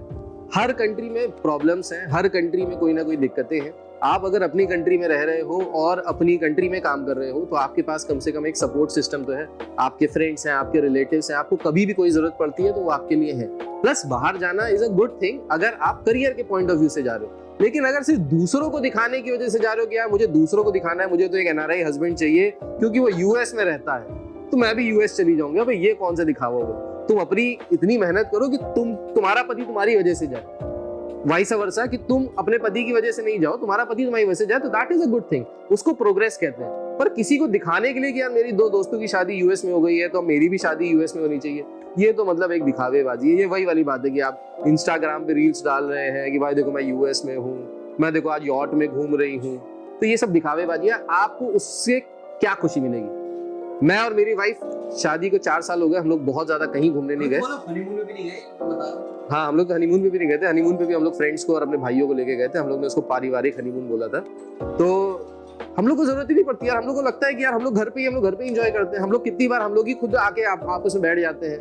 हर कंट्री में प्रॉब्लम्स हैं, हर कंट्री में कोई ना कोई दिक्कतें हैं। आप अगर अपनी कंट्री में रह रहे हो और अपनी कंट्री में काम कर रहे हो तो आपके पास कम से कम एक सपोर्ट सिस्टम तो है, आपके फ्रेंड्स हैं, आपके रिलेटिव्स हैं, आपको कभी भी कोई जरूरत पड़ती है तो वो आपके लिए है। प्लस बाहर जाना इज अ गुड थिंग अगर आप करियर के पॉइंट ऑफ व्यू से जा रहे हो, लेकिन अगर सिर्फ दूसरों को दिखाने की वजह से जा रहे हो कि यार मुझे दूसरों को दिखाना है, मुझे तो एक एनआरआई हस्बैंड चाहिए क्योंकि वो यूएस में रहता है तो मैं भी यूएस चली जाऊंगी, भाई ये कौन सा दिखावा हुआ? तुम अपनी इतनी मेहनत करो कि तुम्हारा पति तुम्हारी वजह से जाए, वाइस वर्सा कि तुम अपने पति की वजह से नहीं जाओ, तुम्हारा पति तुम्हारी वजह से जाए, तो that is a good thing, उसको प्रोग्रेस कहते हैं। पर किसी को दिखाने के लिए कि यार मेरी 2 दोस्तों की शादी यूएस में हो गई है तो मेरी भी शादी यूएस में होनी चाहिए, ये तो मतलब एक दिखावेबाजी है। ये वही वाली बात है कि आप इंस्टाग्राम पे रील्स डाल रहे हैं कि भाई देखो मैं यूएस में हूँ, मैं देखो आज यॉट में घूम रही हूँ, तो ये सब दिखावेबाजी है। आपको उससे क्या खुशी मिलेगी? मैं और मेरी वाइफ शादी को 4 साल हो गए, हम लोग बहुत ज्यादा कहीं घूमने नहीं गए। हनीमून में भी नहीं गए, बता। हाँ, हम लोग हनीमून पे भी नहीं गए थे। हनीमून पे भी हम लोग फ्रेंड्स को और अपने भाइयों को लेके गए थे। हम लोग ने उसको पारिवारिक हनीमून बोला था। तो हम लोग को जरूरत ही नहीं पड़ती यार, हम लोग को लगता है कि यार हम लोग घर पे ही एंजॉय करते हैं। हम लोग कितनी बार हम लोग ही खुद आके आपस में बैठ जाते हैं,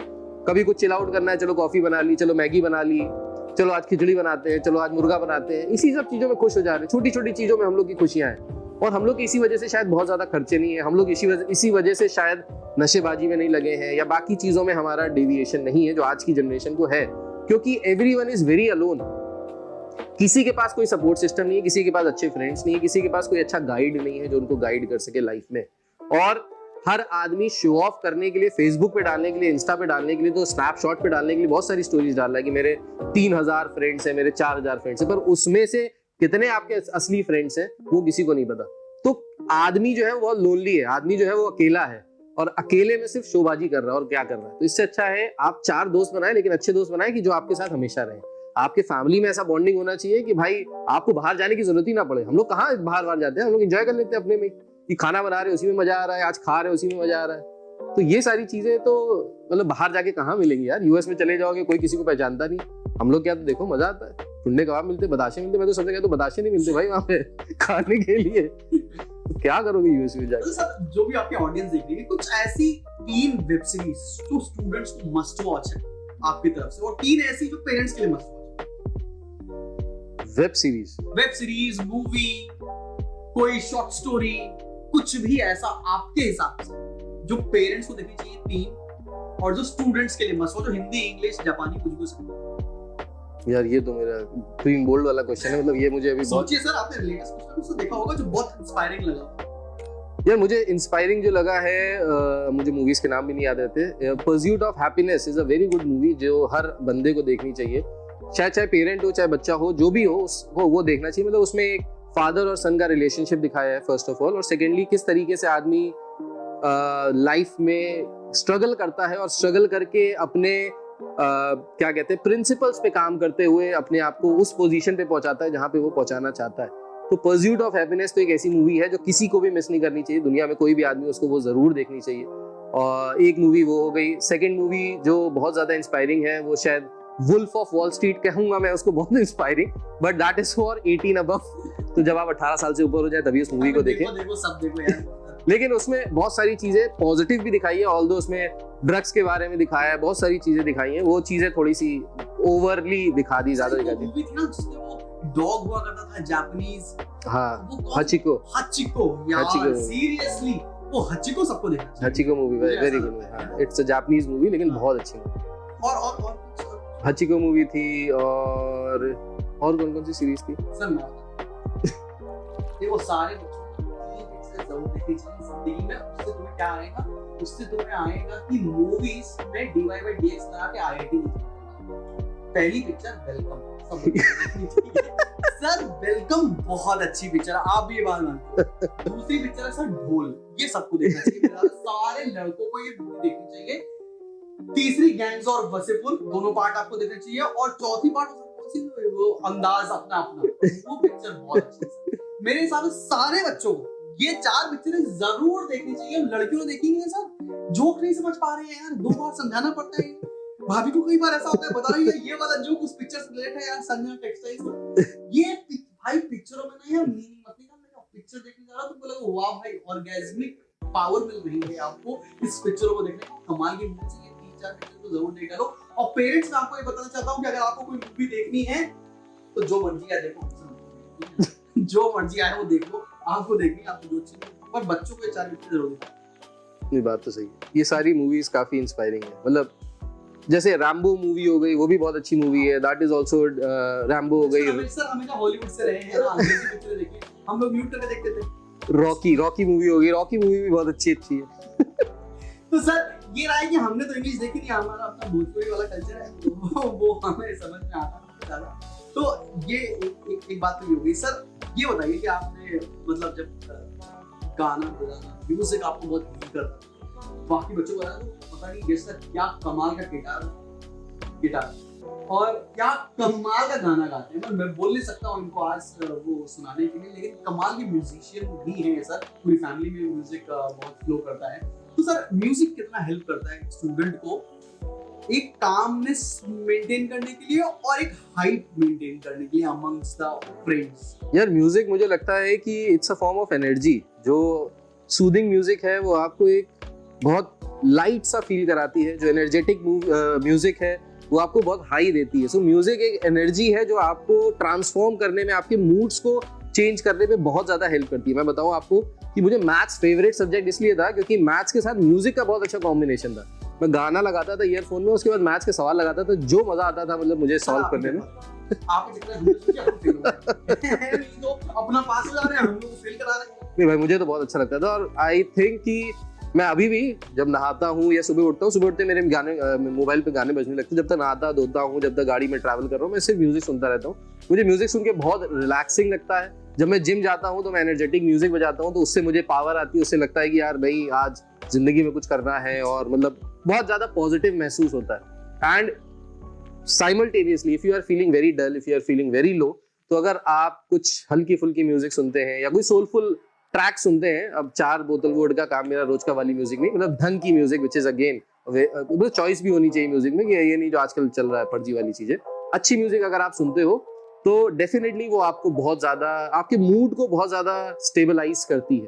कभी कुछ चिल आउट करना है, चलो कॉफी बना ली, चलो मैगी बना ली, चलो आज खिचड़ी बनाते हैं, चलो आज मुर्गा बनाते हैं। इसी सब चीजों में खुश हो जा रहे हैं, छोटी छोटी चीजों में हम लोग की खुशियां हैं। और हम लोग इसी वजह से शायद बहुत ज्यादा खर्चे नहीं है, हम लोग इसी वजह से शायद नशेबाजी में नहीं लगे हैं या बाकी चीजों में हमारा डेविएशन नहीं है जो आज की जनरेशन को है, क्योंकि एवरीवन इज वेरी अलोन। किसी के पास कोई सपोर्ट सिस्टम नहीं है, किसी के पास अच्छे फ्रेंड्स नहीं है, किसी के पास कोई अच्छा गाइड नहीं है जो उनको गाइड कर सके लाइफ में। और हर आदमी शो ऑफ करने के लिए, फेसबुक पे डालने के लिए, इंस्टा पे डालने के लिए, तो स्नैपशॉट पे डालने के लिए बहुत सारी स्टोरीज डाल रहा है कि मेरे 3000 फ्रेंड्स हैं, मेरे 4000 फ्रेंड्स हैं, पर उसमें से कितने आपके असली फ्रेंड्स हैं वो किसी को नहीं पता। तो आदमी जो है वो लोनली है, आदमी जो है वो अकेला है और अकेले में सिर्फ शोबाजी कर रहा है और क्या कर रहा है। तो इससे अच्छा है आप 4 दोस्त बनाए, लेकिन अच्छे दोस्त बनाए कि जो आपके साथ हमेशा रहे। आपके फैमिली में ऐसा बॉन्डिंग होना चाहिए कि भाई आपको बाहर जाने की जरूरत ही ना पड़े। हम लोग कहाँ बाहर जाते हैं, हम लोग एंजॉय कर लेते हैं अपने में, कि खाना बना रहे उसी में मजा आ रहा है, आज खा रहे उसी में मजा आ रहा है। तो ये सारी चीजें तो मतलब बाहर जाके कहाँ मिलेंगी यार। यूएस में चले जाओगे कोई किसी को पहचानता नहीं, हम लोग क्या तो देखो मजा आता है। टुंडे कबाब मिलते, बताशे मिलते, मैं तो सबसे कहता हूँ बताशे नहीं मिलते भाई वहाँ पे खाने के लिए। तो क्या करोगे यूएस में जाके? तो सर जो भी आपके ऑडियंस देख रही है, कुछ ऐसी 3 वेब सीरीज जो स्टूडेंट्स को मस्ट वॉच है आपकी तरफ से, और 3 ऐसी जो पेरेंट्स के लिए मस्ट वॉच है। वेब सीरीज, मूवी, कोई शॉर्ट स्टोरी, कुछ भी ऐसा आपके हिसाब से जो पेरेंट्स को देखनी चाहिए 3, और जो स्टूडेंट्स के लिए मस्ट वॉच, जो हिंदी, इंग्लिश, जापानी कुछ भी हो सकता है। यार ये तो मेरा ग्रीन बोल्ड वाला क्वेश्चन है, मतलब ये मुझे अभी बहुत सोचिए सर, आपने लेटेस्ट कुछ तो देखा होगा जो बहुत इंस्पायरिंग लगा। यार मुझे इंस्पायरिंग जो लगा है, मुझे मूवीज के नाम भी नहीं याद रहते। Pursuit of happiness is a very good movie जो हर बंदे को देखनी चाहिए, चाहे पेरेंट हो चाहे बच्चा हो, जो भी हो उसको वो देखना चाहिए। मतलब उसमें एक फादर और सन का रिलेशनशिप दिखाया है फर्स्ट ऑफ ऑल, और सेकेंडली किस तरीके से आदमी लाइफ में स्ट्रगल करता है और स्ट्रगल करके अपने क्या कहते हैं प्रिंसिपल्स पे काम करते हुए अपने आप को उस पोजीशन पे पहुंचाता है जहां पे वो पहुंचाना चाहता है। तो परस्यूट ऑफ हैप्पीनेस तो एक ऐसी मूवी है जो किसी को भी मिस नहीं करनी चाहिए, दुनिया में कोई भी आदमी उसको वो जरूर देखनी चाहिए। और एक मूवी वो हो गई। सेकंड मूवी जो बहुत ज्यादा इंस्पायरिंग है वो शायद वुल्फ ऑफ वॉल स्ट्रीट कहूंगा मैं उसको, बहुत inspiring, but that is for 18 above. तो जब आप 18 साल से ऊपर हो जाए तभी उस मूवी को देखें। देखो सब देखो यार। लेकिन उसमें बहुत सारी चीजें पॉजिटिव भी दिखाई है, ऑल्दो उसमें ड्रग्स के बारे में दिखाया है, बहुत सारी चीजें दिखाई हैं, वो चीजें थोड़ी सी ओवरली दिखा दी, ज्यादा दिखा दी। मूवी थी ना जिसमें वो डॉग हुआ करता था जापानीज, हाँ हचिको यार सीरियसली वो हचिको सबको देखना चाहिए। हचिको मूवी वेरी गुड मूवी। हाँ इट्स अ जापानीज मूवी लेकिन बहुत अच्छी मूवी। और हचिको मूवी थी, और कौन सी सीरीज थी सर? मैं देखो सारे बच्चों जरूर देखनी चाहिए जिंदगी में। उससे तुम्हें आएगा कि मूवीज में dy/dx लगा के IIT नहीं। पहली पिक्चर वेलकम, सब देखनी चाहिए सर। वेलकम बहुत अच्छी पिक्चर है, आप भी ये बात मानते हो। दूसरी पिक्चर है सर ढोल, ये सबको देखना चाहिए, सारे लड़कों को ये मूवी देखनी चाहिए। तीसरी गैंग्स और वसेपुर, दोनों पार्ट आपको देखना चाहिए। और चौथी पार्ट वो अंदाज अपना वो पिक्चर बहुत अच्छी है मेरे हिसाब से। सारे बच्चों को ये 4 पिक्चरें जरूर देखनी चाहिए। लड़कियों ने देखी नहीं है सर, जोक नहीं समझ पा रहे हैं यार, 2 बार समझाना पड़ता है। भाभी को कई बार ऐसा होता है, बता रही है ये वाला जोक उस पिक्चर से रिलेटेड है यार, संजना टेक्सटाइल्स में। ये भाई पिक्चरों में ना यार मीनिंग मत निकाल, पिक्चर देखने जा रहा तुमको लगा वाह भाई ऑर्गेज्मिक पावर मिल रही है आपको इस पिक्चरों को देखने को। कमाल की मूवी है, 3-4 पिक्चर तो जरूर देख लो। और पेरेंट्स मैं आपको ये बताना चाहता हूँ कि अगर आपको कोई मूवी देखनी है तो जो मर्जी आए देखो, जो मर्जी आए वो देख लो, आपको देखनी आपको जो अच्छी लगे, पर बच्चों को ये 4 पिक्चर जरूर देखो। ये बात तो सही है, ये सारी मूवीज काफी इंस्पायरिंग है। मतलब जैसे रैम्बो मूवी हो गई, वो भी बहुत अच्छी मूवी है, दैट इज आल्सो रैम्बो हो गई। सर हमें हॉलीवुड से रहे हैं ना, अंग्रेजी पिक्चर देखे हम लोग म्यूट करके देखते थे। रॉकी मूवी हो गई, रॉकी मूवी भी बहुत अच्छी है। तो सर ये रहा है कि हमने तो इंग्लिश देखी नहीं, हमारा अपना भोजपुरी वाला कल्चर है, वो हमें समझ में आता है ज्यादा। तो ये एक बात तो ये हो गई। सर ये बताइए कि आपने मतलब जब गाना बजाना म्यूजिक आपको बहुत फील करता है, बाकी बच्चों को पता नहीं ये सर क्या कमाल का गिटार और क्या कमाल का गाना गाते हैं। मैं बोल नहीं सकता हूँ इनको आज वो सुनाने के लिए, लेकिन कमाल के म्यूजिशियन भी हैं सर। पूरी फैमिली में म्यूजिक बहुत फ्लो करता है। तो सर म्यूजिक कितना हेल्प करता है स्टूडेंट को एक कामनेस मेंटेन करने के लिए और एक हाइप मेंटेन करने के लिए अमंग्स द फ्रेंड्स? यार म्यूजिक मुझे लगता है कि it's a form of energy. जो सूदिंग म्यूजिक है वो आपको एक बहुत लाइट सा फील कराती है, जो एनर्जेटिक म्यूजिक है वो आपको बहुत हाई देती है। सो म्यूजिक एक एनर्जी है जो आपको ट्रांसफॉर्म करने में, आपके मूड्स को चेंज करने में बहुत ज्यादा हेल्प करती है। मैं बताऊं आपको कि मुझे मैथ्स फेवरेट सब्जेक्ट इसलिए था क्योंकि मैथ्स के साथ म्यूजिक का बहुत अच्छा कॉम्बिनेशन था। मैं गाना लगाता था ईयरफोन में, उसके बाद मैथ्स के सवाल लगाता था, जो मजा आता था मतलब मुझे सॉल्व करने में। आप अपना पास हो जा रहे हैं, हम लोग को फेल करा रहे हैं। नहीं भाई मुझे तो बहुत अच्छा लगता था। और आई थिंक कि मैं अभी भी जब नहाता हूँ या सुबह उठता हूँ, सुबह उठते मेरे गाने मोबाइल पे गाने बजने लगते हैं। जब तक नहाता धोता हूँ, जब तक गाड़ी में ट्रैवल कर रहा हूँ, मैं सिर्फ म्यूजिक सुनता रहता हूँ। मुझे म्यूजिक सुन के बहुत रिलैक्सिंग लगता है। जब मैं जिम जाता हूँ तो मैं एनर्जेटिक म्यूजिक बजाता हूँ, तो उससे मुझे पावर आती है, उससे लगता है कि यार भाई आज जिंदगी में कुछ करना है, और मतलब बहुत ज्यादा पॉजिटिव महसूस होता है। And simultaneously if you are feeling very dull, if you are feeling very low, तो अगर आप कुछ हल्की फुल्की म्यूजिक सुनते हैं या कोई सोलफुल ट्रैक सुनते हैं, अब 4 बोतल वोड का काम मेरा रोज का वाली म्यूजिक नहीं, मतलब ढंग की म्यूजिक विच इज अगेन मतलब चॉइस भी होनी चाहिए म्यूजिक में, कि ये नहीं जो आजकल चल रहा है फर्जी वाली चीजें। अच्छी म्यूजिक अगर आप सुनते हो तो डेफिनेटली वो आपको बहुत ज्यादा, आपके मूड को बहुत ज्यादा स्टेबलाइज करती है।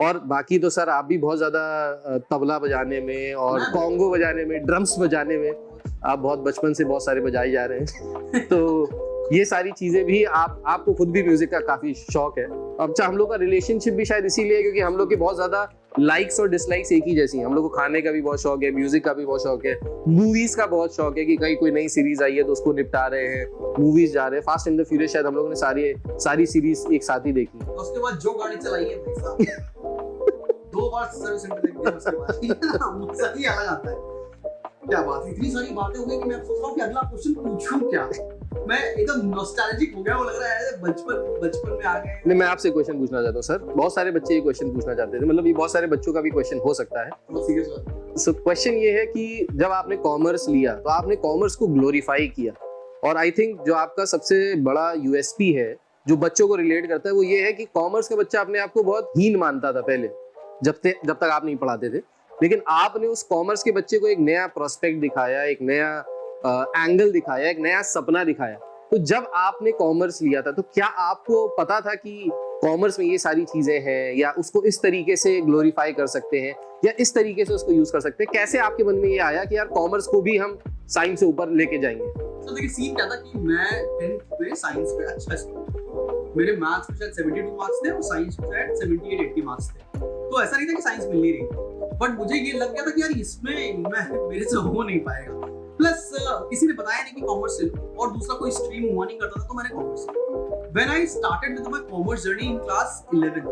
और बाकी तो सर आप भी बहुत ज्यादा तबला बजाने में और कॉन्गो बजाने में, ड्रम्स बजाने में आप बहुत बचपन से बहुत सारे बजाए जा रहे हैं तो ये सारी चीजें भी आपको खुद भी म्यूजिक का काफी शौक है। अब हम लोग का रिलेशनशिप भी शायद इसीलिए है क्योंकि हम लोग के बहुत ज्यादा लाइक्स और डिसलाइक्स एक ही जैसी हैं। हम लोग को खाने का भी बहुत शौक है, म्यूजिक का भी बहुत शौक है, मूवीज का बहुत शौक है कि कहीं कोई नई सीरीज आई है तो उसको निपटा रहे हैं, मूवीज जा रहे हैं। फास्ट एंड द फ्यूरियस शायद हम लोगों ने सारी सीरीज एक साथ ही देखी। उसके बाद जो गाड़ी चलाई है भाई साहब 2 बार सर्विस सेंटर देख लिया उसके बाद मजा ही अलग आता है। क्या बात है, इतनी सारी बातें हो गई कि मैं सोच रहा हूँ कि अगला क्वेश्चन पूछूं क्या। मैं एकदम नॉस्टैल्जिक हो गया, वो लग रहा है बचपन में आ गए। नहीं, मैं आपसे क्वेश्चन पूछना चाहता हूँ सर। बहुत सारे बच्चे ये क्वेश्चन पूछना चाहते थे, मतलब ये बहुत सारे बच्चों का भी क्वेश्चन हो सकता है। सो क्वेश्चन ये है कि जब आपने कॉमर्स लिया तो आपने कॉमर्स को ग्लोरीफाई किया, और आई थिंक जो आपका सबसे बड़ा यूएसपी है जो बच्चों को रिलेट करता है वो ये है कि कॉमर्स का बच्चा अपने आप को बहुत हीन मानता था पहले, जब तक आप नहीं पढ़ाते थे। लेकिन आपने उस कॉमर्स के बच्चे को एक नया प्रोस्पेक्ट दिखाया, एक नया एंगल दिखाया, एक नया सपना दिखाया। तो जब आपने कॉमर्स लिया था तो क्या आपको पता था कि कॉमर्स में ये सारी चीजें हैं, या उसको इस तरीके से ग्लोरीफाई कर सकते हैं, या इस तरीके से उसको यूज कर सकते हैं? कैसे आपके मन में ये आया कि यार कॉमर्स को भी हम साइंस से ऊपर लेके जाएंगे? तो देखिए सीन क्या था कि मैं 10th में साइंस में अच्छा स्टूडेंट, मेरे मैथ्स में शायद 72 मार्क्स थे और साइंस में शायद 78-80 मार्क्स थे। तो ऐसा नहीं था कि साइंस मिल नहीं रही, बट मुझे ये लग गया था कि यार इसमें मेरे से हो नहीं पाएगा। प्लस किसी ने बताया नहीं कि कॉमर्स से लो, और दूसरा कोई स्ट्रीम हुआ नहीं करता था तो मैंने कॉमर्स लिया। When I started with my commerce journey in class 11,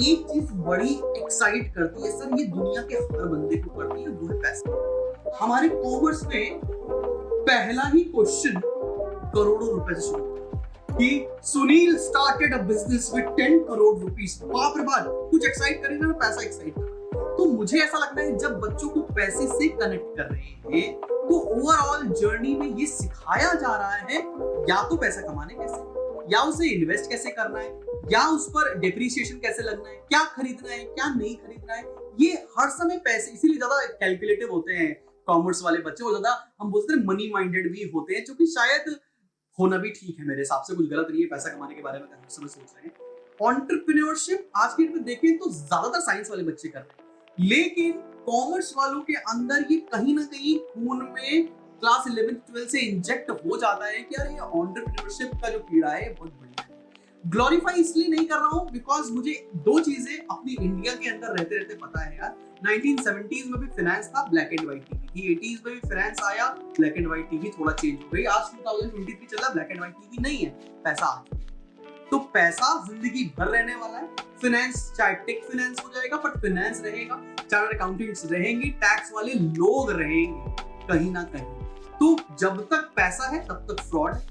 एक चीज बड़ी एक्साइट करती है सर, ये दुनिया के हर बंदे को करती है, वो है पैसा। हमारे कॉमर्स में पहला ही क्वेश्चन करोड़ों रुपए से शुरू कि Sunil started a business with 10 crore rupees. बाप रे बाप, कुछ एक्साइट करेगा ना, पैसा एक्साइट कर। तो मुझे ऐसा लगता है जब बच्चों को पैसे से कनेक्ट कर रहे हैं तो ओवरऑल जर्नी में ये सिखाया जा रहा है या तो पैसा कमाने कैसे, या उसे इन्वेस्ट कैसे करना है, या उस पर डेप्रिसिएशन कैसे लगना है, क्या खरीदना है क्या नहीं खरीदना है। ये हर समय पैसे, इसीलिए ज्यादा कैलकुलेटिव होते हैं कॉमर्स वाले बच्चे, और ज्यादा हम बोलते हैं मनी माइंडेड भी होते हैं, जो कि शायद होना भी ठीक है मेरे हिसाब से, कुछ गलत नहीं है पैसा कमाने के बारे में हर समय सोच रहे हैं। एंटरप्रेन्योरशिप आज की डेट में देखें तो ज्यादातर साइंस वाले बच्चे कर रहे हैं, लेकिन कॉमर्स वालों के अंदर ये कहीं ना कहीं खून में क्लास 11-12 से इंजेक्ट हो जाता है कि यार ये एंटरप्रेन्योरशिप का जो कीड़ा है बहुत बढ़िया है। ग्लोरीफाई इसलिए नहीं कर रहा हूं बिकॉज मुझे दो चीजें अपनी इंडिया के अंदर रहते रहते पता है यार। 1970s में भी फाइनेंस था, ब्लैक एंड व्हाइट टीवी थी। 80s में भी फाइनेंस आया, ब्लैक एंड व्हाइट टीवी थोड़ा चेंज हो गई। आज 2023 चल रहा, ब्लैक एंड व्हाइट टीवी नहीं है, पैसा आ गया। तो पैसा जिंदगी भर रहने वाला है। फाइनेंस चाहे टेक फाइनेंस हो जाएगा, बट फाइनेंस रहेगा, चार्टर्ड अकाउंटेंट्स रहेंगे, टैक्स वाले लोग रहेंगे कहीं ना कहीं। तो जब तक पैसा है तब तक फ्रॉड है,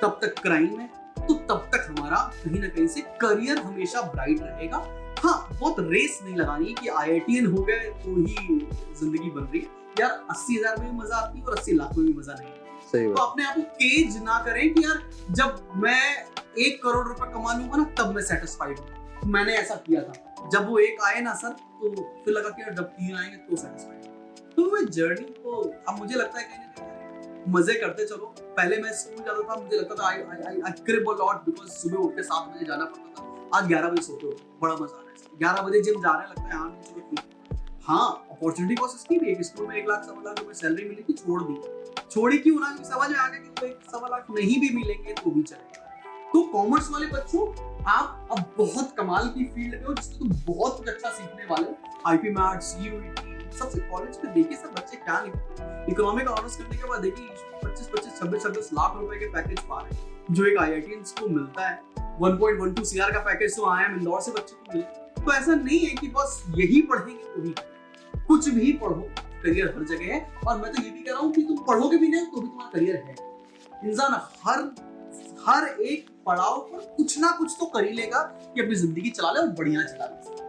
तब तक क्राइम है, तो तब तक हमारा कहीं ना कहीं से करियर हमेशा ब्राइट रहेगा। हाँ, बहुत रेस नहीं लगानी कि IITian हो गए तो ही जिंदगी बन रही है यार। 80,000 में भी मजा आती है और 80 लाख में भी मजा नहीं। तो अपने आप को केज ना करें कि यार जब मैं 1 करोड़ रुपए कमा लूंगा ना तब मैं सेटिस्फाइड हूँ। मैंने ऐसा किया था, जब वो 1 आए ना सर तो फिर लगा कि यार जब 3 आएंगे तो सेटिस्फाइड। तो मैं जर्नी को अब मुझे लगता है कि मजे करते चलो। पहले मैं स्कूल जाता था, मुझे लगता था आई क्रिब अ लॉट बिकॉज़ सुबह उठ के 7 बजे जाना पड़ता था। आज 11 बजे सोते हो, बड़ा मजा आ रहा है। 11 बजे जिम जा रहे हैं, लगता है हाँ चलो ठीक। हाँ, अपॉर्चुनिटी कॉस्ट इसकी भी है। स्कूल में 1 लाख 1.25 लाख रुपए सैलरी मिली थी, छोड़ दी। छोड़ी क्यों ना, समझ में आ गया कि कोई 1.25 लाख नहीं भी मिलेंगे तो भी चलेगा। तो कॉमर्स वाले बच्चों, आप अब बहुत कमाल की फील्ड में हो जिसमें तुम बहुत कुछ अच्छा सीखने वाले हो। IP मैथ, CUET, सबसे कॉलेज पे देखिए सब बच्चे क्या लिखते। इकोनॉमिक ऑनर्स करने के बाद देखिए 25-25, 26-26 लाख रुपए के पैकेज पा रहे हैं, जो एक IITians को मिलता है। 1.12 CR का पैकेज तो IIM इंदौर से बच्चे को मिलता है। तो ऐसा नहीं है कि बस यही पढ़ेंगे तो ही, कुछ भी पढ़ो, करियर हर जगह है। और मैं तो ये भी कह रहा हूँ कि तुम पढ़ोगे भी नहीं तो भी तुम्हारा करियर है। इंसान हर एक पड़ाव पर कुछ ना कुछ तो कर ही लेगा कि अपनी जिंदगी चला ले और बढ़िया चला ले।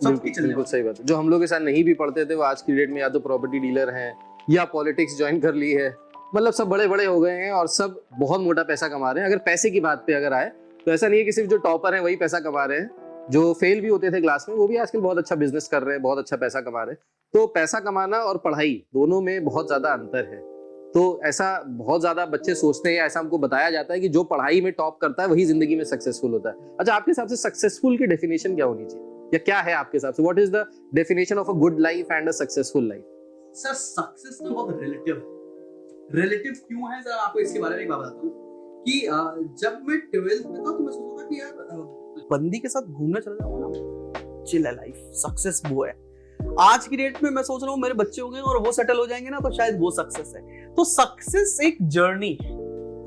बिल्कुल सही बात है। जो हम लोग के साथ नहीं भी पढ़ते थे वो आज की डेट में या तो प्रॉपर्टी डीलर हैं या पॉलिटिक्स ज्वाइन कर ली है, मतलब सब बड़े बड़े हो गए हैं और सब बहुत मोटा पैसा कमा रहे हैं। अगर पैसे की बात पे अगर आए तो ऐसा नहीं है कि सिर्फ जो टॉपर हैं वही पैसा कमा रहे हैं, जो फेल भी होते थे क्लास में वो भी आजकल बहुत अच्छा बिजनेस कर रहे हैं, बहुत अच्छा पैसा कमा रहे हैं। तो पैसा कमाना और पढ़ाई दोनों में बहुत ज्यादा अंतर है। तो ऐसा बहुत ज्यादा बच्चे सोचते हैं, ऐसा हमको बताया जाता है कि जो पढ़ाई में टॉप करता है वही जिंदगी में सक्सेसफुल होता है। अच्छा, आपके हिसाब से सक्सेसफुल की डेफिनेशन क्या होनी चाहिए, या क्या है आपके हिसाब से? What is the definition of a good life and a successful life? Sir success तो बहुत रिलेटिव क्यों है, सर आपको इसके बारे में एक बात बताता हूँ कि जब मैं 12th में था तो मैं सोचता था कि यार बंदी के साथ घूमने चला जाऊंगा ना, चिल है लाइफ, सक्सेस वो है। आज की डेट में मैं सोच रहा हूँ मेरे बच्चे हो गए और वो सेटल हो जाएंगे ना, तो शायद वो सक्सेस है। तो सक्सेस एक जर्नी है,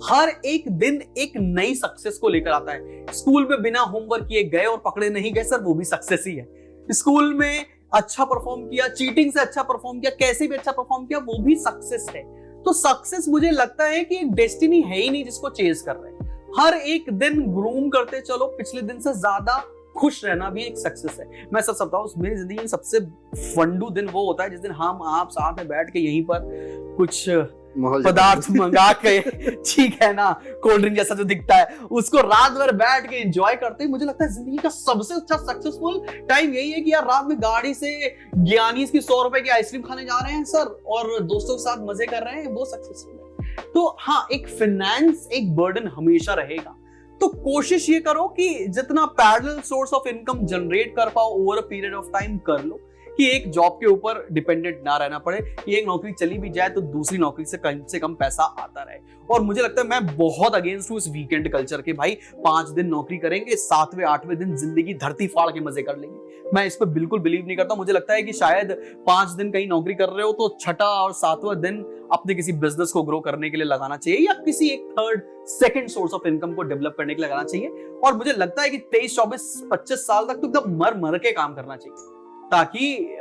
हर एक दिन एक नई सक्सेस को लेकर आता है। स्कूल में बिना होमवर्क किए गए और पकड़े नहीं गए, सर वो भी सक्सेस ही है। स्कूल में अच्छा परफॉर्म किया, चीटिंग से अच्छा परफॉर्म किया, कैसे भी अच्छा परफॉर्म किया, वो भी सक्सेस है। तो सक्सेस मुझे लगता है कि एक डेस्टिनी है ही नहीं जिसको चेज कर रहे हैं। हर एक दिन ग्रूम करते चलो, पिछले दिन से ज्यादा खुश रहना भी एक सक्सेस है। मैं सच बताऊं, मेरी जिंदगी में सबसे फंडू दिन वो होता है जिस दिन हम आप साथ में बैठ के यहीं पर कुछ पदार्थ मंगा के, ठीक है ना, कोल्ड ड्रिंक जैसा जो दिखता है, उसको रात भर बैठ के एंजॉय करते हैं। मुझे लगता है जिंदगी का सबसे अच्छा सक्सेसफुल टाइम यही है कि यार रात में गाड़ी से ज्ञानीज की 100 रुपए की आइसक्रीम खाने जा रहे हैं सर, और दोस्तों के साथ मजे कर रहे हैं, वो सक्सेसफुल है। तो हाँ, एक फाइनेंस एक बर्डन हमेशा रहेगा। तो कोशिश ये करो कि जितना parallel source of income generate कर पाओ over a period of time कर लो, कि एक जॉब के ऊपर डिपेंडेंट ना रहना पड़े, कि एक नौकरी चली भी जाए तो दूसरी नौकरी से कम पैसा आता रहे। और मुझे लगता है मैं बहुत अगेंस्ट हूँ इस वीकेंड कल्चर के। भाई 5 दिन नौकरी करेंगे, 7वें 8वें दिन जिंदगी धरती फाड़ के मजे कर लेंगे। मैं इस पर बिल्कुल बिलीव नहीं करता। मुझे लगता है कि शायद 5 दिन कहीं नौकरी कर रहे हो तो 6ठा और 7वां दिन अपने किसी बिजनेस को ग्रो करने के लिए लगाना चाहिए, या किसी एक third second source of income को डेवलप करने के लिए लगाना चाहिए। और मुझे लगता है कि 23, 24, 25 साल तक तो एकदम मर के काम करना चाहिए, ताकि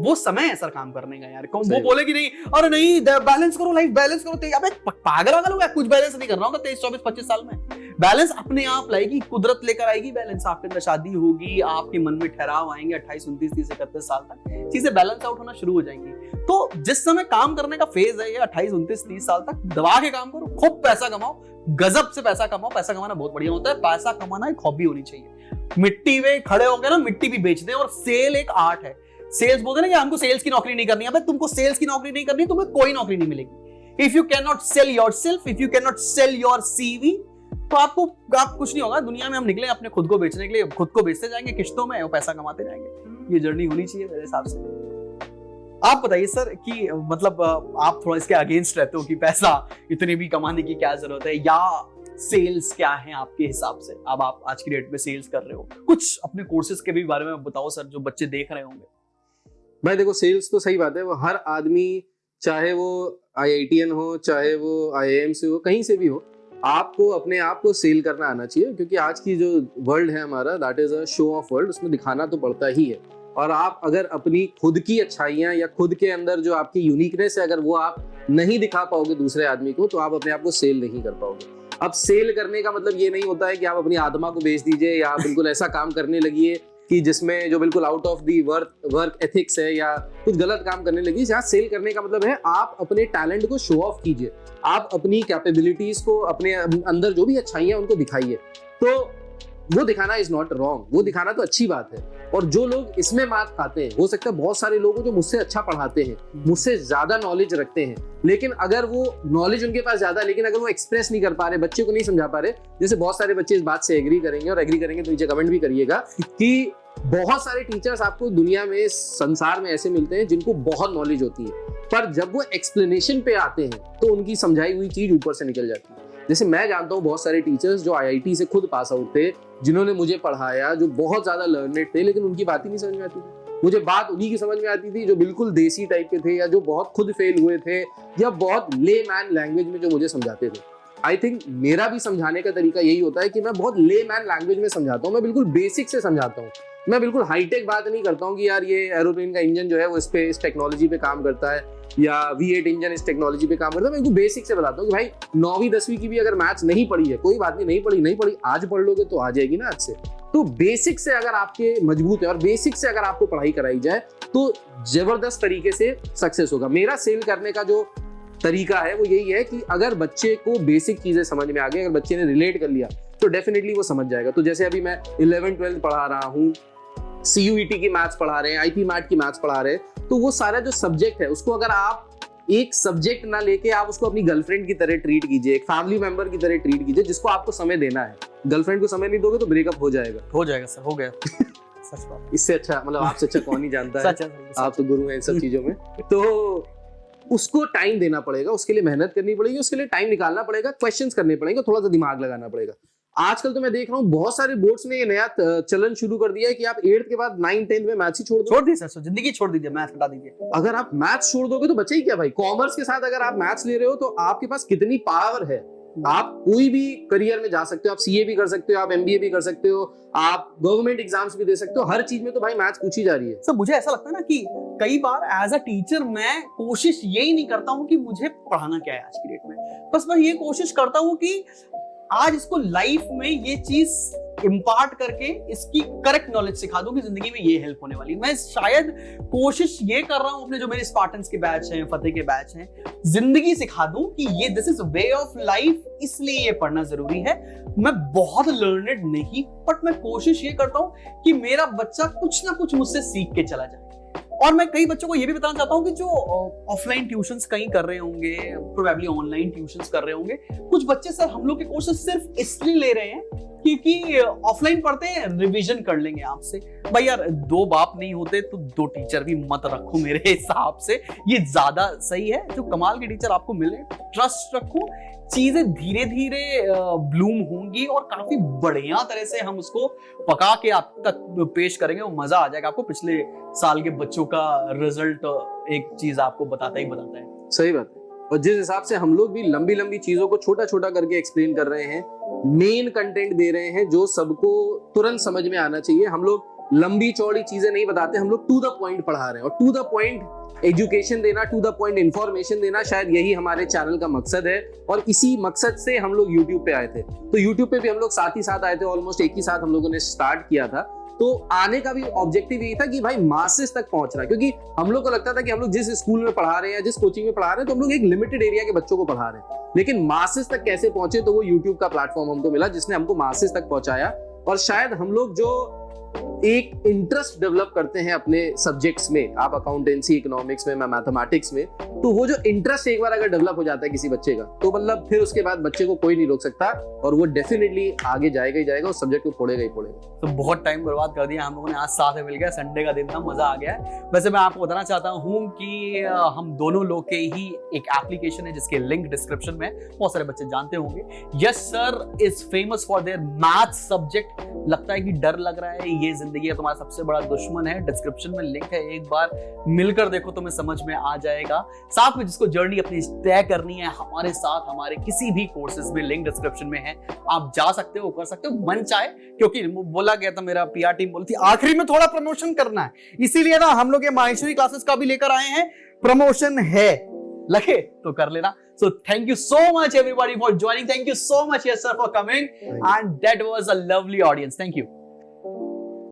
वो समय है सर काम करने का। यार वो बोले कि नहीं, अरे नहीं बैलेंस करो, लाइफ बैलेंस करो, अबे पागल हो गया, कुछ बैलेंस नहीं कर रहा हूँ 23, 24, 25 साल में। बैलेंस अपने आप लाएगी, कुदरत लेकर आएगी बैलेंस। आपके अंदर शादी होगी, आपके मन में ठहराव आएंगे, 28, 29, 30, 31 साल तक चीजें बैलेंस आउट होना शुरू हो जाएंगी। तो जिस समय काम करने का फेज है, 28, 29, 30 साल तक दबा के काम करो, खूब पैसा कमाओ, गजब से पैसा कमाओ। पैसा कमाना बहुत बढ़िया होता है। पैसा कमाना एक हॉबी होनी चाहिए। मिट्टी में खड़े होकर ना मिट्टी भी बेच दे, और सेल एक आर्ट है। सेल्स बोलते ना कि हमको सेल्स की नौकरी नहीं करनी है, तुमको सेल्स की नौकरी नहीं करनी, तुम्हें कोई नौकरी नहीं मिलेगी। If you can not cell yourself, if you can not sell your CV, तो आप कुछ नहीं होगा दुनिया में। हम निकले अपने खुद को बेचने के लिए, खुद को बेचते जाएंगे किश्तों में और पैसा कमाते जाएंगे। ये जर्नी होनी चाहिए मेरे हिसाब से। आप बताइए सर कि मतलब आप थोड़ा इसके अगेंस्ट रहते हो कि पैसा इतने भी कमाने की क्या जरूरत है, या सेल्स क्या है आपके हिसाब से? अब आप आज की डेट में सेल्स कर रहे हो, कुछ अपने कोर्सेज के भी बारे में बताओ सर, जो बच्चे देख रहे होंगे। भाई देखो, सेल्स तो सही बात है, वो हर आदमी, चाहे वो IITian हो, चाहे वो IIM से हो, कहीं से भी हो, आपको अपने आप को सेल करना आना चाहिए। क्योंकि आज की जो वर्ल्ड है हमारा, that is a show off world, उसमें दिखाना तो पड़ता ही है। और आप अगर अपनी खुद की अच्छाइयाँ या खुद के अंदर जो आपकी यूनिकनेस है, अगर वो आप नहीं दिखा पाओगे दूसरे आदमी को, तो आप अपने आप को सेल नहीं कर पाओगे। अब सेल करने का मतलब ये नहीं होता है कि आप अपनी आत्मा को बेच दीजिए, या आप बिल्कुल ऐसा काम करने लगिए कि जिसमें जो बिल्कुल out of the work ethics है, या कुछ गलत काम करने लगी। जहाँ सेल करने का मतलब है आप अपने टैलेंट को शो ऑफ कीजिए, आप अपनी कैपेबिलिटीज को, अपने अंदर जो भी अच्छाइयाँ उनको दिखाइए। तो वो दिखाना इज नॉट रॉन्ग, वो दिखाना तो अच्छी बात है। और जो लोग इसमें मात खाते हैं, हो सकता है बहुत सारे लोग जो मुझसे अच्छा पढ़ाते हैं, मुझसे ज्यादा नॉलेज रखते हैं, लेकिन अगर वो नॉलेज उनके पास ज्यादा है, लेकिन अगर वो एक्सप्रेस नहीं कर पा रहे, बच्चे को नहीं समझा पा रहे, जैसे बहुत सारे बच्चे इस बात से एग्री करेंगे, और एग्री करेंगे तो नीचे कमेंट भी करिएगा कि बहुत सारे टीचर्स आपको दुनिया में, संसार में ऐसे मिलते हैं जिनको बहुत नॉलेज होती है, पर जब वो एक्सप्लेनेशन पे आते हैं तो उनकी समझाई हुई चीज ऊपर से निकल जाती है। जैसे मैं जानता हूँ बहुत सारे टीचर्स जो IIT से खुद पास आउट थे, जिन्होंने मुझे पढ़ाया, जो बहुत ज्यादा लर्नेड थे, लेकिन उनकी बात ही नहीं समझ में आती थी। मुझे बात उन्हीं की समझ में आती थी जो बिल्कुल देसी टाइप के थे, या जो बहुत खुद फेल हुए थे, या बहुत ले मैन लैंग्वेज में जो मुझे समझाते थे। आई थिंक मेरा भी समझाने का तरीका यही होता है कि मैं बहुत ले मैन लैंग्वेज में समझाता हूँ। मैं बिल्कुल बेसिक से समझाता हूँ। मैं बिल्कुल हाईटेक बात नहीं करता हूँ कि यार ये एरोप्लेन का इंजन जो है वो इस टेक्नोलॉजी पे काम करता है, या V8 इंजन इस टेक्नोलॉजी पे काम करता है। मैं बिल्कुल बेसिक से बताता हूँ कि भाई 9वीं 10वीं की भी अगर मैथ्स नहीं पढ़ी है, कोई बात नहीं पढ़ी, आज पढ़ लोगे तो आ जाएगी ना आज से। तो बेसिक से अगर आपके मजबूत है, और बेसिक से अगर आपको पढ़ाई कराई जाए, तो जबरदस्त तरीके से सक्सेस होगा। मेरा सेल करने का जो तरीका है वो यही है कि अगर बच्चे को बेसिक चीजें समझ में आ गई, अगर बच्चे ने रिलेट कर लिया, तो डेफिनेटली वो समझ जाएगा। तो जैसे अभी मैं 11th 12th पढ़ा रहा हूँ, CUET की मैथ्स पढ़ा रहे हैं, IP मैट की मैथ्स पढ़ा रहे हैं, तो वो सारा जो सब्जेक्ट है उसको अगर आप एक सब्जेक्ट ना लेके आप उसको अपनी गर्लफ्रेंड की तरह ट्रीट कीजिए, एक फैमिली मेंबर की तरह ट्रीट कीजिए, जिसको आपको समय देना है। गर्लफ्रेंड को समय नहीं दोगे तो ब्रेकअप हो जाएगा सर, हो गया सच बात। इससे अच्छा, मतलब आपसे अच्छा कौन ही जानता है, सच है, आप तो गुरु हैं इन सब चीजों में। तो उसको टाइम देना पड़ेगा, उसके लिए मेहनत करनी पड़ेगी, उसके लिए टाइम निकालना पड़ेगा, क्वेश्चंस करने पड़ेंगे, थोड़ा सा दिमाग लगाना पड़ेगा। आजकल तो मैं देख रहा हूँ बहुत सारे बोर्ड्स ने ये नया चलन शुरू कर दिया है कि आप 8th के बाद 9th 10th में मैथ्स ही छोड़ दिए सर, जिंदगी छोड़ दीजिए, मैथ हटा दीजिए। अगर आप मैथ्स छोड़ दोगे तो बचे ही क्या भाई। कॉमर्स के साथ अगर आप मैथ्स ले रहे हो तो आपके पास कितनी पावर है, आप कोई भी करियर में जा सकते हो, आप सीए भी कर सकते हो, आप एमबीए भी कर सकते हो, आप गवर्नमेंट एग्जाम्स भी दे सकते हो, हर चीज में तो भाई मैथ्स पूछी जा रही है। सर मुझे ऐसा लगता है ना कि कई बार एज अ टीचर मैं कोशिश यही नहीं करता हूँ कि मुझे पढ़ाना क्या है आज की डेट में, बस मैं ये कोशिश करता हूँ कि आज इसको लाइफ में ये चीज इम्पार्ट करके इसकी करेक्ट नॉलेज सिखा दूं कि जिंदगी में ये हेल्प होने वाली। मैं शायद कोशिश ये कर रहा हूं अपने जो मेरे स्पार्टन्स के बैच हैं, फतेह के बैच हैं, जिंदगी सिखा दूं कि ये this is way of life, इसलिए ये पढ़ना जरूरी है। मैं बहुत लर्नेड नहीं, बट मैं कोशिश ये करता हूं कि मेरा बच्चा कुछ ना कुछ मुझसे सीख के चला जाए। और मैं कई बच्चों को ये भी बताना चाहता हूँ कि जो ऑफलाइन ट्यूशंस कहीं कर रहे होंगे, प्रोबेबली ऑनलाइन ट्यूशंस कर रहे होंगे, कुछ बच्चे सर हम लोग के कोर्सेज सिर्फ इसलिए ले रहे हैं क्योंकि ऑफलाइन पढ़ते हैं, रिवीजन कर लेंगे आपसे। भाई यार, 2 बाप नहीं होते तो 2 टीचर भी मत रखो मेरे हिसाब से, ये ज्यादा सही है। जो कमाल के टीचर आपको मिले, ट्रस्ट रखो, चीजें धीरे धीरे ब्लूम होंगी और काफी बढ़िया तरह से हम उसको पका के आप तक पेश करेंगे, वो मजा आ जाएगा आपको। पिछले साल के बच्चों का रिजल्ट एक चीज आपको बताता ही बताता है। सही बात है। और जिस हिसाब से हम लोग भी लंबी लंबी चीजों को छोटा छोटा करके एक्सप्लेन कर रहे हैं, मेन कंटेंट दे रहे हैं जो सबको तुरंत समझ में आना चाहिए। हम लोग लंबी चौड़ी चीजें नहीं बताते, हम लोग टू द पॉइंट पढ़ा रहे हैं। और टू द पॉइंट एजुकेशन देना, टू द पॉइंट इंफॉर्मेशन देना, शायद यही हमारे चैनल का मकसद है। और इसी मकसद से हम लोग यूट्यूब पे आए थे। तो यूट्यूब पे भी हम लोग साथ ही साथ आए थे, ऑलमोस्ट एक ही साथ हम लोगों ने स्टार्ट किया था। तो आने का भी ऑब्जेक्टिव यही था कि भाई मासेस तक पहुंचना, क्योंकि हम लोग को लगता था कि हम लोग जिस स्कूल में पढ़ा रहे हैं, जिस कोचिंग में पढ़ा रहे हैं, तो हम लोग एक लिमिटेड एरिया के बच्चों को पढ़ा रहे हैं, लेकिन मासेस तक कैसे पहुंचे, तो वो यूट्यूब का प्लेटफॉर्म हमको मिला जिसने हमको मासेस तक पहुंचाया। और शायद हम लोग जो एक इंटरेस्ट डेवलप करते हैं अपने सब्जेक्ट्स में, आप अकाउंटेंसी, इकोनॉमिक्स में, मैं मैथमेटिक्स में, तो वो जो इंटरेस्ट एक बार अगर डेवलप हो जाता है किसी बच्चे का, तो मतलब फिर उसके बाद बच्चे को कोई नहीं रोक सकता और वो डेफिनेटली आगे जाएगा ही जाएगा, उस सब्जेक्ट को फोड़ेगा ही फोड़ेगा। तो बहुत टाइम बर्बाद कर दिया हम लोगों ने, आज साथ में मिल गया, संडे का दिन था, मजा आ गया। वैसे मैं आपको बताना चाहता हूँ कि हम दोनों लोग के ही एक एप्लीकेशन है जिसके लिंक डिस्क्रिप्शन में, बहुत सारे बच्चे जानते होंगे। Yes sir is famous for their math subject. लगता है कि डर लग रहा है, ये जिंदगी का तुम्हारा सबसे बड़ा दुश्मन है। डिस्क्रिप्शन में लिंक है, एक बार मिलकर देखो, तुम्हें समझ में आ जाएगा। साथ में जिसको जर्नी अपनी तय करनी है हमारे साथ, हमारे किसी भी कोर्सेज में, लिंक डिस्क्रिप्शन में है, आप जा सकते हो, कर सकते हो, मन चाहे। क्योंकि बोला गया था, मेरा पीआर टीम बोलती आखिरी में थोड़ा प्रमोशन करना है, इसीलिए ना हम लोग ये माहेश्वरी क्लासेस का भी लेकर आए हैं, प्रमोशन है, लगे तो कर लेना। So thank you so much everybody for joining. Thank you so much, yes sir, for coming. And that was a lovely audience. Thank you.